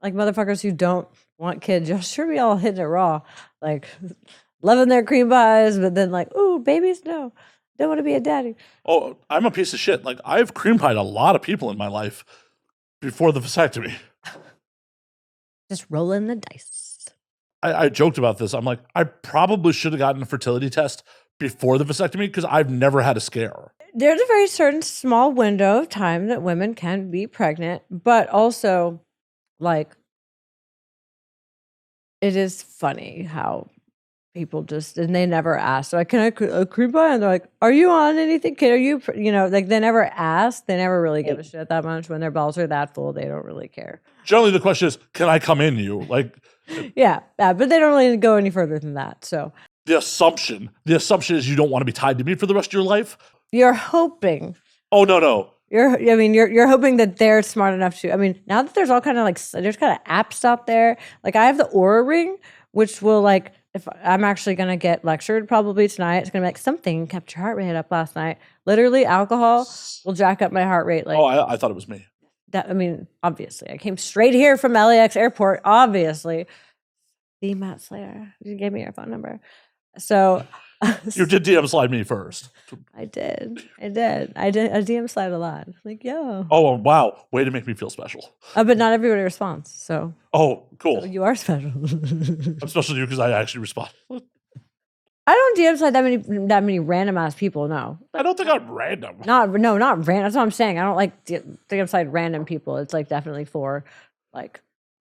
[SPEAKER 1] like motherfuckers who don't want kids, you'll sure be all hitting it raw. Like loving their cream pies, but then like, ooh, babies, no. Don't want to be a daddy.
[SPEAKER 2] Oh, I'm a piece of shit. Like, I've cream pied a lot of people in my life before the vasectomy.
[SPEAKER 1] Just rolling the dice.
[SPEAKER 2] I joked about this. I'm like, I probably should have gotten a fertility test before the vasectomy because I've never had a scare.
[SPEAKER 1] There's a very certain small window of time that women can be pregnant, but also, like, it is funny how people just, and they never ask. They're like, can I a cream pie? And they're like, are you on anything? Are you, like they never ask. They never really give a shit that much. When their balls are that full, they don't really care.
[SPEAKER 2] Generally, the question is, can I come in you? Like,
[SPEAKER 1] yeah, but they don't really go any further than that. So
[SPEAKER 2] the assumption is you don't want to be tied to me for the rest of your life.
[SPEAKER 1] You're hoping.
[SPEAKER 2] Oh, no.
[SPEAKER 1] You're hoping that they're smart enough to, now that there's all kind of like, there's kind of apps out there. Like I have the Aura Ring, which will like, if I'm actually going to get lectured probably tonight, it's going to be like something kept your heart rate up last night. Literally alcohol will jack up my heart rate. Like,
[SPEAKER 2] I thought it was me.
[SPEAKER 1] Obviously I came straight here from LAX airport, obviously. The Matt Slayer, you gave me your phone number. So
[SPEAKER 2] you did DM slide me first.
[SPEAKER 1] I did. I DM slide a lot. Like, yo.
[SPEAKER 2] Oh, wow. Way to make me feel special.
[SPEAKER 1] But not everybody responds. So.
[SPEAKER 2] Oh, cool.
[SPEAKER 1] So you are special.
[SPEAKER 2] I'm special to you because I actually respond.
[SPEAKER 1] I don't DM slide that many random ass people. No.
[SPEAKER 2] I don't think I'm random.
[SPEAKER 1] Not random. That's what I'm saying. I don't like DM slide random people. It's like definitely for like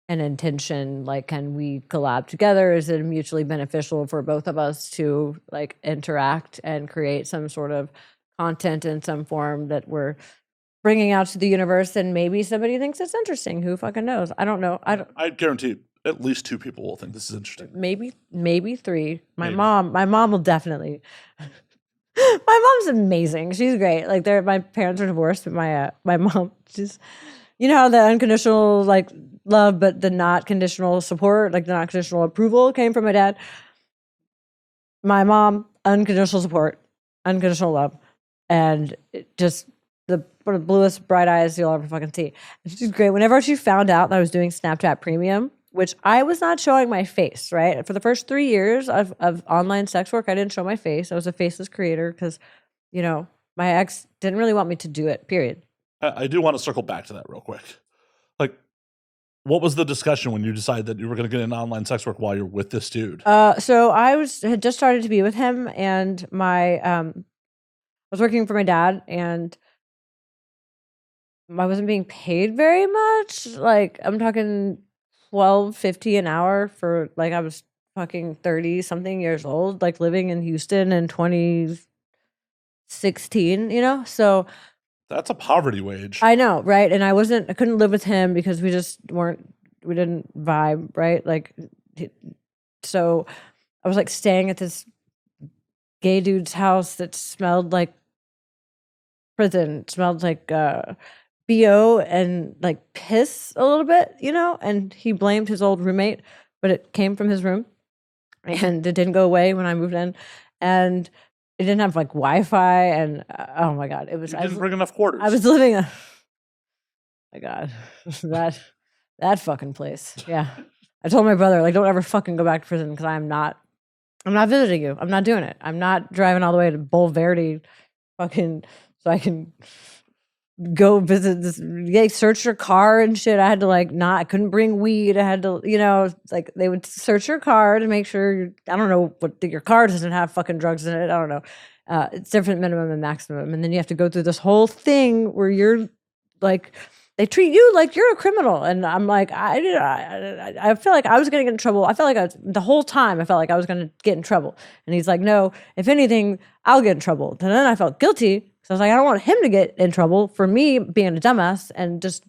[SPEAKER 1] an intention, like can we collab together? Is it mutually beneficial for both of us to like interact and create some sort of content in some form that we're bringing out to the universe, and maybe somebody thinks it's interesting. Who fucking knows? I don't know.
[SPEAKER 2] I guarantee at least 2 people will think this is interesting.
[SPEAKER 1] Maybe 3. My mom will definitely. My mom's amazing. She's great. Like my parents are divorced, but my mom just, how the unconditional like love, but the not conditional support, like the not conditional approval came from my dad. My mom, unconditional support, unconditional love, and just the bluest, bright eyes you'll ever fucking see. And she's great. Whenever she found out that I was doing Snapchat Premium, which I was not showing my face, right? For the first 3 years of online sex work, I didn't show my face. I was a faceless creator because, my ex didn't really want me to do it, period.
[SPEAKER 2] I do want to circle back to that real quick. Like, what was the discussion when you decided that you were going to get into online sex work while you're with this dude?
[SPEAKER 1] So I had just started to be with him, and I was working for my dad, and I wasn't being paid very much. Like I'm talking $12.50 an hour for like I was fucking 30 something years old, like living in Houston in 2016. So
[SPEAKER 2] that's a poverty wage.
[SPEAKER 1] I know, right? And I couldn't live with him because we didn't vibe, right? Like, so I was like staying at this gay dude's house that smelled like prison, smelled like BO and like piss a little bit, and he blamed his old roommate, but it came from his room and it didn't go away when I moved in, and it didn't have like Wi-Fi, and oh my God,
[SPEAKER 2] You didn't bring enough quarters.
[SPEAKER 1] I was living my God, that fucking place. Yeah. I told my brother, like, don't ever fucking go back to prison because I'm not visiting you. I'm not doing it. I'm not driving all the way to Bull Verde fucking so I can go visit this. They search your car and shit. I had to I couldn't bring weed. I had to, like they would search your car to make sure I don't know what your car doesn't have fucking drugs in it. I don't know. It's different minimum and maximum. And then you have to go through this whole thing where you're like, they treat you like you're a criminal. And I'm like, I feel like I was going to get in trouble. I felt like the whole time I felt like I was going to get in trouble. And he's like, no, if anything, I'll get in trouble. And then I felt guilty. So I was like, I don't want him to get in trouble for me being a dumbass and just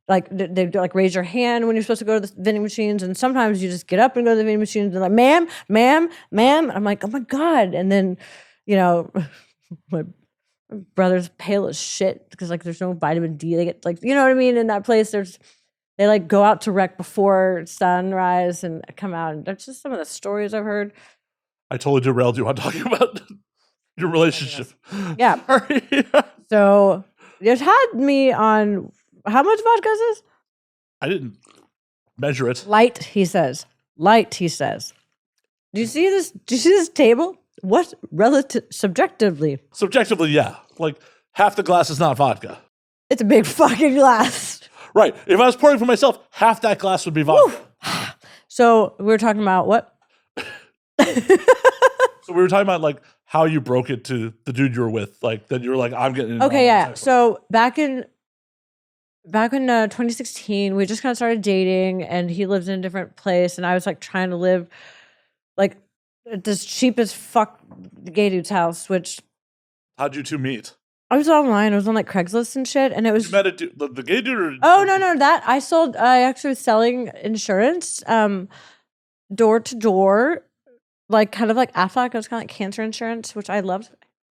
[SPEAKER 1] like they like raise your hand when you're supposed to go to the vending machines, and sometimes you just get up and go to the vending machines and like, ma'am, ma'am, ma'am. I'm like, oh my God. And then, you know, my brother's pale as shit because like there's no vitamin D. They get like, you know what I mean? In that place, they like go out to wreck before sunrise and come out. And that's just some of the stories I've heard.
[SPEAKER 2] I totally derailed you on talking about your relationship.
[SPEAKER 1] Yeah.
[SPEAKER 2] Sorry.
[SPEAKER 1] So it had me on how much vodka is this?
[SPEAKER 2] I didn't measure it.
[SPEAKER 1] Light, he says. Light, he says. Do you see this? Do you see this table? What relative subjectively?
[SPEAKER 2] Subjectively, yeah. Like half the glass is not vodka.
[SPEAKER 1] It's a big fucking glass.
[SPEAKER 2] Right. If I was pouring for myself, half that glass would be vodka.
[SPEAKER 1] So we were talking about what?
[SPEAKER 2] So we were talking about like how you broke it to the dude you were with, like that you were like, I'm getting.
[SPEAKER 1] Okay, yeah. So back in 2016, we just kind of started dating, and he lives in a different place, and I was like trying to live like at this cheap as fuck gay dude's house. Which
[SPEAKER 2] how'd you two meet?
[SPEAKER 1] I was online. I was on like Craigslist and shit, and it was.
[SPEAKER 2] You met a dude, the gay dude, or
[SPEAKER 1] oh no, that I actually was selling insurance, door to door. Like kind of like Aflac, it was kind of like cancer insurance, which I loved.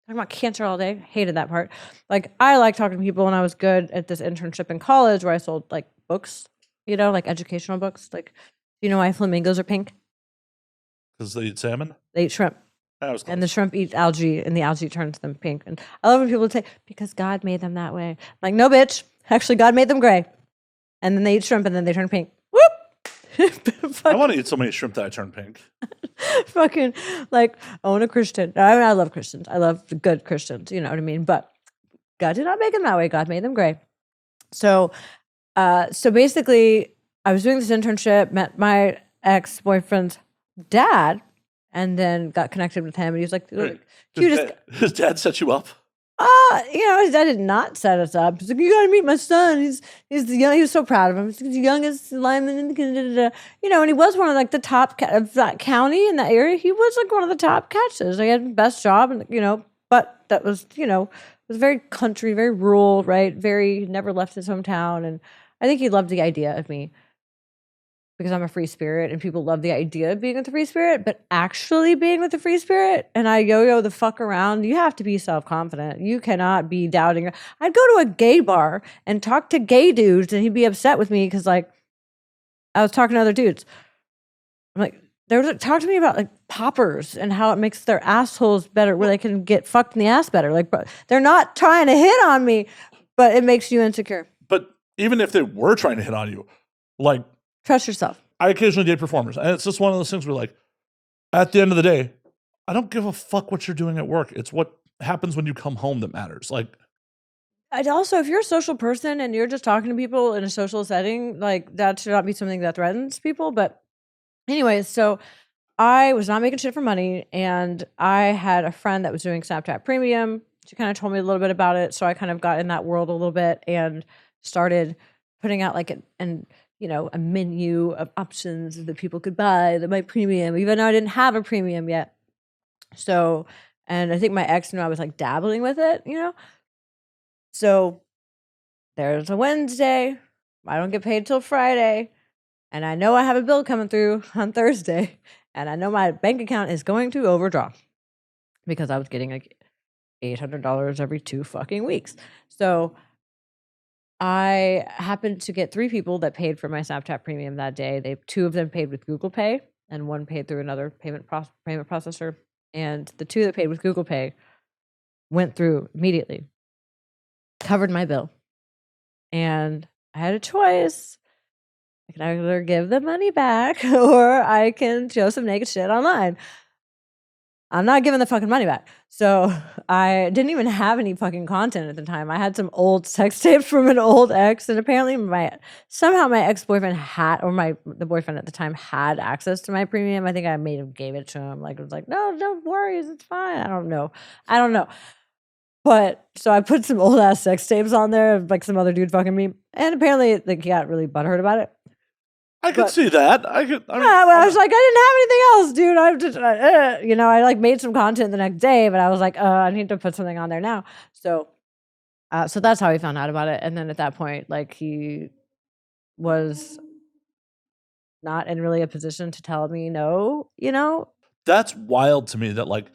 [SPEAKER 1] Talking about cancer all day, hated that part. Like I like talking to people, and I was good at this internship in college where I sold like books, you know, like educational books. Like, you know why flamingos are pink?
[SPEAKER 2] Because they eat salmon.
[SPEAKER 1] They eat shrimp, and the shrimp eat algae, and the algae turns them pink. And I love when people say because God made them that way. Like, no, bitch, actually, God made them gray, and then they eat shrimp, and then they turn pink. Whoop.
[SPEAKER 2] I want to eat so many shrimp that I turn pink.
[SPEAKER 1] Fucking like own a Christian. I mean, I love Christians. I love the good Christians. You know what I mean? But God did not make them that way. God made them gray. So, so basically, I was doing this internship, met my ex-boyfriend's dad, and then got connected with him. And he was like, cutest.
[SPEAKER 2] His dad set you up.
[SPEAKER 1] You know, his dad did not set us up. He's like, you gotta meet my son. He's the young. He was so proud of him. He's the youngest lineman in the, you know, and he was one of like the top of that county in that area. He was like one of the top catches. He had the best job, and you know, but that was, you know, it was very country, very rural, right? Very never left his hometown, and I think he loved the idea of me. Because I'm a free spirit and people love the idea of being with the free spirit, but actually being with the free spirit and I yo-yo the fuck around, you have to be self-confident. You cannot be doubting. I'd go to a gay bar and talk to gay dudes and he'd be upset with me because like I was talking to other dudes. I'm like, they were talking to me about like poppers and how it makes their assholes better, where they can get fucked in the ass better. Like, but they're not trying to hit on me, but it makes you insecure.
[SPEAKER 2] But even if they were trying to hit on you, like,
[SPEAKER 1] trust yourself.
[SPEAKER 2] I occasionally date performers, and it's just one of those things where, like, at the end of the day, I don't give a fuck what you're doing at work. It's what happens when you come home that matters. Like,
[SPEAKER 1] I'd also, if you're a social person and you're just talking to people in a social setting, like that should not be something that threatens people. But anyways, so I was not making shit for money, and I had a friend that was doing Snapchat Premium. She kind of told me a little bit about it, so I kind of got in that world a little bit and started putting out like you know, a menu of options that people could buy that my premium, even though I didn't have a premium yet. So, and I think my ex knew I was like dabbling with it, you know? So there's a Wednesday. I don't get paid till Friday. And I know I have a bill coming through on Thursday. And I know my bank account is going to overdraw because I was getting like $800 every 2 fucking weeks. So I happened to get 3 people that paid for my Snapchat Premium that day. 2 of them paid with Google Pay, and 1 paid through another payment processor. And the 2 that paid with Google Pay went through immediately, covered my bill, and I had a choice. I can either give the money back or I can show some naked shit online. I'm not giving the fucking money back. So I didn't even have any fucking content at the time. I had some old sex tapes from an old ex, and apparently somehow my ex-boyfriend had, or the boyfriend at the time had access to my premium. I think I gave it to him. Like, it was like, no, don't worry, it's fine. I don't know. But so I put some old ass sex tapes on there of like some other dude fucking me, and apparently like he got really butthurt about it.
[SPEAKER 2] I could see that. I was
[SPEAKER 1] like, I didn't have anything else, dude. I just, you know, I like made some content the next day, but I was like, I need to put something on there now. So, so that's how he found out about it. And then at that point, like he was not in really a position to tell me no, you know?
[SPEAKER 2] That's wild to me that like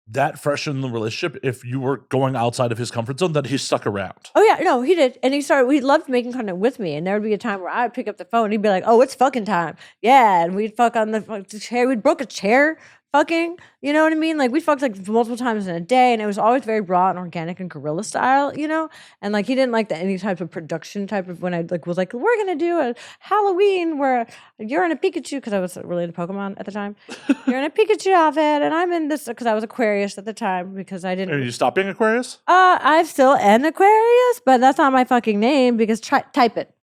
[SPEAKER 2] that fresh in the relationship, if you were going outside of his comfort zone, that he stuck around.
[SPEAKER 1] Oh yeah, no, he did. And he loved making content with me. And there would be a time where I would pick up the phone and he'd be like, oh, it's fucking time. Yeah. And we'd fuck on the chair. We'd broke a chair fucking, you know what I mean? Like we fucked like multiple times in a day, and it was always very raw and organic and guerrilla style, you know? And like he didn't like any type of production type of when I like was like, we're gonna do a Halloween where you're in a Pikachu, because I was really into Pokemon at the time. You're in a Pikachu outfit and I'm in this, because I was Aquarius at the time, because I didn't.
[SPEAKER 2] Are you stop being Aquarius?
[SPEAKER 1] I still am Aquarius, but that's not my fucking name, because type it.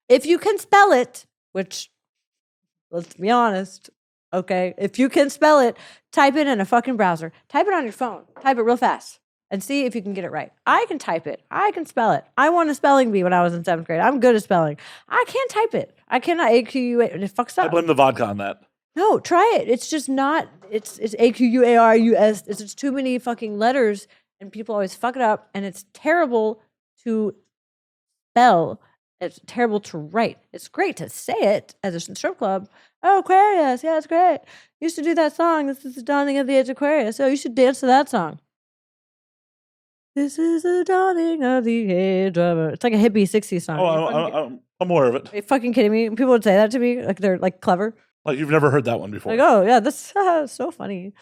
[SPEAKER 1] If you can spell it, which, let's be honest, okay? If you can spell it, type it in a fucking browser. Type it on your phone. Type it real fast and see if you can get it right. I can type it. I can spell it. I won a spelling bee when I was in 7th grade. I'm good at spelling. I can't type it. I cannot AQUA. It fucks up.
[SPEAKER 2] I blame the vodka on that.
[SPEAKER 1] No, try it. It's just not. It's AQUARUS. It's just too many fucking letters, and people always fuck it up, and it's terrible to spell. It's terrible to write. It's great to say it as a strip club. Oh, Aquarius. Yeah, it's great. Used to do that song. This is the dawning of the age of Aquarius. Oh, you should dance to that song. This is the dawning of the age of... It's like a hippie 60s song.
[SPEAKER 2] Oh, I'm aware of it.
[SPEAKER 1] Are you fucking kidding me? People would say that to me like they're like clever.
[SPEAKER 2] Like you've never heard that one before.
[SPEAKER 1] Like, oh, yeah, that's so funny.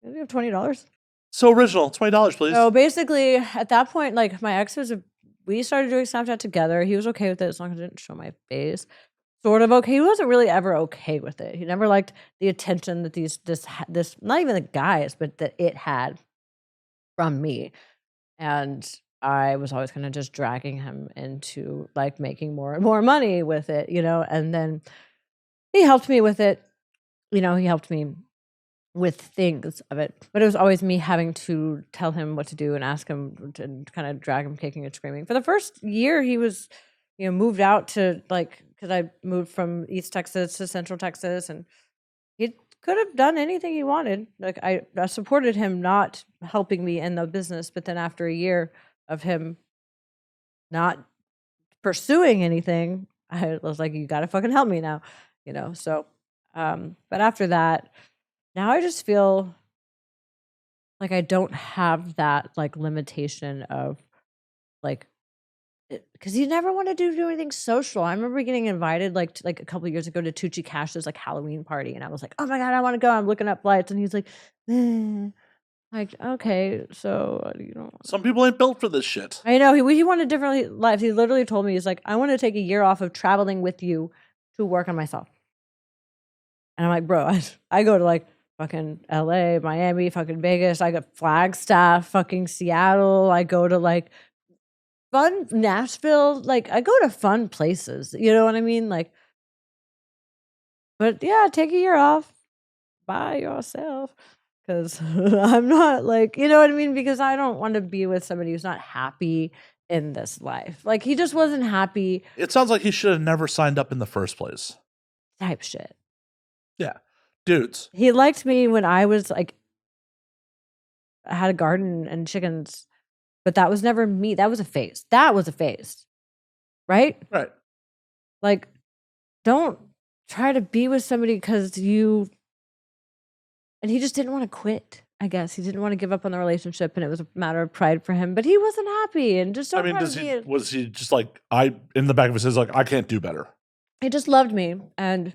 [SPEAKER 1] You have $20.
[SPEAKER 2] So original. $20, please.
[SPEAKER 1] So basically, at that point, like my ex we started doing Snapchat together. He was okay with it as long as I didn't show my face. Sort of okay. He wasn't really ever okay with it. He never liked the attention that this not even the guys, but that it had from me. And I was always kind of just dragging him into like making more and more money with it, you know. And then he helped me with it. You know, he helped me with things of it, but it was always me having to tell him what to do and ask him to kind of drag him kicking and screaming. For the first year, he was, you know, moved out to like, because I moved from East Texas to Central Texas, and he could have done anything he wanted. Like I supported him not helping me in the business, but then after a year of him not pursuing anything, I was like, you got to fucking help me now, you know? So, but after that, now I just feel like I don't have that like limitation of like, because you never want to do anything social. I remember getting invited like to, like a couple of years ago to Tucci Cash's like Halloween party, and I was like, oh my god, I want to go. I'm looking up flights, and he's like, like okay, so you know,
[SPEAKER 2] some people ain't built for this shit.
[SPEAKER 1] I know he wanted different lives. He literally told me, he's like, I want to take a year off of traveling with you to work on myself. And I'm like, bro, I go to like fucking LA, Miami, fucking Vegas. I got Flagstaff, fucking Seattle. I go to like fun Nashville. Like I go to fun places. You know what I mean? Like, but yeah, take a year off by yourself. Because I'm not like, you know what I mean? Because I don't want to be with somebody who's not happy in this life. Like he just wasn't happy.
[SPEAKER 2] It sounds like he should have never signed up in the first place.
[SPEAKER 1] Type shit.
[SPEAKER 2] Yeah. Dudes.
[SPEAKER 1] He liked me when I was like, I had a garden and chickens, but that was never me. That was a phase. That was a phase. Right?
[SPEAKER 2] Right.
[SPEAKER 1] Like, don't try to be with somebody because you, and he just didn't want to quit. I guess he didn't want to give up on the relationship, and it was a matter of pride for him, but he wasn't happy. And just don't
[SPEAKER 2] was he just like, in the back of his head, like, I can't do better?
[SPEAKER 1] He just loved me. And,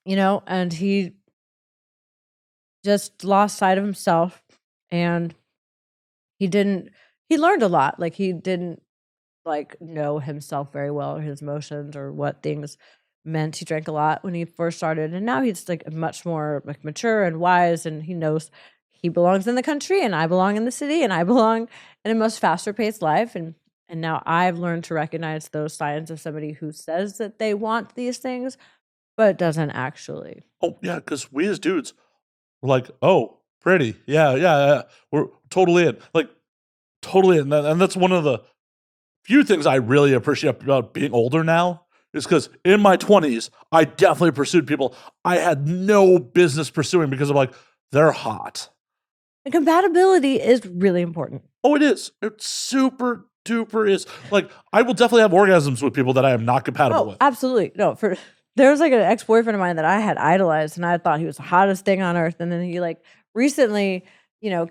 [SPEAKER 1] you know, and he just lost sight of himself, and he learned a lot. Like he didn't like know himself very well, or his emotions, or what things meant. He drank a lot when he first started, and now he's like much more like mature and wise, and he knows he belongs in the country and I belong in the city, and I belong in a much faster paced life. And now I've learned to recognize those signs of somebody who says that they want these things, but doesn't actually.
[SPEAKER 2] Oh yeah, because we as dudes, we're like, oh, pretty. Yeah. We're totally in. Like, totally in. And that's one of the few things I really appreciate about being older now, is because in my 20s, I definitely pursued people I had no business pursuing because I'm like, they're hot.
[SPEAKER 1] And compatibility is really important.
[SPEAKER 2] Oh, it is. It's super duper is like, I will definitely have orgasms with people that I am not compatible with.
[SPEAKER 1] Absolutely. No, there was like an ex-boyfriend of mine that I had idolized and I thought he was the hottest thing on earth. And then he like recently,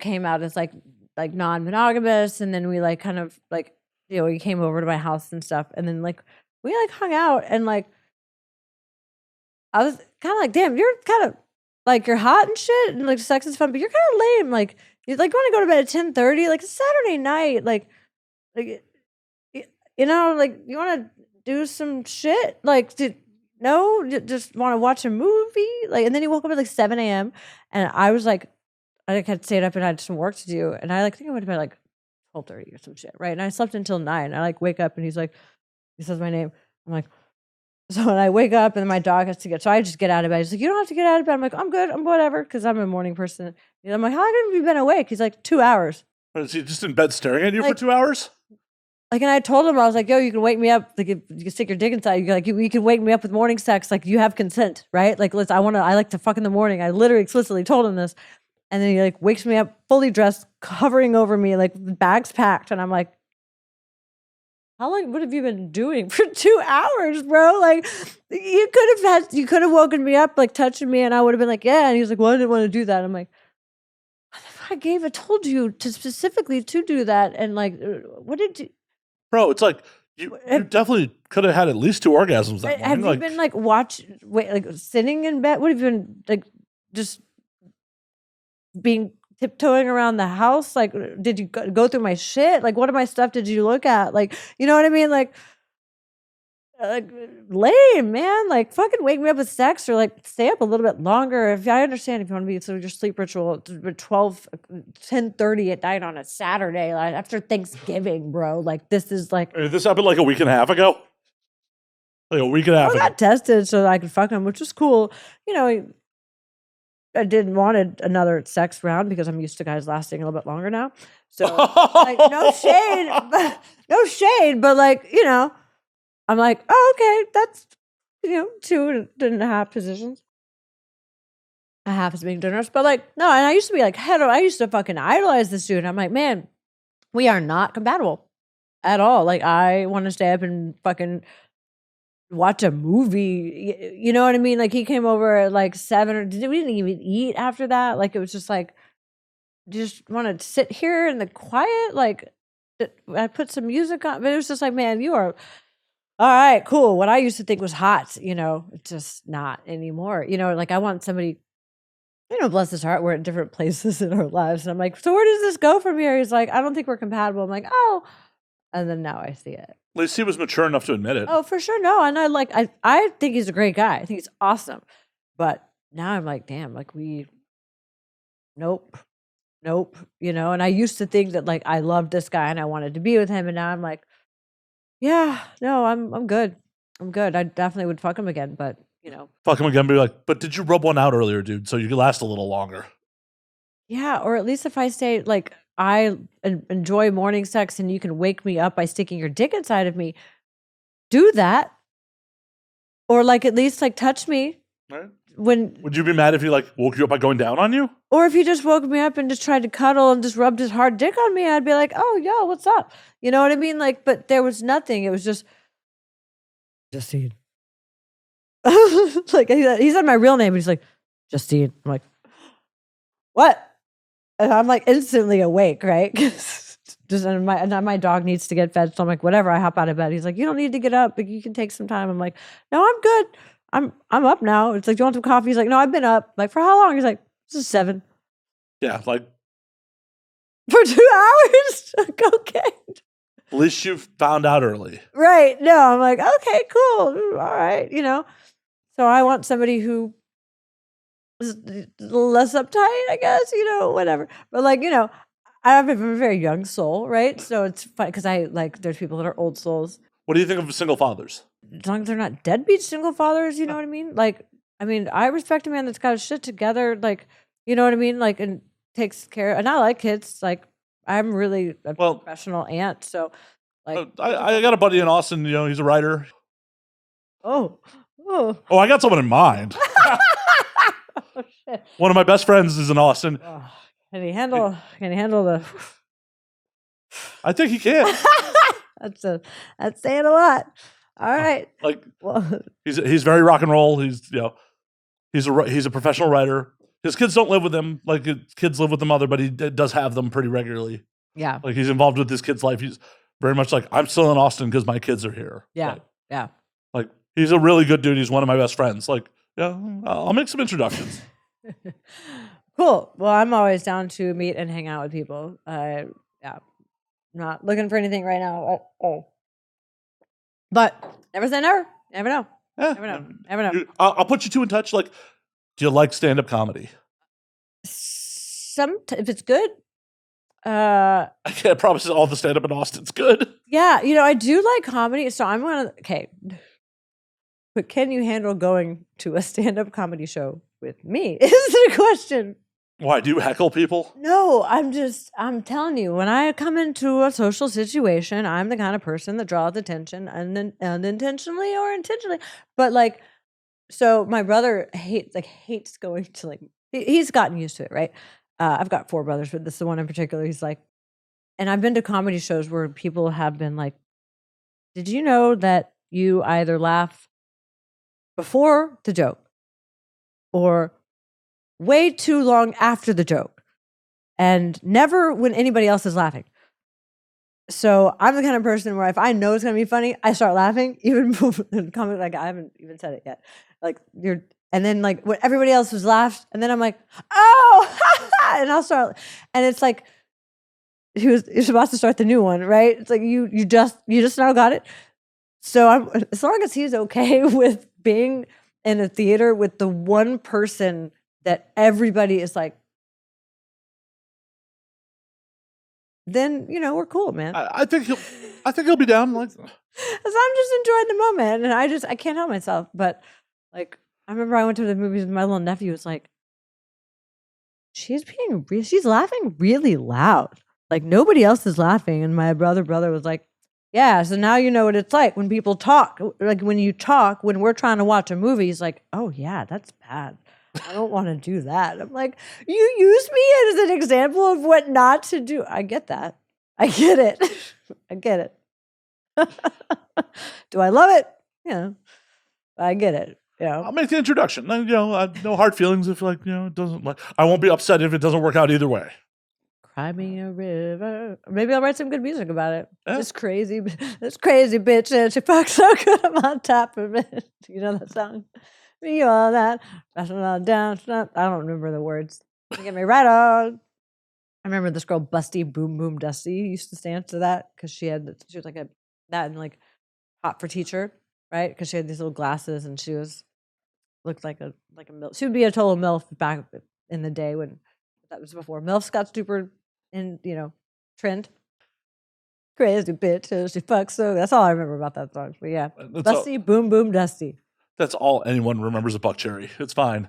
[SPEAKER 1] came out as like non-monogamous. And then we like kind of like, he came over to my house and stuff. And then like, we like hung out and like, I was kind of like, damn, you're kind of like, you're hot and shit. And like sex is fun, but you're kind of lame. Like you like want to go to bed at 10:30, like it's Saturday night. Like, like you want to do some shit. Like, just want to watch a movie. Like, and then he woke up at like 7 a.m. And I was like, I like, had stayed up and I had some work to do. And I like think I went to bed like 12:30 or some shit, right? And I slept until 9. I like wake up and he says my name. I'm like, so when I wake up and my dog has to get, so I just get out of bed. He's like, you don't have to get out of bed. I'm like, I'm good. I'm whatever. Because I'm a morning person. And I'm like, how long have you been awake? He's like, 2 hours.
[SPEAKER 2] Is he just in bed staring at you for 2 hours?
[SPEAKER 1] Like, and I told him, I was like, yo, you can wake me up. Like, you can stick your dick inside. You can wake me up with morning sex. Like, you have consent, right? Like, I like to fuck in the morning. I literally explicitly told him this. And then he like wakes me up fully dressed, covering over me, like bags packed. And I'm like, how long would have you been doing for 2 hours, bro? Like, you could have woken me up, like touching me, and I would have been like, yeah. And he was like, well, I didn't want to do that. I'm like, I told you to specifically to do that. And like, what did you?
[SPEAKER 2] Bro, it's like you definitely could have had at least 2 orgasms that morning.
[SPEAKER 1] Have you been like sitting in bed? What have you been like just being tiptoeing around the house? Like, did you go through my shit? Like, what of my stuff did you look at? Like, you know what I mean? Like lame, man. Like, fucking wake me up with sex or like stay up a little bit longer. If I understand if you want to be so your sleep ritual 10:30 at night on a Saturday, like after Thanksgiving, bro. Like, this is like
[SPEAKER 2] this happened like a week and a half ago. Like a week and a half ago.
[SPEAKER 1] I got tested so that I could fuck him, which was cool. I didn't want another sex round because I'm used to guys lasting a little bit longer now. So like, no shade, but like, I'm like, oh, okay, that's 2.5 positions. A half is being generous, but like, no, and I used to be like, I used to fucking idolize this dude. I'm like, man, we are not compatible at all. Like, I want to stay up and fucking watch a movie. You know what I mean? Like, he came over at like 7 we didn't even eat after that. Like, it was just like, just want to sit here in the quiet. Like, I put some music on, but it was just like, man, you are all right, cool. What I used to think was hot, it's just not anymore. Like, I want somebody, bless his heart, we're at different places in our lives. And I'm like, so where does this go from here? He's like, I don't think we're compatible. I'm like, oh. And then now I see it.
[SPEAKER 2] At least he was mature enough to admit it.
[SPEAKER 1] Oh, for sure. No. And I think he's a great guy. I think he's awesome. But now I'm like, damn, like nope. And I used to think that like I loved this guy and I wanted to be with him. And now I'm like, yeah, no, I'm good. I'm good. I definitely would fuck him again, but
[SPEAKER 2] fuck him again, be like, but did you rub one out earlier, dude? So you could last a little longer.
[SPEAKER 1] Yeah, or at least if I say like I enjoy morning sex and you can wake me up by sticking your dick inside of me, do that. Or like at least like touch me.
[SPEAKER 2] Right.
[SPEAKER 1] Would
[SPEAKER 2] you be mad if he like woke you up by going down on you?
[SPEAKER 1] Or if he just woke me up and just tried to cuddle and just rubbed his hard dick on me, I'd be like, oh, yo, what's up? You know what I mean? Like, but there was nothing. It was just Justine. Like, he said my real name and he's like, Justine. I'm like, what? And I'm like instantly awake, right? And my dog needs to get fed. So I'm like, whatever. I hop out of bed. He's like, you don't need to get up, but you can take some time. I'm like, no, I'm good. I'm up now. It's like, do you want some coffee? He's like, no, I've been up. Like, for how long? He's like, this is 7.
[SPEAKER 2] Yeah, like
[SPEAKER 1] for 2 hours? Okay.
[SPEAKER 2] At least you found out early.
[SPEAKER 1] Right. No, I'm like, okay, cool. All right. So I want somebody who is less uptight, I guess, whatever. But like, I have a very young soul, right? So it's fun because there's people that are old souls.
[SPEAKER 2] What do you think of single fathers?
[SPEAKER 1] As long as they're not deadbeat single fathers, you know what I mean? Like, I respect a man that's got his shit together, like, you know what I mean? Like, and takes care. And I like kids. Like, I'm really a professional aunt. So, like,
[SPEAKER 2] I got a buddy in Austin. He's a writer.
[SPEAKER 1] Oh,
[SPEAKER 2] I got someone in mind.
[SPEAKER 1] Oh, shit.
[SPEAKER 2] One of my best friends is in Austin.
[SPEAKER 1] Oh, can he handle the?
[SPEAKER 2] I think he can.
[SPEAKER 1] That's saying a lot. All right.
[SPEAKER 2] Like
[SPEAKER 1] Well,
[SPEAKER 2] he's very rock and roll. He's he's a professional writer. His kids don't live with him. Like his kids live with the mother, but he does have them pretty regularly.
[SPEAKER 1] yeah.
[SPEAKER 2] Like he's involved with his kid's life. He's very much like, I'm still in Austin because my kids are here.
[SPEAKER 1] Yeah.
[SPEAKER 2] Like,
[SPEAKER 1] Yeah.
[SPEAKER 2] like he's a really good dude. He's one of my best friends. Like, yeah, I'll make some introductions.
[SPEAKER 1] Cool. Well, I'm always down to meet and hang out with people. Yeah. Not looking for anything right now. But never say never. Never know. Never know. Never know.
[SPEAKER 2] I'll put you two in touch. Like, do you like stand-up comedy?
[SPEAKER 1] If it's good.
[SPEAKER 2] I can't promise all the stand-up in Austin's good.
[SPEAKER 1] Yeah, I do like comedy. So I'm gonna but can you handle going to a stand-up comedy show with me? Is the question.
[SPEAKER 2] Why, do you heckle people?
[SPEAKER 1] No, I'm telling you, when I come into a social situation, I'm the kind of person that draws attention unintentionally or intentionally. But like, so my brother hates going to he's gotten used to it, right? I've got 4 brothers, but this is the one in particular. He's like, and I've been to comedy shows where people have been like, did you know that you either laugh before the joke or way too long after the joke and never when anybody else is laughing? So I'm the kind of person where if I know it's going to be funny, I start laughing even before the comment. Like I haven't even said it yet. Like and then like when everybody else has laughed, and then I'm like, oh, and I'll start, and it's like you're supposed to start the new one, right? It's like you just now got it. So as long as he's okay with being in a theater with the one person that everybody is like, then we're cool, man.
[SPEAKER 2] I think he'll be down. Like,
[SPEAKER 1] because I'm just enjoying the moment, and I can't help myself. But like, I remember I went to the movies with my little nephew. Was like, she's laughing really loud. Like nobody else is laughing, and my brother was like, yeah. So now you know what it's like when people talk. Like when you talk when we're trying to watch a movie. He's like, oh yeah, that's bad. I don't want to do that. I'm like, you use me as an example of what not to do. I get that. I get it. I get it. Do I love it? Yeah. I get it. Yeah.
[SPEAKER 2] I'll make the introduction. No hard feelings if it doesn't I won't be upset if it doesn't work out either way.
[SPEAKER 1] Cry me a river. Maybe I'll write some good music about it.
[SPEAKER 2] Yeah.
[SPEAKER 1] This crazy bitch and she fucks so good I'm on top of it. You know that song? Me all that. I don't remember the words. Get me right on. I remember this girl Busty Boom Boom Dusty used to dance to that because she was like that and like Hot for Teacher, right? Because she had these little glasses and she looked like a MILF. She would be a total MILF back in the day when that was before MILFs got super in trend. Crazy bitch, she fucks so. That's all I remember about that song. But yeah, Busty Boom Boom Dusty.
[SPEAKER 2] That's all anyone remembers of Buck Cherry. It's fine.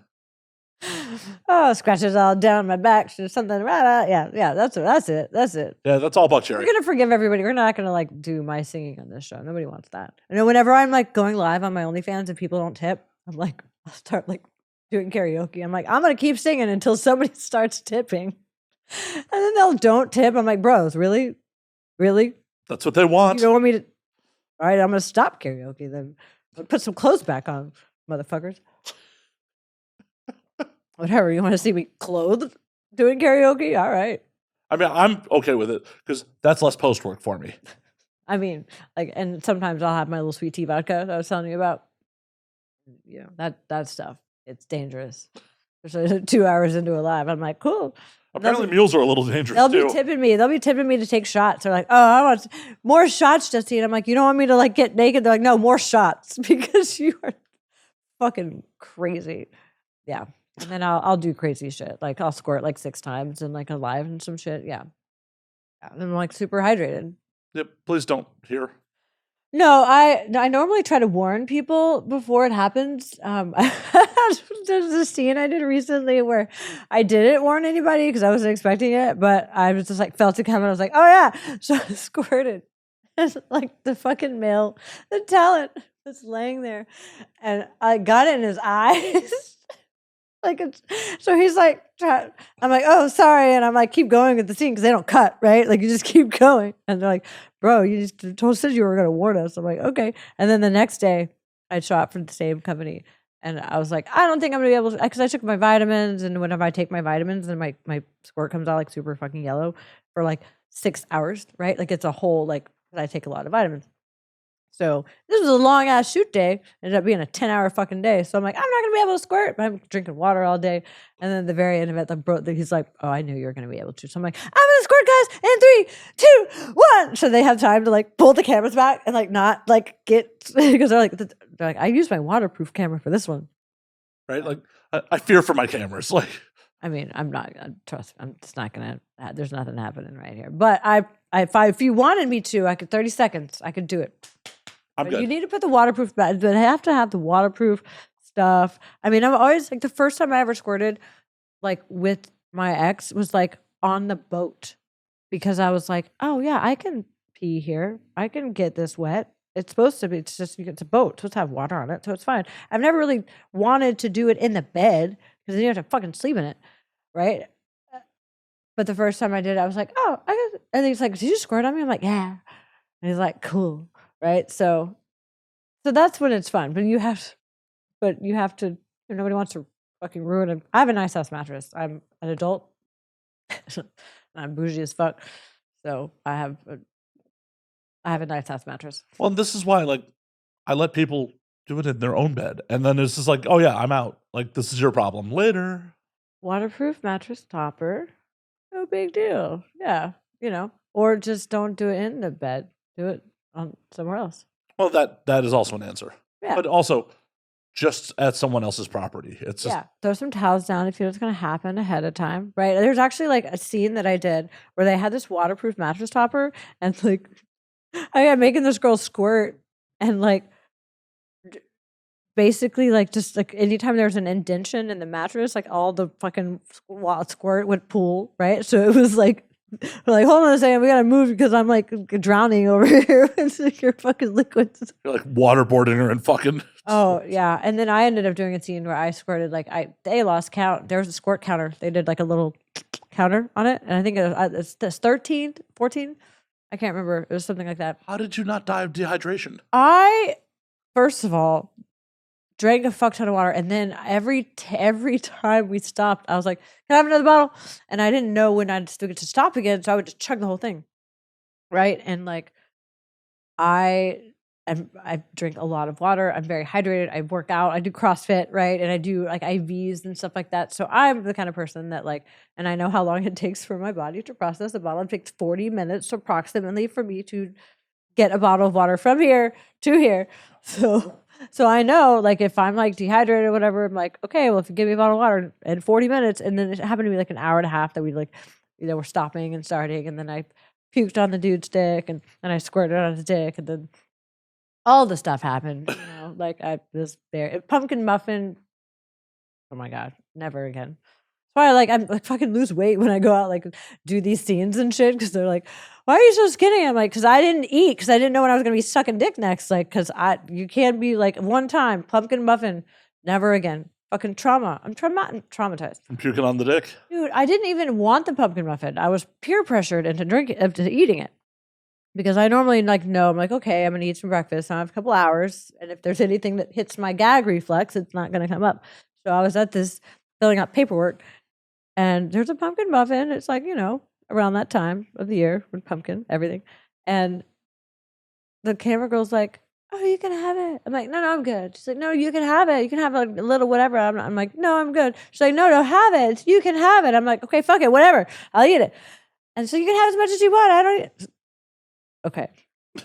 [SPEAKER 1] Oh, scratches all down my back. Something right. Yeah. That's it.
[SPEAKER 2] Yeah, that's all Buck Cherry.
[SPEAKER 1] We're gonna forgive everybody. We're not gonna like do my singing on this show. Nobody wants that. Whenever I'm like going live on my OnlyFans and people don't tip, I'm like, I'll start like doing karaoke. I'm like, I'm gonna keep singing until somebody starts tipping, and then they'll don't tip. I'm like, bros, really?
[SPEAKER 2] That's what they want.
[SPEAKER 1] You don't want me to? All right, I'm gonna stop karaoke then. Put some clothes back on, motherfuckers. Whatever, you want to see me clothed doing karaoke? All right.
[SPEAKER 2] I mean, I'm okay with it because that's less post work for me.
[SPEAKER 1] I mean, like, and sometimes I'll have my little sweet tea vodka that I was telling you about. That stuff. It's dangerous. Especially 2 hours into a live. I'm like, cool.
[SPEAKER 2] Apparently mules are a little dangerous
[SPEAKER 1] They'll
[SPEAKER 2] too.
[SPEAKER 1] be tipping me. They'll be tipping me to take shots. They're like, oh, I want more shots, Justine. I'm like, you don't want me to like get naked? They're like, no, more shots because you are fucking crazy. Yeah. And then I'll do crazy shit. Like I'll squirt like 6 times and like alive and some shit. Yeah. And I'm like super hydrated.
[SPEAKER 2] Yep. Please don't here.
[SPEAKER 1] No, I normally try to warn people before it happens. There's a scene I did recently where I didn't warn anybody because I wasn't expecting it, but I was just like felt it coming. I was like, oh yeah, so I squirted. It's like the fucking male, the talent that's laying there, and I got it in his eyes. Like, so he's like, I'm like, oh, sorry. And I'm like, keep going with the scene because they don't cut, right? Like, you just keep going. And they're like, bro, you just said you were going to warn us. I'm like, okay. And then the next day, I shot for the same company. And I was like, I don't think I'm going to be able to, because I took my vitamins. And whenever I take my vitamins, then my squirt comes out like super fucking yellow for like 6 hours, right? Like, it's a whole, like, I take a lot of vitamins. So this was a long ass shoot day. Ended up being a 10-hour fucking day. So I'm like, I'm not gonna be able to squirt. But I'm drinking water all day. And then at the very end of it, he's like, oh, I knew you were gonna be able to. So I'm like, I'm gonna squirt, guys, in 3, 2, 1. So they have time to like pull the cameras back and like not like get because they're like, I used my waterproof camera for this one.
[SPEAKER 2] Right? Like I fear for my cameras. Like,
[SPEAKER 1] I mean, I'm not trust. I'm just not gonna. There's nothing happening right here. But if you wanted me to, I could 30 seconds. I could do it.
[SPEAKER 2] I'm good.
[SPEAKER 1] You need to put the waterproof back. But I have to have the waterproof stuff. I mean, I'm always like the first time I ever squirted, like with my ex, was like on the boat because I was like, oh yeah, I can pee here. I can get this wet. It's supposed to be. It's just it's a boat. It's supposed to have water on it, so it's fine. I've never really wanted to do it in the bed because then you have to fucking sleep in it, right? But the first time I did it, I was like, oh, I got. And he's like, did you squirt on me? I'm like, yeah. And he's like, cool. Right. So that's when it's fun. But you have to, nobody wants to fucking ruin it. I have a nice ass mattress. I'm an adult. I'm bougie as fuck. So I have a nice ass mattress.
[SPEAKER 2] Well, this is why, like, I let people do it in their own bed. And then it's just like, oh yeah, I'm out. Like, this is your problem. Later.
[SPEAKER 1] Waterproof mattress topper. No big deal. Yeah. Or just don't do it in the bed. Do it on somewhere else.
[SPEAKER 2] Well, that is also an answer.
[SPEAKER 1] Yeah.
[SPEAKER 2] But also, just at someone else's property. It's just,
[SPEAKER 1] throw some towels down if you know what's going to happen ahead of time, right? There's actually like a scene that I did where they had this waterproof mattress topper, and like I got making this girl squirt, and like basically like just like anytime there was an indentation in the mattress, like all the fucking squirt would pool, right? So it was like. Like, hold on a second, we gotta move because I'm like drowning over here with your fucking liquids.
[SPEAKER 2] You're like waterboarding her and fucking.
[SPEAKER 1] Oh yeah, and then I ended up doing a scene where I squirted they lost count. There was a squirt counter. They did like a little counter on it, and I think it's 13, 14. I can't remember. It was something like that.
[SPEAKER 2] How did you not die of dehydration?
[SPEAKER 1] I first of all drank a fuck ton of water, and then every time we stopped, I was like, "Can I have another bottle?" And I didn't know when I'd still get to stop again, so I would just chug the whole thing, right? And like, I drink a lot of water. I'm very hydrated. I work out. I do CrossFit, right? And I do like IVs and stuff like that. So I'm the kind of person that like, and I know how long it takes for my body to process a bottle. It takes 40 minutes approximately for me to get a bottle of water from here to here. So I know, like, if I'm like dehydrated or whatever, I'm like, okay, well, if you give me a bottle of water in 40 minutes, and then it happened to be like an hour and a half that we like, we're stopping and starting, and then I puked on the dude's dick, and then I squirted on his dick, and then all the stuff happened, like I was there. Pumpkin muffin, oh my God, never again. That's why I'm like fucking lose weight when I go out, like do these scenes and shit, because they're like, why are you so skinny? I'm like, because I didn't eat, because I didn't know when I was gonna be sucking dick next. Like, because you can't be like one time pumpkin muffin, never again. Fucking trauma. I'm traumatized.
[SPEAKER 2] I'm puking on the dick,
[SPEAKER 1] dude. I didn't even want the pumpkin muffin. I was peer pressured into eating it, because I normally like know. I'm like, okay, I'm gonna eat some breakfast. I have a couple hours, and if there's anything that hits my gag reflex, it's not gonna come up. So I was at this filling out paperwork. And there's a pumpkin muffin. It's like, around that time of the year with pumpkin, everything. And the camera girl's like, oh, you can have it. I'm like, no, I'm good. She's like, no, you can have it. You can have like a little whatever. I'm like, no, I'm good. She's like, no, have it. You can have it. I'm like, okay, fuck it, whatever. I'll eat it. And so you can have as much as you want. I don't eat. Okay.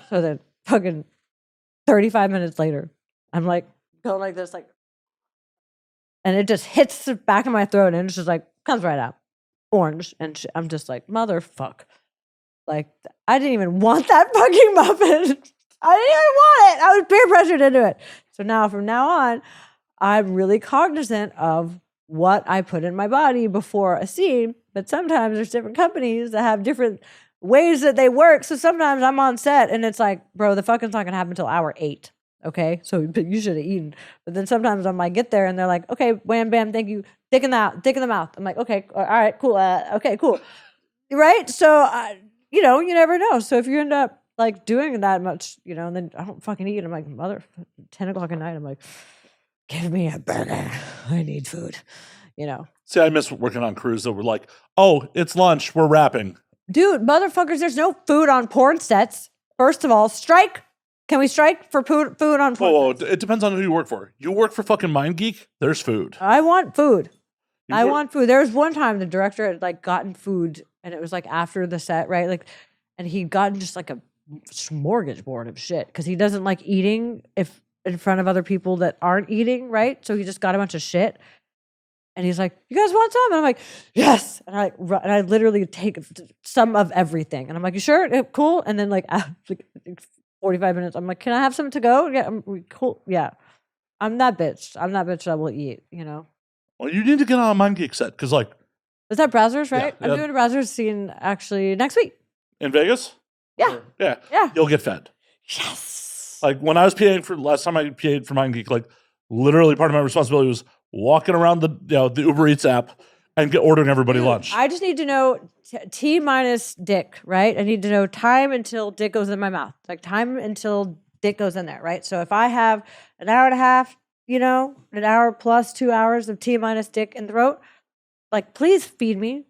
[SPEAKER 1] So then fucking 35 minutes later, I'm like going like this, like, and it just hits the back of my throat, and it's just like, comes right out. Orange. And I'm just like, motherfuck. Like, I didn't even want that fucking muffin. I didn't even want it. I was peer pressured into it. So now, from now on, I'm really cognizant of what I put in my body before a scene. But sometimes there's different companies that have different ways that they work. So sometimes I'm on set, and it's like, bro, the fucking's not going to happen until hour 8. Okay, so you should have eaten. But then sometimes I might get there and they're like, okay, wham, bam, thank you. dick in the mouth. I'm like, okay, all right, cool. Okay, cool. Right? So, you know, you never know. So if you end up like doing that much, you know, and then I don't fucking eat. I'm like, 10 o'clock at night. I'm like, give me a burger. I need food, you know.
[SPEAKER 2] See, I miss working on crews that were like, oh, it's lunch. We're wrapping.
[SPEAKER 1] Dude, motherfuckers, there's no food on porn sets. First of all, strike. Can we strike for food on porn sets?
[SPEAKER 2] It depends on who you work for. You work for fucking MindGeek, there's food.
[SPEAKER 1] I want food. I want food. There was one time the director had like gotten food and it was like after the set, right? Like, and he'd gotten just like a smorgasbord of shit because he doesn't like eating if in front of other people that aren't eating, right? So he just got a bunch of shit. And he's like, "You guys want some?" And I'm like, "Yes." And I literally take some of everything. And I'm like, "You sure? Cool." And then like, after 45 minutes, I'm like, "Can I have some to go?" Yeah, cool. Yeah, I'm that bitch. I'm that bitch that will eat. You know.
[SPEAKER 2] Well, you need to get on a MindGeek set because, like,
[SPEAKER 1] is that Browsers, right?
[SPEAKER 2] Yeah,
[SPEAKER 1] I'm doing a Browsers scene actually next week
[SPEAKER 2] in Vegas.
[SPEAKER 1] Yeah,
[SPEAKER 2] yeah. You'll get fed.
[SPEAKER 1] Yes.
[SPEAKER 2] Like when I was PAing for last time I PA'd for MindGeek, like literally part of my responsibility was walking around the Uber Eats app and ordering everybody lunch.
[SPEAKER 1] I just need to know T minus dick, right? I need to know time until dick goes in my mouth. Like time until dick goes in there, right? So if I have an hour and a half, you know, an hour plus 2 hours of T minus dick in the throat, like please feed me.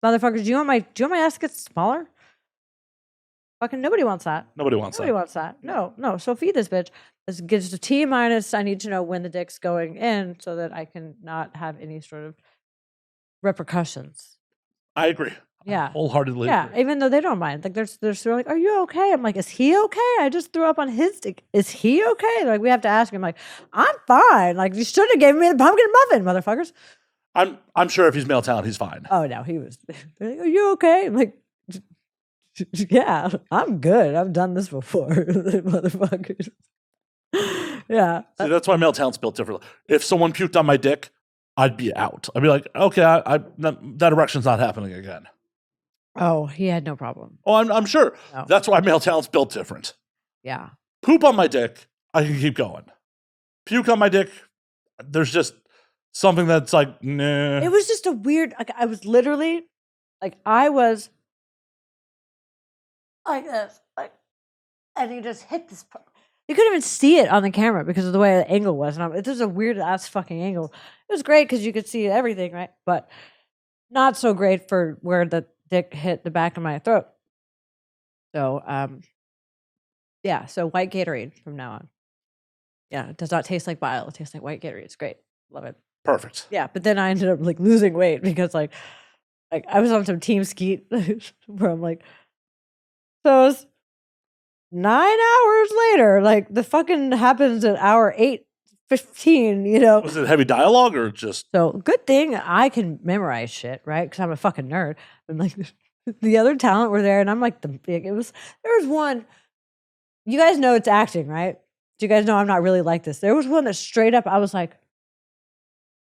[SPEAKER 1] Motherfuckers, do you want my ass to get smaller? Fucking nobody wants that.
[SPEAKER 2] Nobody wants
[SPEAKER 1] that. No. So feed this bitch. This gets to T minus. I need to know when the dick's going in so that I can not have any sort of repercussions.
[SPEAKER 2] I agree.
[SPEAKER 1] Yeah.
[SPEAKER 2] I wholeheartedly agree.
[SPEAKER 1] Even though they don't mind. Like they're sort of like, "Are you okay?" I'm like, "Is he okay? I just threw up on his dick. Is he okay?" Like we have to ask him. Like, "I'm fine. Like you should have given me the pumpkin muffin, motherfuckers."
[SPEAKER 2] I'm sure if he's male talent, he's fine.
[SPEAKER 1] Oh no, he was. Like, "Are you okay?" I'm like, "Yeah, I'm good. I've done this before, motherfuckers." Yeah.
[SPEAKER 2] See, that's why male talent's built differently. If someone puked on my dick, I'd be out. I'd be like, okay, that erection's not happening again.
[SPEAKER 1] Oh, he had no problem.
[SPEAKER 2] Oh, I'm sure.
[SPEAKER 1] No.
[SPEAKER 2] That's why male talent's built different.
[SPEAKER 1] Yeah.
[SPEAKER 2] Poop on my dick, I can keep going. Puke on my dick, there's just something that's like, nah.
[SPEAKER 1] It was just a weird, like, I was literally, like, I was like this, like, and he just hit this part. You couldn't even see it on the camera because of the way the angle was. And it was a weird ass fucking angle. It was great because you could see everything, right? But not so great for where the dick hit the back of my throat. So, yeah. So white Gatorade from now on. Yeah, it does not taste like bile. It tastes like white Gatorade. It's great. Love it.
[SPEAKER 2] Perfect.
[SPEAKER 1] Yeah, but then I ended up like losing weight because like I was on some team skeet where I'm like, so it's 9 hours later, like the fucking happens at hour 8:15, you know.
[SPEAKER 2] Was it heavy dialogue or just?
[SPEAKER 1] So good thing I can memorize shit, right? Because I'm a fucking nerd. And like the other talent were there, and I'm like there was one. You guys know it's acting, right? Do you guys know I'm not really like this? There was one that straight up I was like,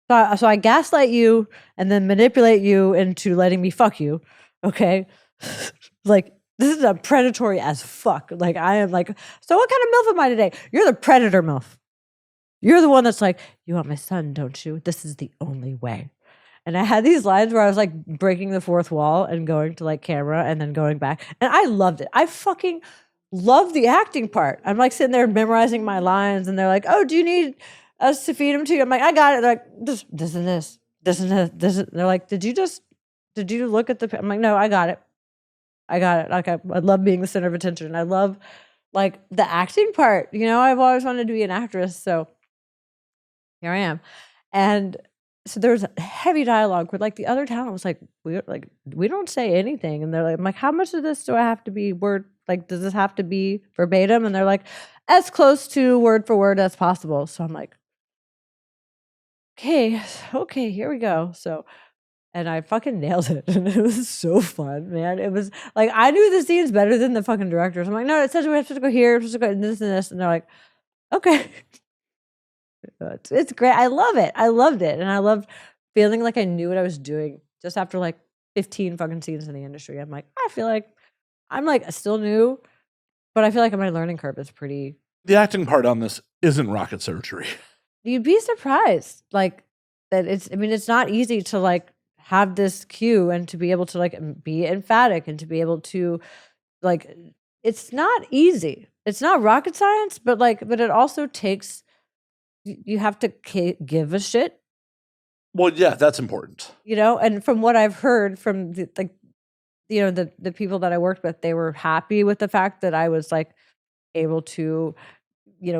[SPEAKER 1] so I gaslight you and then manipulate you into letting me fuck you, okay? Like this is a predatory as fuck. Like I am like, so what kind of MILF am I today? You're the predator MILF. You're the one that's like, you want my son, don't you? This is the only way. And I had these lines where I was like breaking the fourth wall and going to like camera and then going back. And I loved it. I fucking love the acting part. I'm like sitting there memorizing my lines and they're like, "Oh, do you need us to feed him to you?" I'm like, "I got it." They're like, this and this. They're like, did you look at the, I'm like, "No, I got it. Like I love being the center of attention. I love like the acting part. You know, I've always wanted to be an actress. So here I am. And so there was heavy dialogue where like the other talent was like, we don't say anything. And they're like, I'm like, how much of this do I have to be word? Like, does this have to be verbatim? And they're like, as close to word for word as possible. So I'm like, okay, here we go. So, and I fucking nailed it. And it was so fun, man. It was like, I knew the scenes better than the fucking directors. I'm like, no, it says we have to go here, we're supposed to go this and this. And they're like, okay. It's great. I love it. I loved it. And I loved feeling like I knew what I was doing just after like 15 fucking scenes in the industry. I'm like, I feel like I'm like still new, but I feel like my learning curve is pretty.
[SPEAKER 2] The acting part on this isn't rocket surgery.
[SPEAKER 1] You'd be surprised. Like that it's not easy to like have this cue and to be able to like be emphatic and to be able to like, it's not easy. It's not rocket science, but it also takes, you have to give a shit.
[SPEAKER 2] Well, yeah, that's important.
[SPEAKER 1] And from what I've heard from the people that I worked with, they were happy with the fact that I was like able to,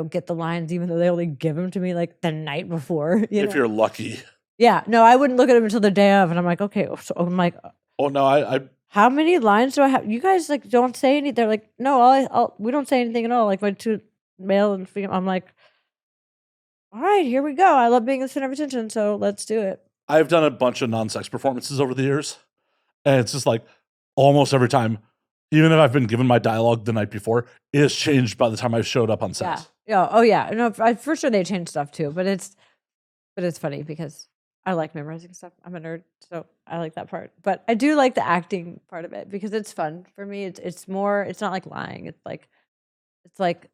[SPEAKER 1] get the lines, even though they only give them to me like the night before.
[SPEAKER 2] If you're lucky.
[SPEAKER 1] Yeah, no, I wouldn't look at them until the day of, and I'm like, okay, so I'm like,
[SPEAKER 2] oh no, I
[SPEAKER 1] how many lines do I have? You guys like don't say anything. They're like, no, we don't say anything at all. Like my two male and female, I'm like, all right, here we go. I love being the center of attention, so let's do it.
[SPEAKER 2] I've done a bunch of non-sex performances over the years, and it's just like almost every time, even if I've been given my dialogue the night before, it has changed by the time I've showed up on set.
[SPEAKER 1] Yeah. Oh yeah. No, for sure they change stuff too, but it's funny because I like memorizing stuff. I'm a nerd, so I like that part. But I do like the acting part of it because it's fun for me. It's more. It's not like lying. It's like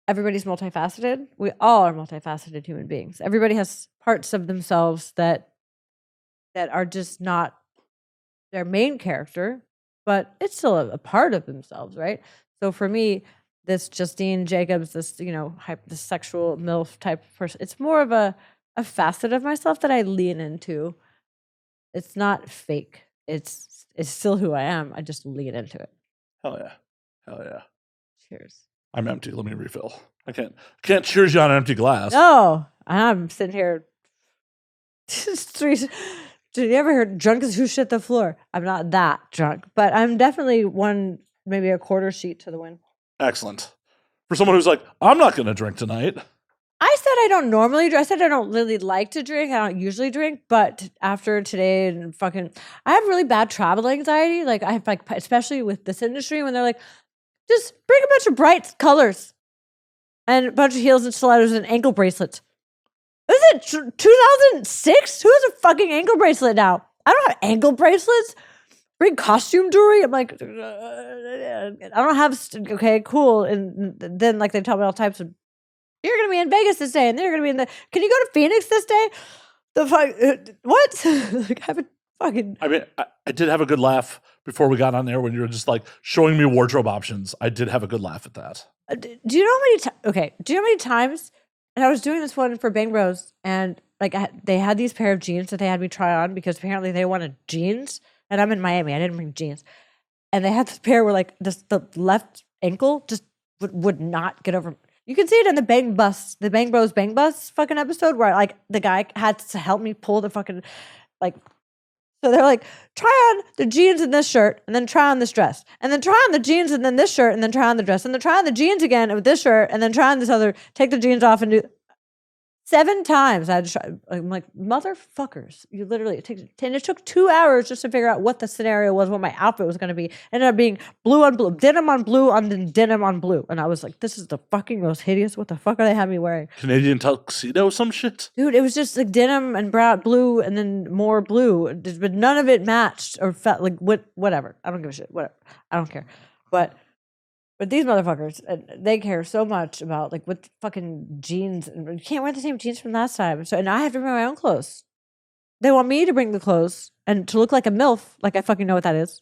[SPEAKER 1] everybody's multifaceted. We all are multifaceted human beings. Everybody has parts of themselves that are just not their main character, but it's still a part of themselves, right? So for me, this Justine Jakobs, this this sexual milf type of person, it's more of a facet of myself that I lean into. It's not fake. It's still who I am. I just lean into it.
[SPEAKER 2] Hell yeah.
[SPEAKER 1] Cheers.
[SPEAKER 2] I'm empty. Let me refill. I can't cheers you on an empty glass.
[SPEAKER 1] No, I'm sitting here. Did you ever hear drunk as who shit the floor? I'm not that drunk, but I'm definitely maybe a quarter sheet to the wind.
[SPEAKER 2] Excellent. For someone who's like, I'm not going to drink tonight.
[SPEAKER 1] I said I don't normally drink. I said I don't really like to drink. I don't usually drink, but after today and I have really bad travel anxiety. Like I have especially with this industry when they're like, just bring a bunch of bright colors and a bunch of heels and stilettos and ankle bracelets. Is it 2006? Who has a fucking ankle bracelet now? I don't have ankle bracelets. Bring costume jewelry. I'm like, I don't have. Okay, cool. And then like they tell me all types of. You're gonna be in Vegas this day, and then you're gonna be in the. Can you go to Phoenix this day? The fuck what? Like I have a fucking.
[SPEAKER 2] I mean, I did have a good laugh before we got on there when you were just like showing me wardrobe options. I did have a good laugh at that.
[SPEAKER 1] Do you know how many? Do you know how many times? And I was doing this one for Bang Bros, and like they had these pair of jeans that they had me try on because apparently they wanted jeans, and I'm in Miami. I didn't bring jeans, and they had this pair where like the left ankle just would not get over. You can see it in the Bang Bros Bang Bus fucking episode where like the guy had to help me pull the fucking like. So they're like, try on the jeans in this shirt, and then try on this dress, and then try on the jeans, and then this shirt, and then try on the dress, and then try on the jeans again with this shirt, and then try on this other. Take the jeans off and do 7 times. I had to try. I'm like, motherfuckers! You literally it took 2 hours just to figure out what the scenario was, what my outfit was going to be. Ended up being blue on blue, denim on blue on denim on blue, and I was like, this is the fucking most hideous. What the fuck are they having me wearing?
[SPEAKER 2] Canadian tuxedo, some shit.
[SPEAKER 1] Dude, it was just like denim and brown blue, and then more blue, but none of it matched or felt like whatever. I don't give a shit. Whatever. I don't care. But these motherfuckers, they care so much about like what fucking jeans, and you can't wear the same jeans from last time. So, and I have to bring my own clothes. They want me to bring the clothes and to look like a milf, like I fucking know what that is,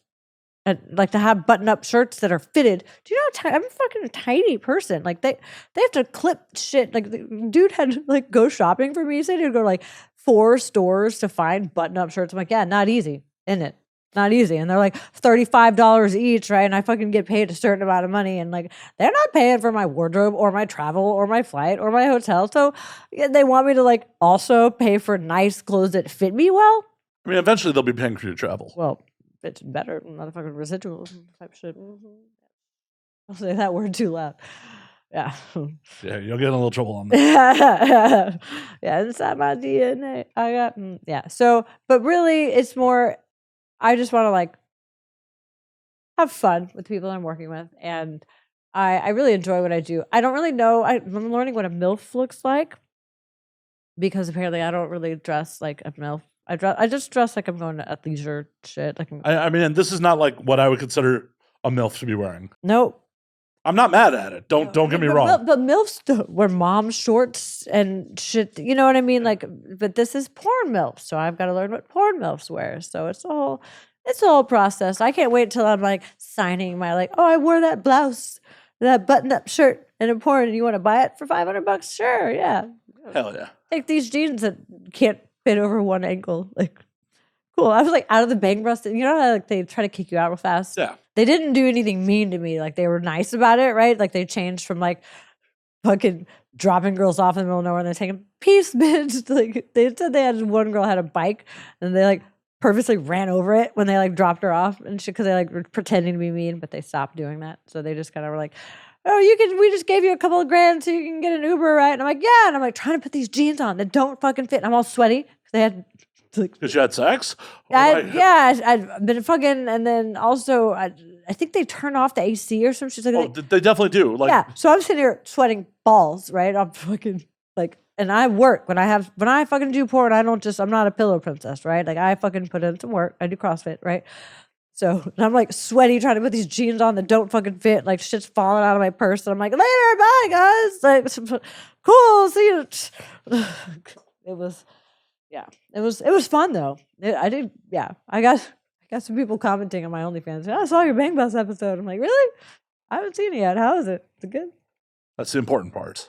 [SPEAKER 1] and like to have button-up shirts that are fitted. Do you know I'm a fucking tiny person. Like they have to clip shit. Like the dude had to like go shopping for me. He said he'd go to like 4 stores to find button-up shirts. I'm like, yeah, not easy, isn't it? Not easy. And they're like $35 each, right? And I fucking get paid a certain amount of money, and like they're not paying for my wardrobe or my travel or my flight or my hotel. So they want me to like also pay for nice clothes that fit me well.
[SPEAKER 2] I mean, eventually they'll be paying for your travel.
[SPEAKER 1] Well, it's better than motherfucking residuals type shit. I'll say that word too loud. Yeah.
[SPEAKER 2] Yeah, you'll get in a little trouble on that.
[SPEAKER 1] Yeah, inside my DNA. I got, yeah. So, but really it's more, I just want to like have fun with the people I'm working with. And I really enjoy what I do. I don't really know. I'm learning what a MILF looks like because apparently I don't really dress like a MILF. I just dress like I'm going to athleisure shit. Like
[SPEAKER 2] I mean, this is not like what I would consider a MILF to be wearing.
[SPEAKER 1] Nope.
[SPEAKER 2] I'm not mad at it. Don't get me wrong.
[SPEAKER 1] But MILFs wear mom shorts and shit. You know what I mean? Like, but this is porn MILF, so I've got to learn what porn MILFs wear. So it's a whole process. I can't wait till I'm like signing my like, oh, I wore that blouse, that button-up shirt in a porn, and you want to buy it for $500? Sure, yeah.
[SPEAKER 2] Hell yeah.
[SPEAKER 1] Take these jeans that can't fit over one ankle. Like, cool. I was like out of the bang bus. You know how like they try to kick you out real fast?
[SPEAKER 2] Yeah.
[SPEAKER 1] They didn't do anything mean to me. Like they were nice about it, right? Like they changed from like fucking dropping girls off in the middle of nowhere and they're taking peace, bitch. Like they said they had one girl had a bike and they like purposely ran over it when they like dropped her off and shit because they like were pretending to be mean, but they stopped doing that. So they just kind of were like, oh, we just gave you a couple of grand so you can get an Uber, right? And I'm like, yeah. And I'm like trying to put these jeans on that don't fucking fit. And I'm all sweaty. They had like,
[SPEAKER 2] because you had sex?
[SPEAKER 1] I'd been fucking, and then also I think they turn off the AC or some shit. Like,
[SPEAKER 2] they definitely do. Like,
[SPEAKER 1] yeah. So I'm sitting here sweating balls, right? I'm fucking like, and I work when I fucking do porn. I'm not a pillow princess, right? Like I fucking put in some work. I do CrossFit, right? So and I'm like sweaty trying to put these jeans on that don't fucking fit. Like shit's falling out of my purse, and I'm like, later, bye guys. Like, cool, see you. It was. Yeah, it was fun though. I got some people commenting on my OnlyFans. I saw your Bang Bus episode. I'm like, really? I haven't seen it yet. How is it? Is it good?
[SPEAKER 2] That's the important part.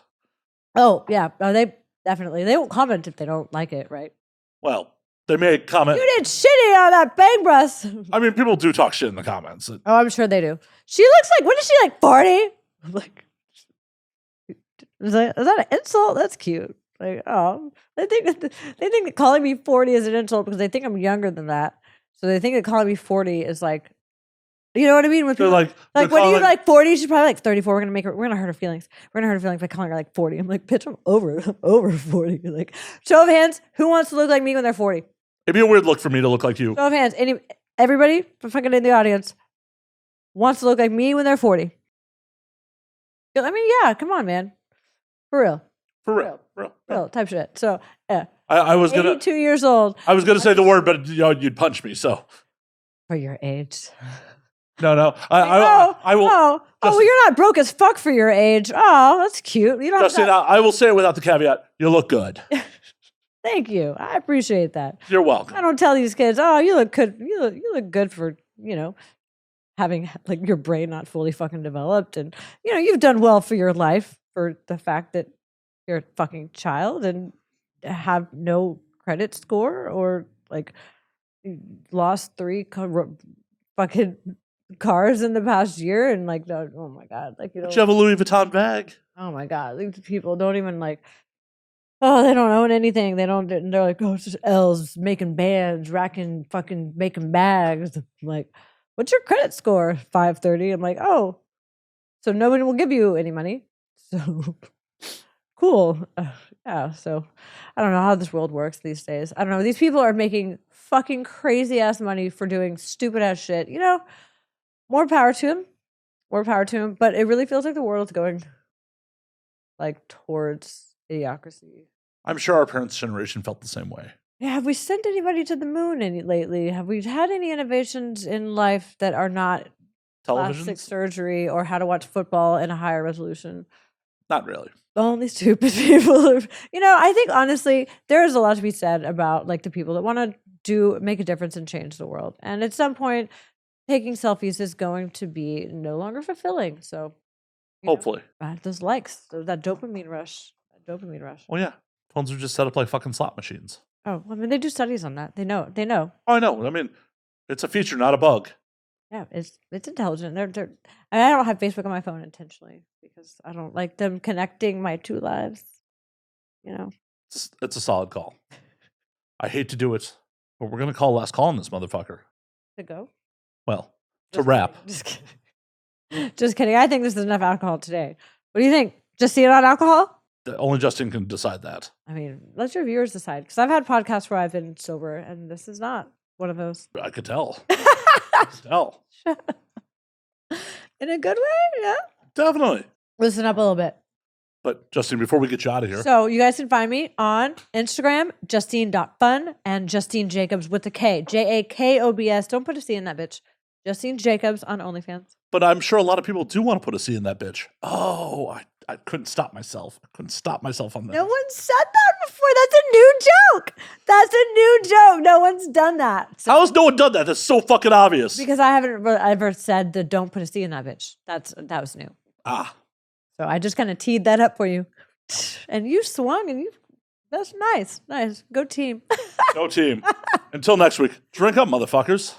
[SPEAKER 1] Oh yeah, they definitely they won't comment if they don't like it, right?
[SPEAKER 2] Well, they may comment.
[SPEAKER 1] You did shitty on that Bang Bus.
[SPEAKER 2] I mean, people do talk shit in the comments.
[SPEAKER 1] Oh, I'm sure they do. She looks like, what is she like, 40? I'm like, is that an insult? That's cute. Like, oh, they think that calling me 40 is an insult because they think I'm younger than that. So they think that calling me 40 is like, you know what I mean? With people, like when you're like 40, she's probably like 34. We're gonna hurt her feelings. We're gonna hurt her feelings by calling her like 40. I'm like, bitch, I'm over 40. Like, show of hands, who wants to look like me when they're 40?
[SPEAKER 2] It'd be a weird look for me to look like you.
[SPEAKER 1] Show of hands, everybody fucking in the audience wants to look like me when they're 40. I mean, yeah, come on, man, for real.
[SPEAKER 2] For real.
[SPEAKER 1] Type shit. So, yeah.
[SPEAKER 2] I was
[SPEAKER 1] 82 years old.
[SPEAKER 2] I was gonna say the word, but you'd punch me. So
[SPEAKER 1] for your age.
[SPEAKER 2] No. I will.
[SPEAKER 1] Oh, well, you're not broke as fuck for your age. Oh, that's cute. You don't.
[SPEAKER 2] Justine, I will say it without the caveat. You look good.
[SPEAKER 1] Thank you. I appreciate that.
[SPEAKER 2] You're welcome.
[SPEAKER 1] I don't tell these kids, oh, you look good. You look good for having like your brain not fully fucking developed, and you've done well for your life for the fact that you're a fucking child and have no credit score or like lost 3 fucking cars in the past year and like, oh my god, like
[SPEAKER 2] you have a Louis Vuitton bag.
[SPEAKER 1] Oh my god, these people don't even like. Oh, they don't own anything. They're like, oh, it's just L's making bands, racking, fucking making bags. I'm like, what's your credit score? 530. I'm like, oh, so nobody will give you any money. So cool. Yeah. So I don't know how this world works these days. I don't know. These people are making fucking crazy ass money for doing stupid ass shit. More power to them. More power to them. But it really feels like the world's going like towards idiocracy.
[SPEAKER 2] I'm sure our parents' generation felt the same way.
[SPEAKER 1] Yeah, have we sent anybody to the moon lately? Have we had any innovations in life that are not plastic surgery or how to watch football in a higher resolution?
[SPEAKER 2] Not really.
[SPEAKER 1] Only stupid people. I think honestly, there is a lot to be said about like the people that want to make a difference and change the world. And at some point, taking selfies is going to be no longer fulfilling. So
[SPEAKER 2] hopefully,
[SPEAKER 1] those likes, that dopamine rush.
[SPEAKER 2] Well, yeah. Phones are just set up like fucking slot machines.
[SPEAKER 1] Oh, I mean, they do studies on that. They know.
[SPEAKER 2] Oh, I know. I mean, it's a feature, not a bug.
[SPEAKER 1] Yeah, it's intelligent. I don't have Facebook on my phone intentionally because I don't like them connecting my 2 lives.
[SPEAKER 2] It's a solid call. I hate to do it, but we're gonna call last call on this motherfucker.
[SPEAKER 1] To go?
[SPEAKER 2] Well, to wrap.
[SPEAKER 1] Just kidding. Just kidding. I think this is enough alcohol today. What do you think? Just see it on alcohol?
[SPEAKER 2] Only Justine can decide that.
[SPEAKER 1] I mean, let your viewers decide. Because I've had podcasts where I've been sober, and this is not one of those.
[SPEAKER 2] I could tell. I could tell.
[SPEAKER 1] In a good way, yeah.
[SPEAKER 2] Definitely.
[SPEAKER 1] Listen up a little bit.
[SPEAKER 2] But Justine, before we get you out of here.
[SPEAKER 1] So you guys can find me on Instagram, Justine.fun, and Justine Jakobs with a K. Jakobs. Don't put a C in that bitch. Justine Jakobs on OnlyFans.
[SPEAKER 2] But I'm sure a lot of people do want to put a C in that bitch. Oh, I couldn't stop myself. I couldn't stop myself on that.
[SPEAKER 1] No one said that before. That's a new joke. That's a new joke. No one's done that. So,
[SPEAKER 2] How has no one done that? That's so fucking obvious.
[SPEAKER 1] because I haven't ever said the don't put a C in that bitch. That was new.
[SPEAKER 2] Ah.
[SPEAKER 1] So I just kind of teed that up for you. And you swung and that's nice. Nice. Go team.
[SPEAKER 2] Go team. Until next week, drink up, motherfuckers.